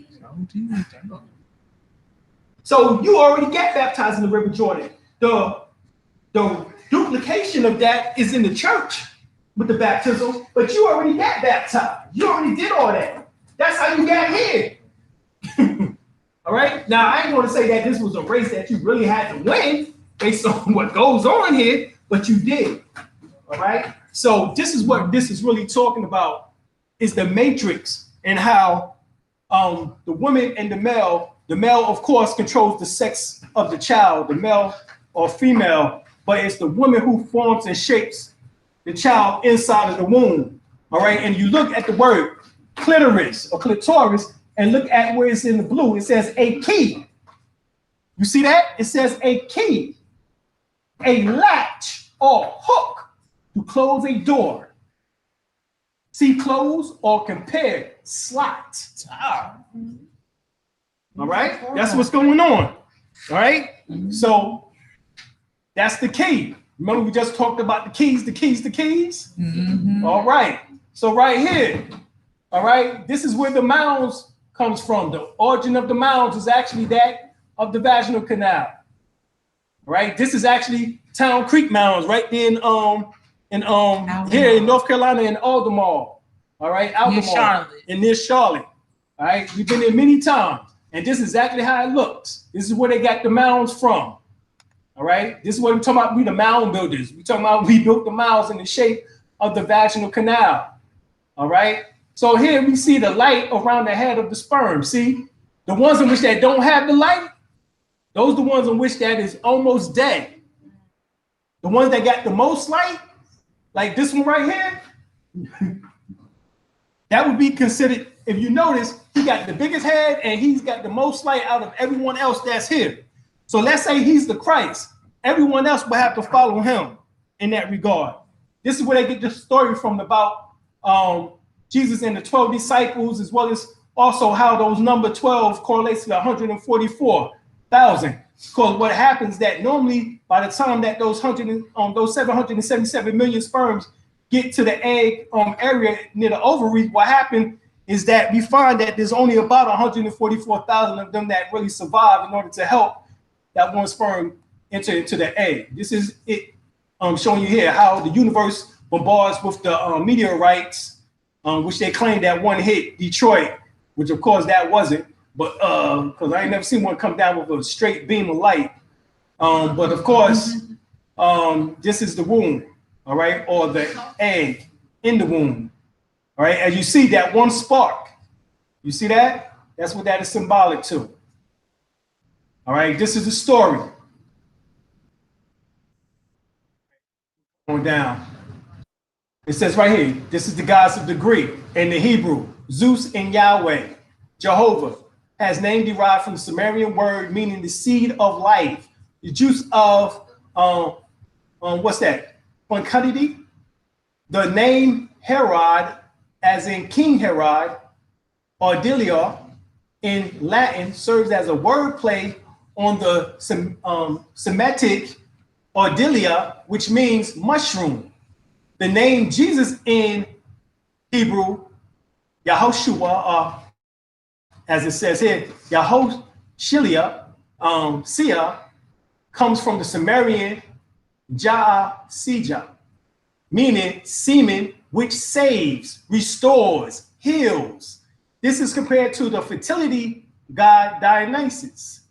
So you already get baptized in the River Jordan. The duplication of that is in the church with the baptism, but you already got baptized. You already did all that. That's how you got here. All right? Now, I ain't going to say that this was a race that you really had to win based on what goes on here, but you did. All right? So this is what this is really talking about, is the matrix, and how the woman and the male, of course, controls the sex of the child, the male or female, but it's the woman who forms and shapes the child inside of the womb. All right? And you look at the word clitoris or clitoris and look at where it's in the blue. It says a key. You see that? It says a key, a latch or hook to close a door. See, close or compare, slot. All right? That's what's going on. All right? So that's the key. Remember, we just talked about the keys. Mm-hmm. All right. So right here, all right, this is where the mounds comes from. The origin of the mounds is actually that of the vaginal canal. All right. This is actually Town Creek mounds right there in here in North Carolina in Aldermore. All right, Aldermore, near Charlotte. All right, we've been there many times, and this is exactly how it looks. This is where they got the mounds from. All right, this is what we're talking about. We the mound builders. We're talking about we built the mounds in the shape of the vaginal canal. All right. So here we see the light around the head of the sperm. See, the ones in which that don't have the light, those are the ones in which that is almost dead. The ones that got the most light, like this one right here, that would be considered, if you notice, he got the biggest head and he's got the most light out of everyone else that's here. So let's say he's the Christ. Everyone else will have to follow him in that regard. This is where they get the story from about Jesus and the 12 disciples, as well as also how those number 12 correlates to the 144,000. Because what happens that normally by the time that those 777 million sperms get to the egg area near the ovary, what happened is that we find that there's only about 144,000 of them that really survive in order to help that one sperm enter into the egg. This is it showing you here how the universe bombards with the meteorites, which they claim that one hit Detroit, which of course that wasn't, but because I ain't never seen one come down with a straight beam of light. But of course, this is the womb, all right, or the egg in the womb. All right, as you see that one spark, you see that? That's what that is symbolic to. All right, this is the story. Going down. It says right here, this is the gods of the Greek and the Hebrew. Zeus and Yahweh, Jehovah, has name derived from the Sumerian word meaning the seed of life. The juice of, what's that? Fecundity. The name Herod, as in King Herod, or Delia, in Latin, serves as a wordplay on the Semitic Ordelia, which means mushroom. The name Jesus in Hebrew, Yahoshua, as it says here, Yahoshilia, Sia, comes from the Sumerian Sija, meaning semen, which saves, restores, heals. This is compared to the fertility god Dionysus,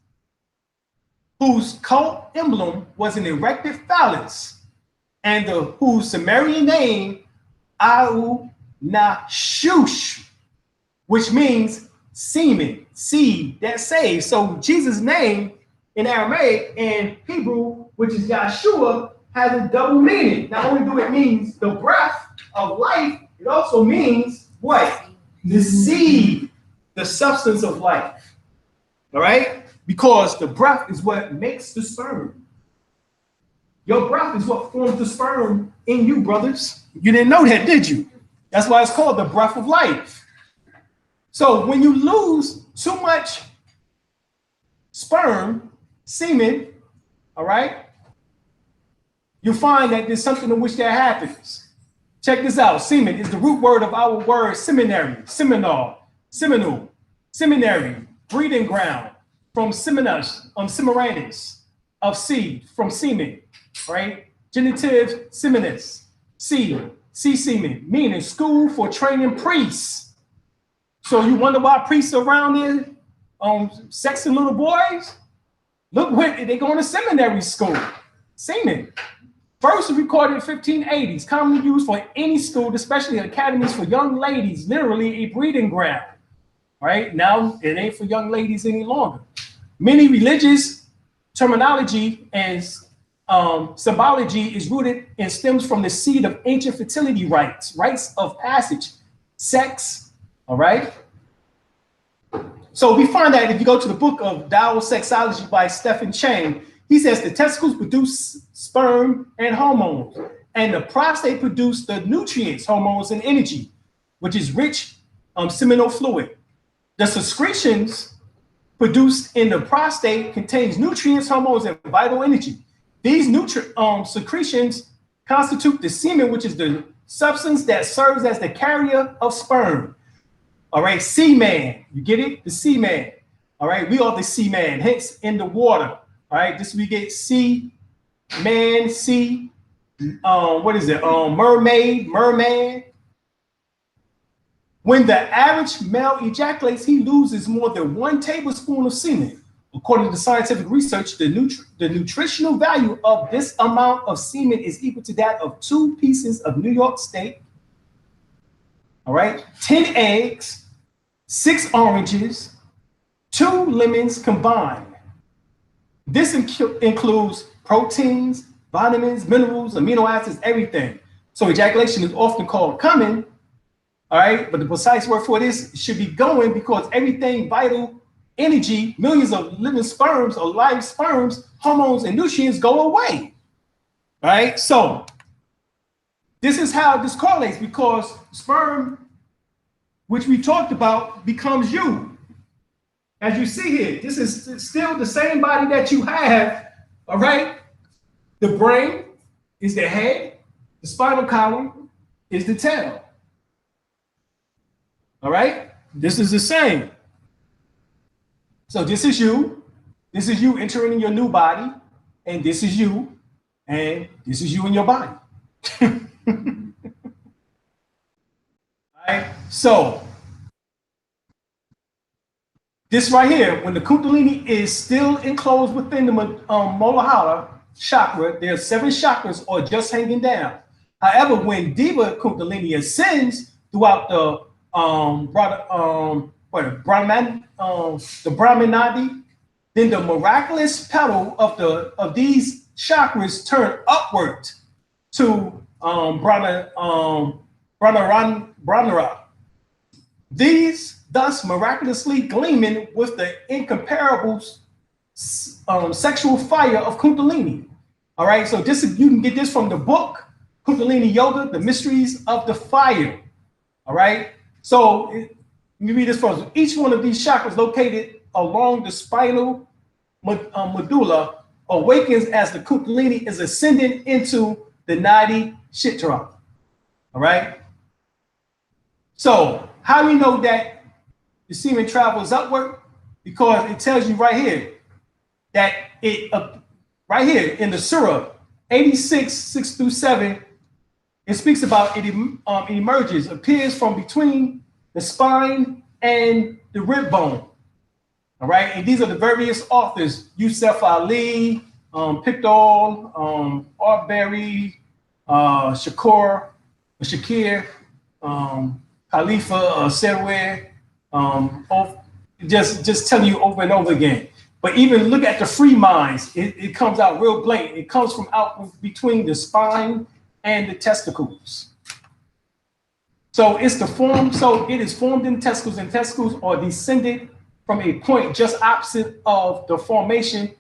whose cult emblem was an erected phallus, and whose Sumerian name, Au-na-shush, which means semen, seed that saves. So Jesus' name in Aramaic and Hebrew, which is Yahshua, has a double meaning. Not only do it means the breath of life, It also means what? The seed, the substance of life. All right? Because the breath is what makes the sperm. Your breath is what forms the sperm in you, brothers. You didn't know that, did you? That's why it's called the breath of life. So when you lose too much sperm, semen, all right, you find that there's something in which that happens. Check this out. Semen is the root word of our word seminary, seminal, seminal, seminary, breeding ground, from seminus, semiranis, of seed, from semen, right? Genitive seminus, seed, sea semen, meaning school for training priests. So you wonder why priests are around here sexing little boys? Look what they going to seminary school. Semen. First recorded in 1580s, commonly used for any school, especially academies for young ladies, literally a breeding ground. Right? Now it ain't for young ladies any longer. Many religious terminology and symbology is rooted and stems from the seed of ancient fertility rites, rites of passage, sex, all right? So we find that if you go to the book of Tao Sexology by Stephen Chang, he says the testicles produce sperm and hormones, and the prostate produce the nutrients, hormones, and energy, which is rich seminal fluid. The secretions produced in the prostate contains nutrients, hormones, and vital energy. These secretions constitute the semen, which is the substance that serves as the carrier of sperm. All right, seaman, you get it? The seaman. All right, we are the seaman, hence in the water. All right, this we get sea, man, sea, what is it? Mermaid, merman. When the average male ejaculates, he loses more than 1 tablespoon of semen. According to scientific research, the nutritional value of this amount of semen is equal to that of 2 pieces of New York steak, all right, 10 eggs, 6 oranges, 2 lemons combined. This includes proteins, vitamins, minerals, amino acids, everything. So ejaculation is often called coming, all right, but the precise word for this should be going, because everything vital energy, millions of living sperms or live sperms, hormones, and nutrients go away. All right, so this is how this correlates, because sperm, which we talked about, becomes you. As you see here, this is still the same body that you have, all right? The brain is the head, the spinal column is the tail. All right, this is the same. So this is you entering your new body, and this is you, and this is you in your body. All right, so this right here, when the Kundalini is still enclosed within the Muladhara chakra, there are 7 chakras or just hanging down. However, when Diva Kundalini ascends throughout the Brahmanadi, then the miraculous petal of these chakras turn upward to Brahmanara. These thus miraculously gleaming with the incomparable sexual fire of Kundalini. All right, so this is, you can get this from the book Kundalini Yoga, The Mysteries of the Fire. All right, so let me read this first. Each one of these chakras located along the spinal medulla awakens as the Kundalini is ascending into the Nadi Shitra. All right, so how do we know that the semen travels upward? Because it tells you right here that it, right here in the Surah 86, 6 through 7, it speaks about it emerges, appears from between the spine and the rib bone. All right, and these are the various authors: Yusuf Ali, Pictol, Arbery, Shakir, Khalifa, Serwe, just telling you over and over again. But even look at the free minds, it comes out real blatant. It comes from out between the spine and the testicles. So it's the form, so it is formed in testicles, and testicles are descended from a point just opposite of the formation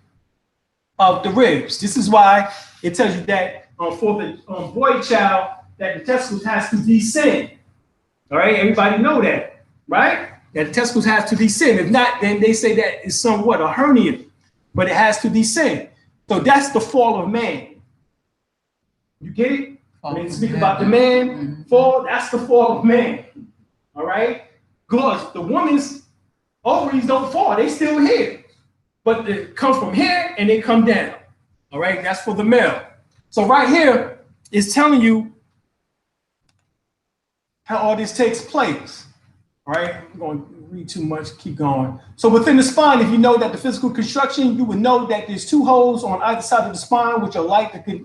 of the ribs. This is why it tells you that for the boy child, that the testicles has to descend. All right, everybody know that, right? That the testicles has to descend. If not, then they say that it's somewhat a hernia, but it has to descend. So that's the fall of man. You get it? When they speak about the man fall, that's the fall of man. All right? Because the woman's ovaries don't fall, they still here. But they come from here and they come down. All right, that's for the male. So right here is telling you how all this takes place. All right, I'm going to read too much, keep going. So within the spine, if you know that the physical construction, you would know that there's two holes on either side of the spine, which are like the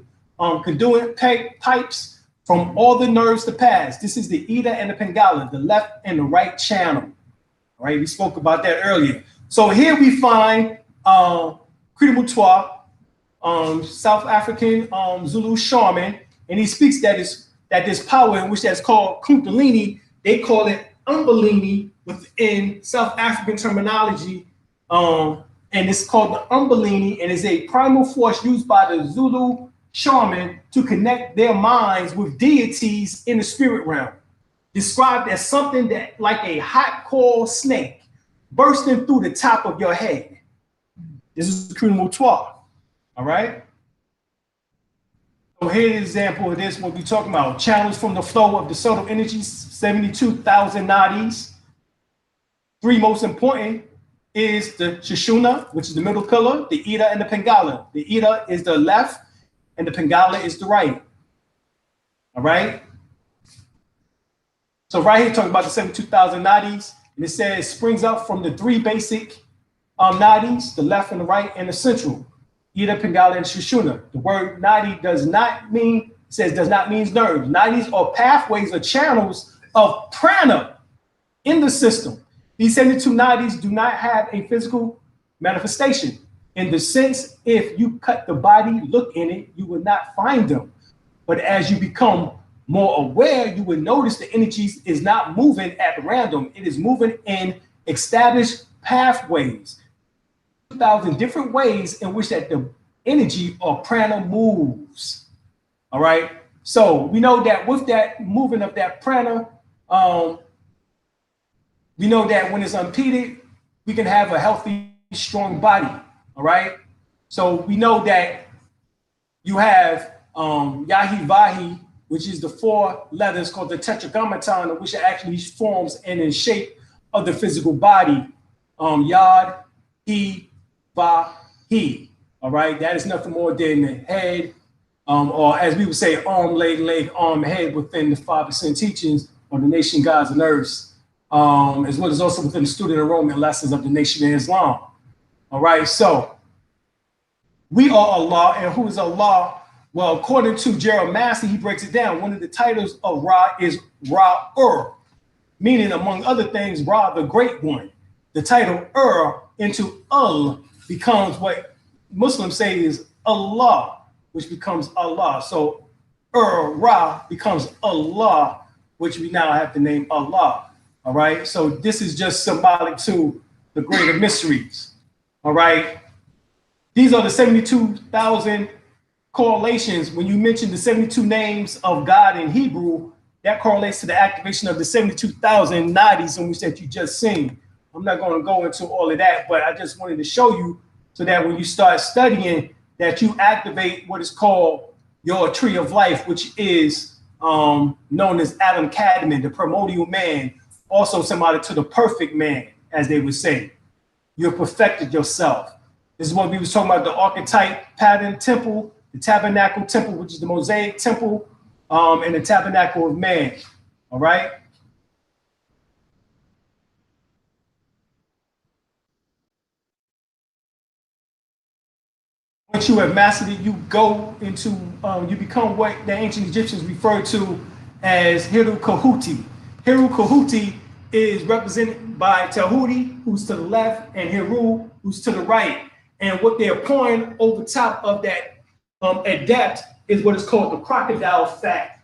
conduit pipes from all the nerves to pass. This is the eta and the pingala, the left and the right channel. All right, we spoke about that earlier. So here we find Kritamutua, South African Zulu shaman, and he speaks that this power in which that's called Kundalini, they call it Umbelini within South African terminology, and it's called the Umbelini, and is a primal force used by the Zulu shaman to connect their minds with deities in the spirit realm, described as something that like a hot coal snake bursting through the top of your head. This is Kritamutua, all right? So here's an example of this, what we're talking about. Channels from the flow of the subtle energies, 72,000 nadis. Three most important is the Sushumna, which is the middle pillar, the Eta and the Pingala. The Eta is the left and the Pingala is the right. All right? So right here talking about the 72,000 nadis, and it says springs up from the three basic nadis, the left and the right and the central. Eta, Pingala, and Sushumna. The word nadi does not mean nerves. Nadis are pathways or channels of prana in the system. These 72 nadis do not have a physical manifestation. In the sense, if you cut the body, look in it, you will not find them. But as you become more aware, you will notice the energies is not moving at random. It is moving in established pathways. 2,000 different ways in which that the energy or prana moves. All right. So we know that with that movement of that prana, we know that when it's unimpeded, we can have a healthy, strong body. All right. So we know that you have Yahi Vahi, which is the four letters called the tetragrammaton, which actually forms and in shape of the physical body. Yad, He, Va, He. All right. That is nothing more than the head, or as we would say, arm, leg, arm, head within the 5% teachings of the Nation Gods and Earths, as well as also within the student enrollment lessons of the Nation of Islam. All right. So we are Allah, and who is Allah? Well, according to Gerald Massey, he breaks it down. One of the titles of Ra is Ra-ur, meaning, among other things, Ra, the Great One. The title Ur into Ul becomes what Muslims say is Allah, which becomes Allah. So Ra becomes Allah, which we now have to name Allah. All right. So this is just symbolic to the greater mysteries. All right. These are the 72,000 correlations. When you mention the 72 names of God in Hebrew, that correlates to the activation of the 72,000 nadis in which that you just seen. I'm not going to go into all of that, but I just wanted to show you so that when you start studying that you activate what is called your tree of life, which is known as Adam Kadmon, the primordial man, also symbolic to the perfect man, as they would say. You've perfected yourself. This is what we was talking about, the archetype pattern temple, the tabernacle temple, which is the Mosaic temple, and the tabernacle of man. All right. Once you have mastered it, you go into, you become what the ancient Egyptians referred to as Hiru Kahuti. Hiru Kahuti is represented by Tahuti, who's to the left, and Hiru, who's to the right. And what they're pouring over top of that at depth is what is called the crocodile fat.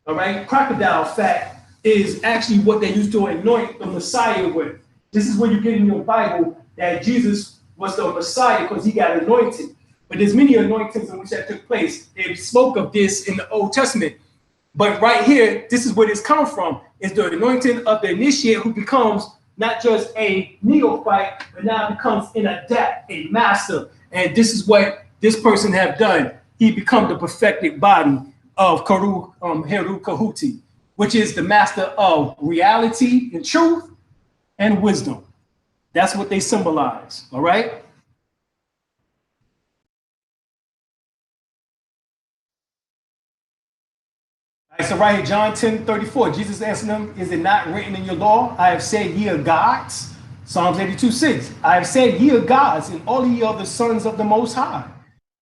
All right, crocodile fat is actually what they used to anoint the Messiah with. This is where you get in your Bible that Jesus was the Messiah because he got anointed. But there's many anointings in which that took place. They spoke of this in the Old Testament. But right here, this is where this comes from, is the anointing of the initiate who becomes not just a neophyte, but now becomes an adept, a master. And this is what this person have done. He become the perfected body of Heru Kahuti, which is the master of reality and truth and wisdom. That's what they symbolize, all right? All right, so right here, John 10:34, Jesus answered them, is it not written in your law, I have said ye are gods? Psalms 82:6, I have said ye are gods, and all ye are the sons of the Most High.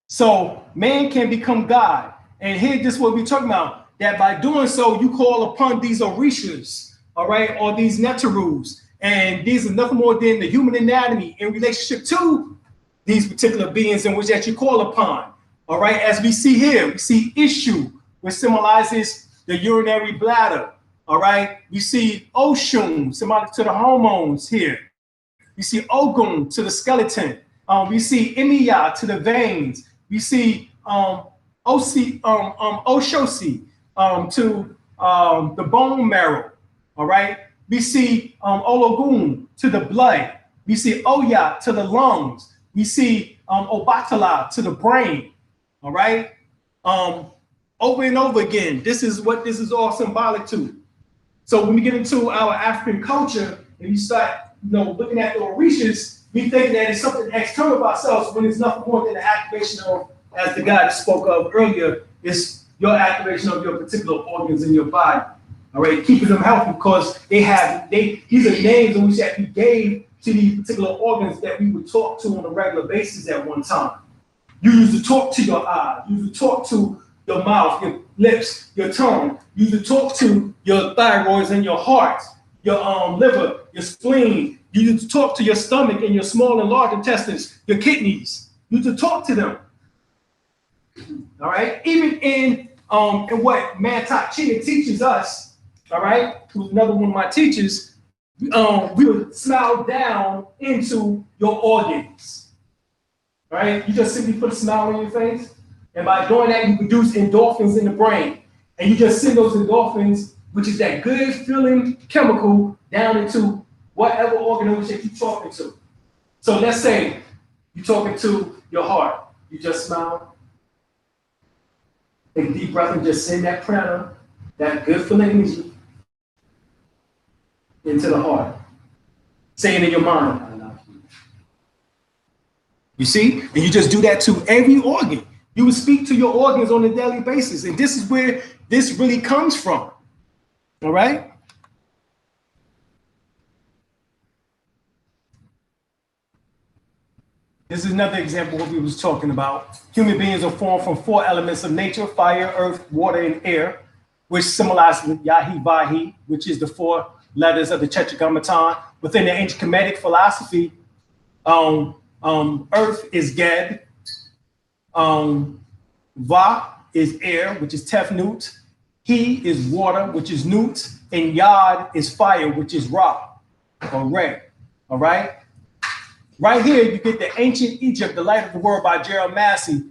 So man can become God. And here, this is what we're talking about, that by doing so, you call upon these Orishas, all right, or these Neterus. And these are nothing more than the human anatomy in relationship to these particular beings in which that you call upon. All right, as we see here, we see Ishu, which symbolizes the urinary bladder. All right, we see Oshun, symbolic to the hormones here. We see Ogun to the skeleton. We see Emiya to the veins. We see Oshosi to the bone marrow. All right. We see Ologun to the blood. We see Oya to the lungs. We see Obatala to the brain. All right. Over and over again, this is what this is all symbolic to. So when we get into our African culture and you start, looking at the Orishas, we think that it's something external of ourselves when it's nothing more than the activation of, as the guy spoke of earlier, it's your activation of your particular organs in your body. All right, keeping them healthy because these are names in which that we gave to these particular organs that we would talk to on a regular basis at one time. You used to talk to your eyes, you used to talk to your mouth, your lips, your tongue. You used to talk to your thyroids and your heart, your liver, your spleen. You used to talk to your stomach and your small and large intestines, your kidneys. You used to talk to them. All right, even in what Mantak Chia teaches us. All right, who's another one of my teachers, we would smile down into your organs. All right, you just simply put a smile on your face, and by doing that, you produce endorphins in the brain, and you just send those endorphins, which is that good feeling chemical, down into whatever organ that you're talking to. So let's say you're talking to your heart, you just smile, take a deep breath, and just send that prana, that good feeling energy, into the heart. Say it in your mind. You see? And you just do that to every organ. You would speak to your organs on a daily basis. And this is where this really comes from. All right? This is another example of what we was talking about. Human beings are formed from 4 elements of nature: fire, earth, water, and air, which symbolizes Yahi Vahi, which is the 4 letters of the Tetragrammaton. Within the ancient Kemetic philosophy, earth is Ged, Va is air, which is Tefnut, He is water, which is Nut, and Yad is fire, which is Ra, or Re. All right? Right here, you get the ancient Egypt, the light of the world by Gerald Massey.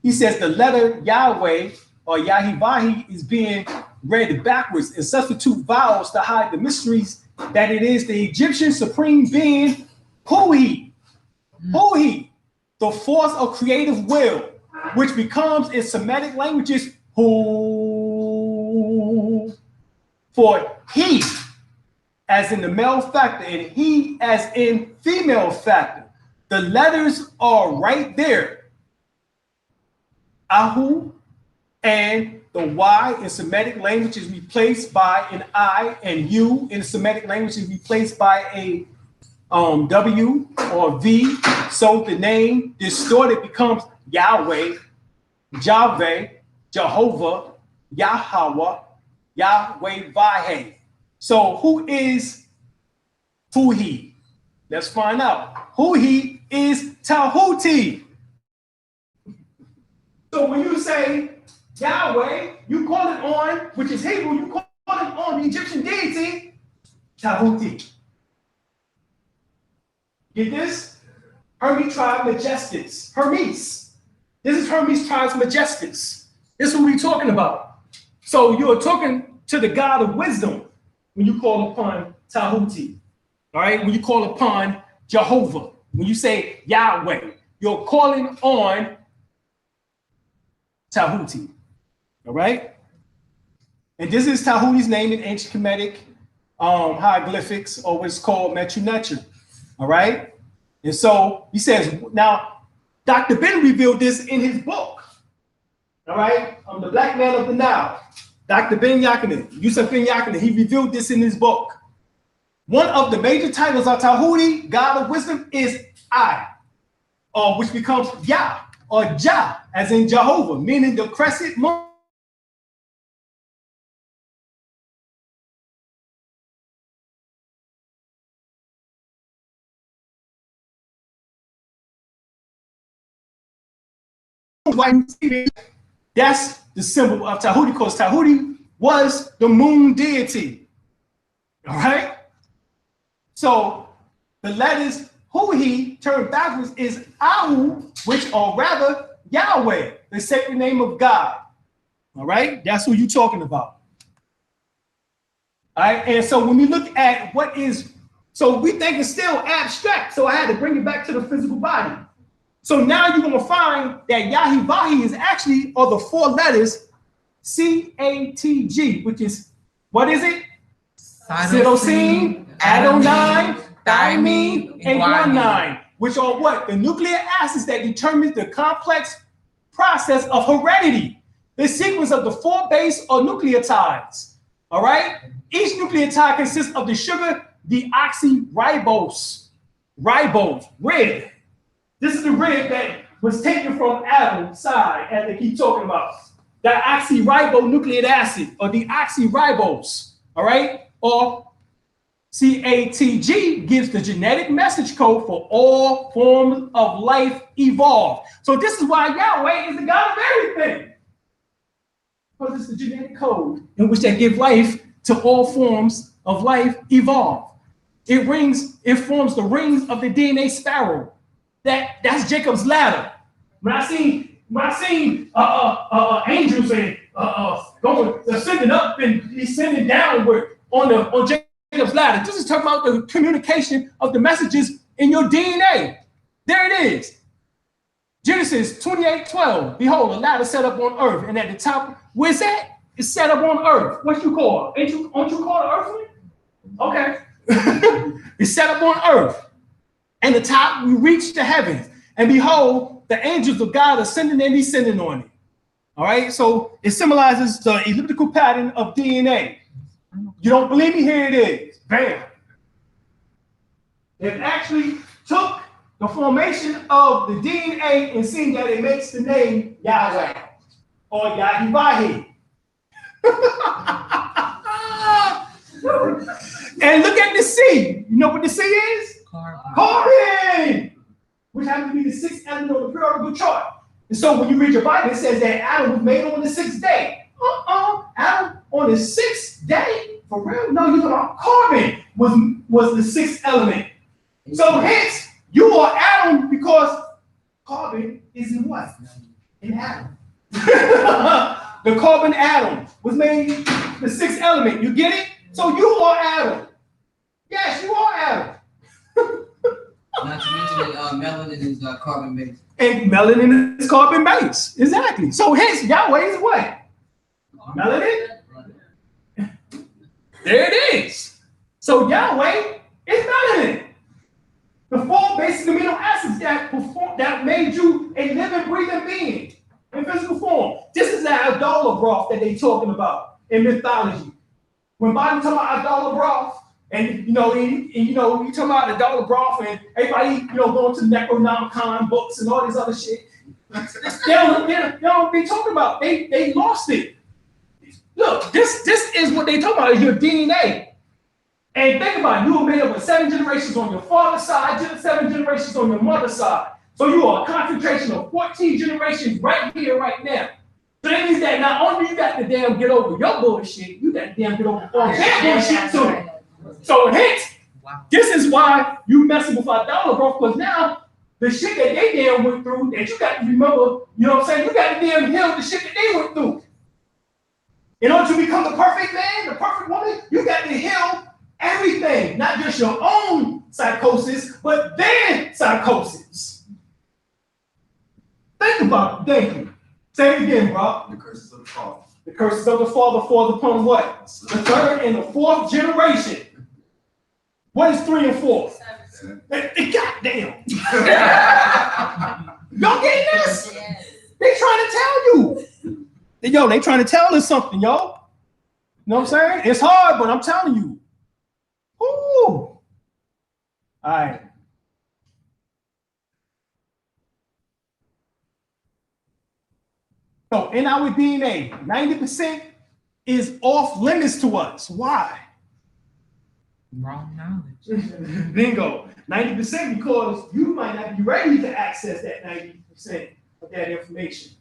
He says the letter Yahweh or Yahivahi is being read backwards and substitute vowels to hide the mysteries that it is the Egyptian supreme being, Hui, the force of creative will, which becomes in Semitic languages Hu, for he as in the male factor and he as in female factor. The letters are right there. Ahu, and the Y in Semitic language is replaced by an I, and U in Semitic language is replaced by a W or V. So the name distorted becomes Yahweh, Javeh, Jehovah, Yahweh, Yahweh Vahe. So who is Fuhi? Let's find out. Fuhi is Tahuti. So when you say Yahweh, you call it on, which is Hebrew, you call it calling on the Egyptian deity, Tahuti. Get this? Hermes Trismegistus. Hermes. This is Hermes Trismegistus. This is what we're talking about. So you're talking to the God of wisdom when you call upon Tahuti. All right? When you call upon Jehovah. When you say Yahweh, you're calling on Tahuti. All right? And this is Tahuti's name in ancient Kemetic hieroglyphics, or what's called Metu Neter. All right? And so he says, now, Dr. Ben revealed this in his book. All right? The Black Man of the Nile. Dr. Ben Yakinen, Yusuf Ben Yakinen, he revealed this in his book. One of the major titles of Tahuti, God of wisdom, is I, which becomes Yah, or Jah, as in Jehovah, meaning the crescent moon. That's the symbol of Tahuti, because Tahuti was the moon deity. All right? So the letters Hui turned backwards is Ahu, which, or rather Yahweh, the sacred name of God. All right? That's who you're talking about. All right? And so when we look at what is, so we think it's still abstract. So I had to bring it back to the physical body. So now you're going to find that Yahivahi is actually, or the four letters, CATG, which is, what is it? Cytosine, Adenine, Thymine, and Guanine, which are what? The nucleic acids that determine the complex process of heredity. The sequence of the four base or nucleotides. All right? Each nucleotide consists of the sugar deoxyribose. Ribose, red. This is the red that was taken from Adam's side, as they keep talking about. Deoxyribonucleic acid, or deoxyribose, all right? Or CATG gives the genetic message code for all forms of life evolved. So this is why Yahweh is the God of everything. Because it's the genetic code in which they give life to all forms of life evolved. It forms the rings of the DNA sparrow. That's Jacob's ladder. When I seen angels and going ascending up and descending downward on Jacob's ladder, this is talking about the communication of the messages in your DNA. There it is. Genesis 28:12. Behold, a ladder set up on earth, and at the top, where's that? It's set up on earth. What you call? Aren't you called earthly? Okay. It's set up on earth. And the top, we reach the heavens. And behold, the angels of God ascending and descending on it. All right, so it symbolizes the elliptical pattern of DNA. You don't believe me? Here it is. Bam. It actually took the formation of the DNA and seen that it makes the name Yahweh or Yahivahi. And look at the C. You know what the C is? Carbon, which happens to be the sixth element on the periodical chart. And so when you read your Bible, it says that Adam was made on the sixth day. Adam on the sixth day? For real? No, you're talking about carbon was the sixth element. So hence, you are Adam because carbon is in what? In Adam. The carbon atom was made the sixth element. You get it? So you are Adam. Yes, you are Adam. Not to mention that melanin is carbon based. And melanin is carbon based. Exactly. So hence Yahweh is what? Melanin. There it is. So Yahweh is melanin. The four basic amino acids that made you a living, breathing being in physical form. This is that Adala broth that they're talking about in mythology. When Bible talking about Adala broth, and you talking about the dollar broth, and everybody going to the Necronomicon books and all this other shit. they don't be talking about. They lost it. Look, this is what they talking about is your DNA. And think about it, you were made up of 7 generations on your father's side, 7 generations on your mother's side. So you are a concentration of 14 generations right here, right now. So that means that not only you got to damn get over your bullshit, you got to damn get over all that bullshit too. So hence, this is why you messing with our dollar, bro, because now the shit that they damn went through, that you got to remember, you know what I'm saying? You got to damn heal the shit that they went through. In order to become the perfect man, the perfect woman, you got to heal everything, not just your own psychosis, but their psychosis. Think about it. Thank you. Say it again, bro. The curses of the father. The curses of the father falls upon what? The third and the fourth generation. What is 3 and 4? 7. Goddamn. Y'all getting this? They trying to tell you. Yo, they trying to tell us something, yo. You know what I'm saying? It's hard, but I'm telling you. Ooh. All right. So in our DNA, 90% is off limits to us. Why? Wrong knowledge. Bingo. 90% because you might not be ready to access that 90% of that information.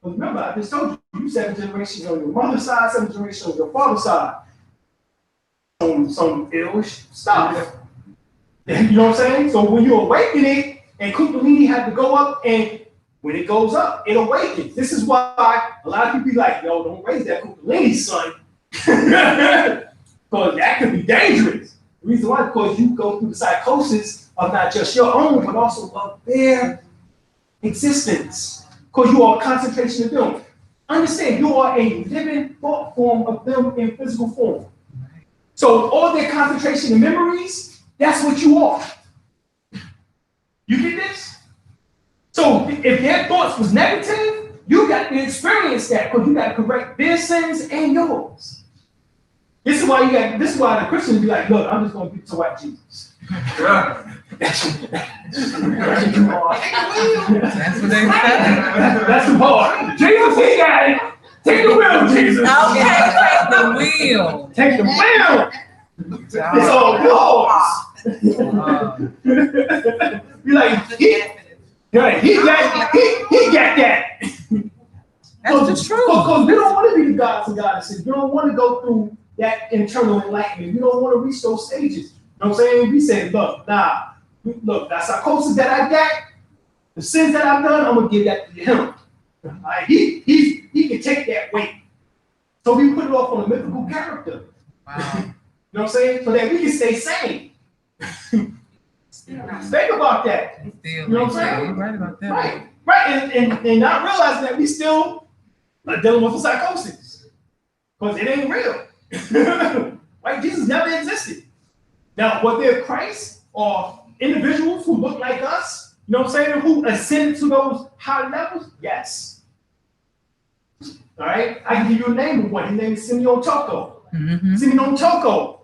But remember, I just told you 7 generations on your mother's side, 7 generations on your father's side. Some ill stuff. You know what I'm saying? So when you awaken it, and Kundalini had to go up, and when it goes up, it awakens. This is why a lot of people be like, yo, don't raise that Kundalini, son. Because that could be dangerous. The reason why, because you go through the psychosis of not just your own, but also of their existence. Because you are a concentration of them. Understand, you are a living thought form of them in physical form. So all their concentration and memories, that's what you are. You get this? So if their thoughts was negative, you got to experience that because you got to correct their sins and yours. This is why the Christians be like, look, I'm just gonna get to white Jesus. That's what they say. That's too hard. Jesus, he got it. Take the wheel, Jesus. Okay, take the wheel. Take the wheel. It's all yours. Be like, he got that. That's the truth. Because we don't want to be the gods and goddesses. We don't want to go through that internal enlightenment. We don't want to reach those stages. You know what I'm saying? We say, look, that psychosis that I got, the sins that I've done, I'm gonna give that to him. He can take that weight. So we put it off on a mythical character. Wow. You know what I'm saying? So that we can stay sane. Think about that. You know what I'm saying? You're right about that. Right. And not realizing that we still are dealing with a psychosis. Because it ain't real. Right? Jesus never existed. Now, were there Christ or individuals who look like us, you know what I'm saying, who ascended to those high levels? Yes. All right? I can give you a name of one. His name is Simeon Toko. Mm-hmm. Simeon Toko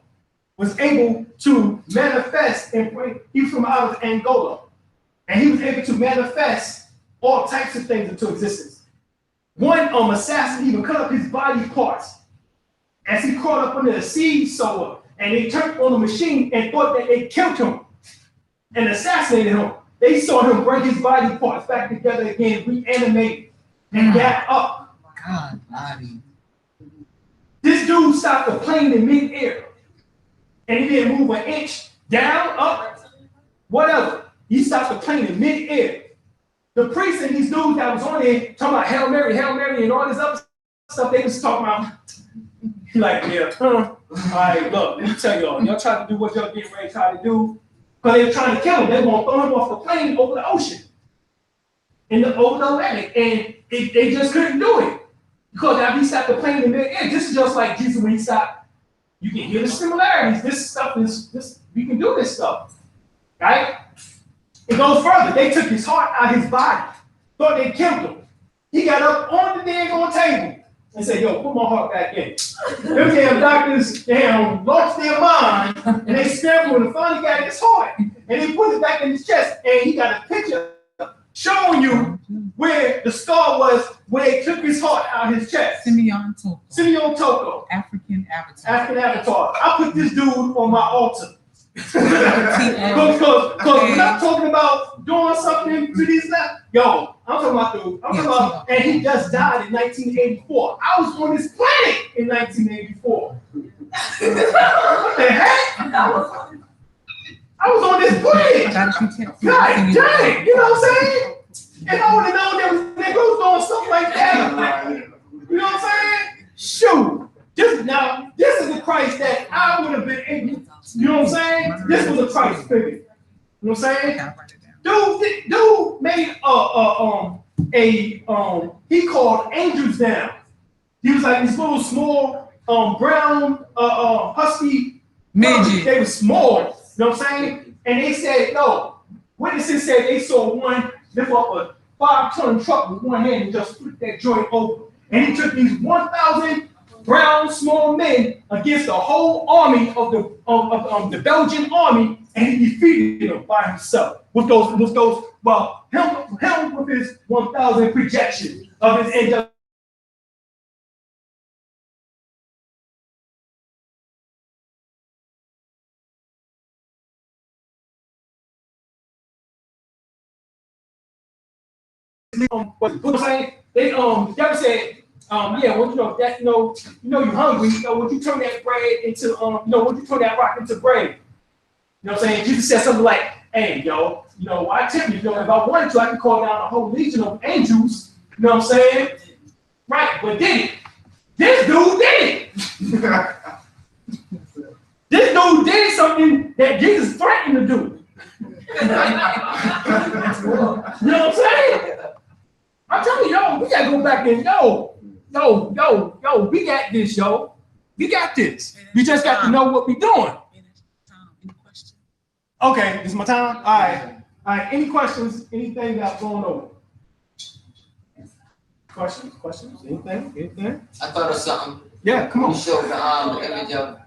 was able to manifest, and he was from out of Angola. And he was able to manifest all types of things into existence. One assassin even cut up his body parts as he crawled up under a seed sower, and they turned on the machine and thought that they killed him and assassinated him. They saw him bring his body parts back together again, reanimate, and got up. God, body. This dude stopped the plane in midair, and he didn't move an inch down, up, whatever. He stopped the plane in midair. The priests and these dudes that was on there talking about Hail Mary, and all this other stuff they was talking about. Like, yeah, all right, look, let me tell y'all try to do what y'all getting ready to try to do, because they were trying to kill him. They were going to throw him off the plane over the ocean, over the Atlantic, and they just couldn't do it. Because after he stopped the plane in midair, this is just like Jesus when he stopped. You can hear the similarities. This stuff we can do this stuff, right? It goes further. They took his heart out of his body, thought they killed him. He got up on the daggone table and said, yo, put my heart back in. Them damn doctors lost their mind, and they scrambled and finally got his heart. And they put it back in his chest, and he got a picture showing you where the scar was, where they took his heart out of his chest. Simeon Toko. Simeon Toko. African avatar. I put this dude on my altar. Because when I'm talking about doing something to these left, yo, and he just died in 1984. I was on this planet in 1984. What the heck? I was on this planet. God dang, you know what I'm saying? And I would have known there was niggas doing something like that. You know what I'm saying? Shoot. This is the Christ that I would have been able. You know what I'm saying? This was a Christ figure. You know what I'm saying? Dude made he called angels down. He was like these little small brown husky midget. They were small. You know what I'm saying? And they said no. Witnesses said they saw one lift up a 5-ton truck with one hand and just flip that joint over. And he took these 1,000 brown small men against the whole army of the Belgian army, and he defeated them by himself with those him with his 1,000 projection of his angel. What I'm saying? They never said, yeah, well, you know, that you you're hungry, would you turn that bread into would you turn that rock into bread? You know what I'm saying? Jesus said something like, hey, I tell you, if I wanted to, I could call down a whole legion of angels, you know what I'm saying? Right, but did it? This dude did it. This dude did something that Jesus threatened to do. You know what I'm saying? I'm telling you, we gotta go back and we got this, We got this. We just got to know what we're doing. Okay, this is my time? All right. Any questions? Anything that's going over? Questions? Anything? I thought of something. Yeah, come on. You showed the image of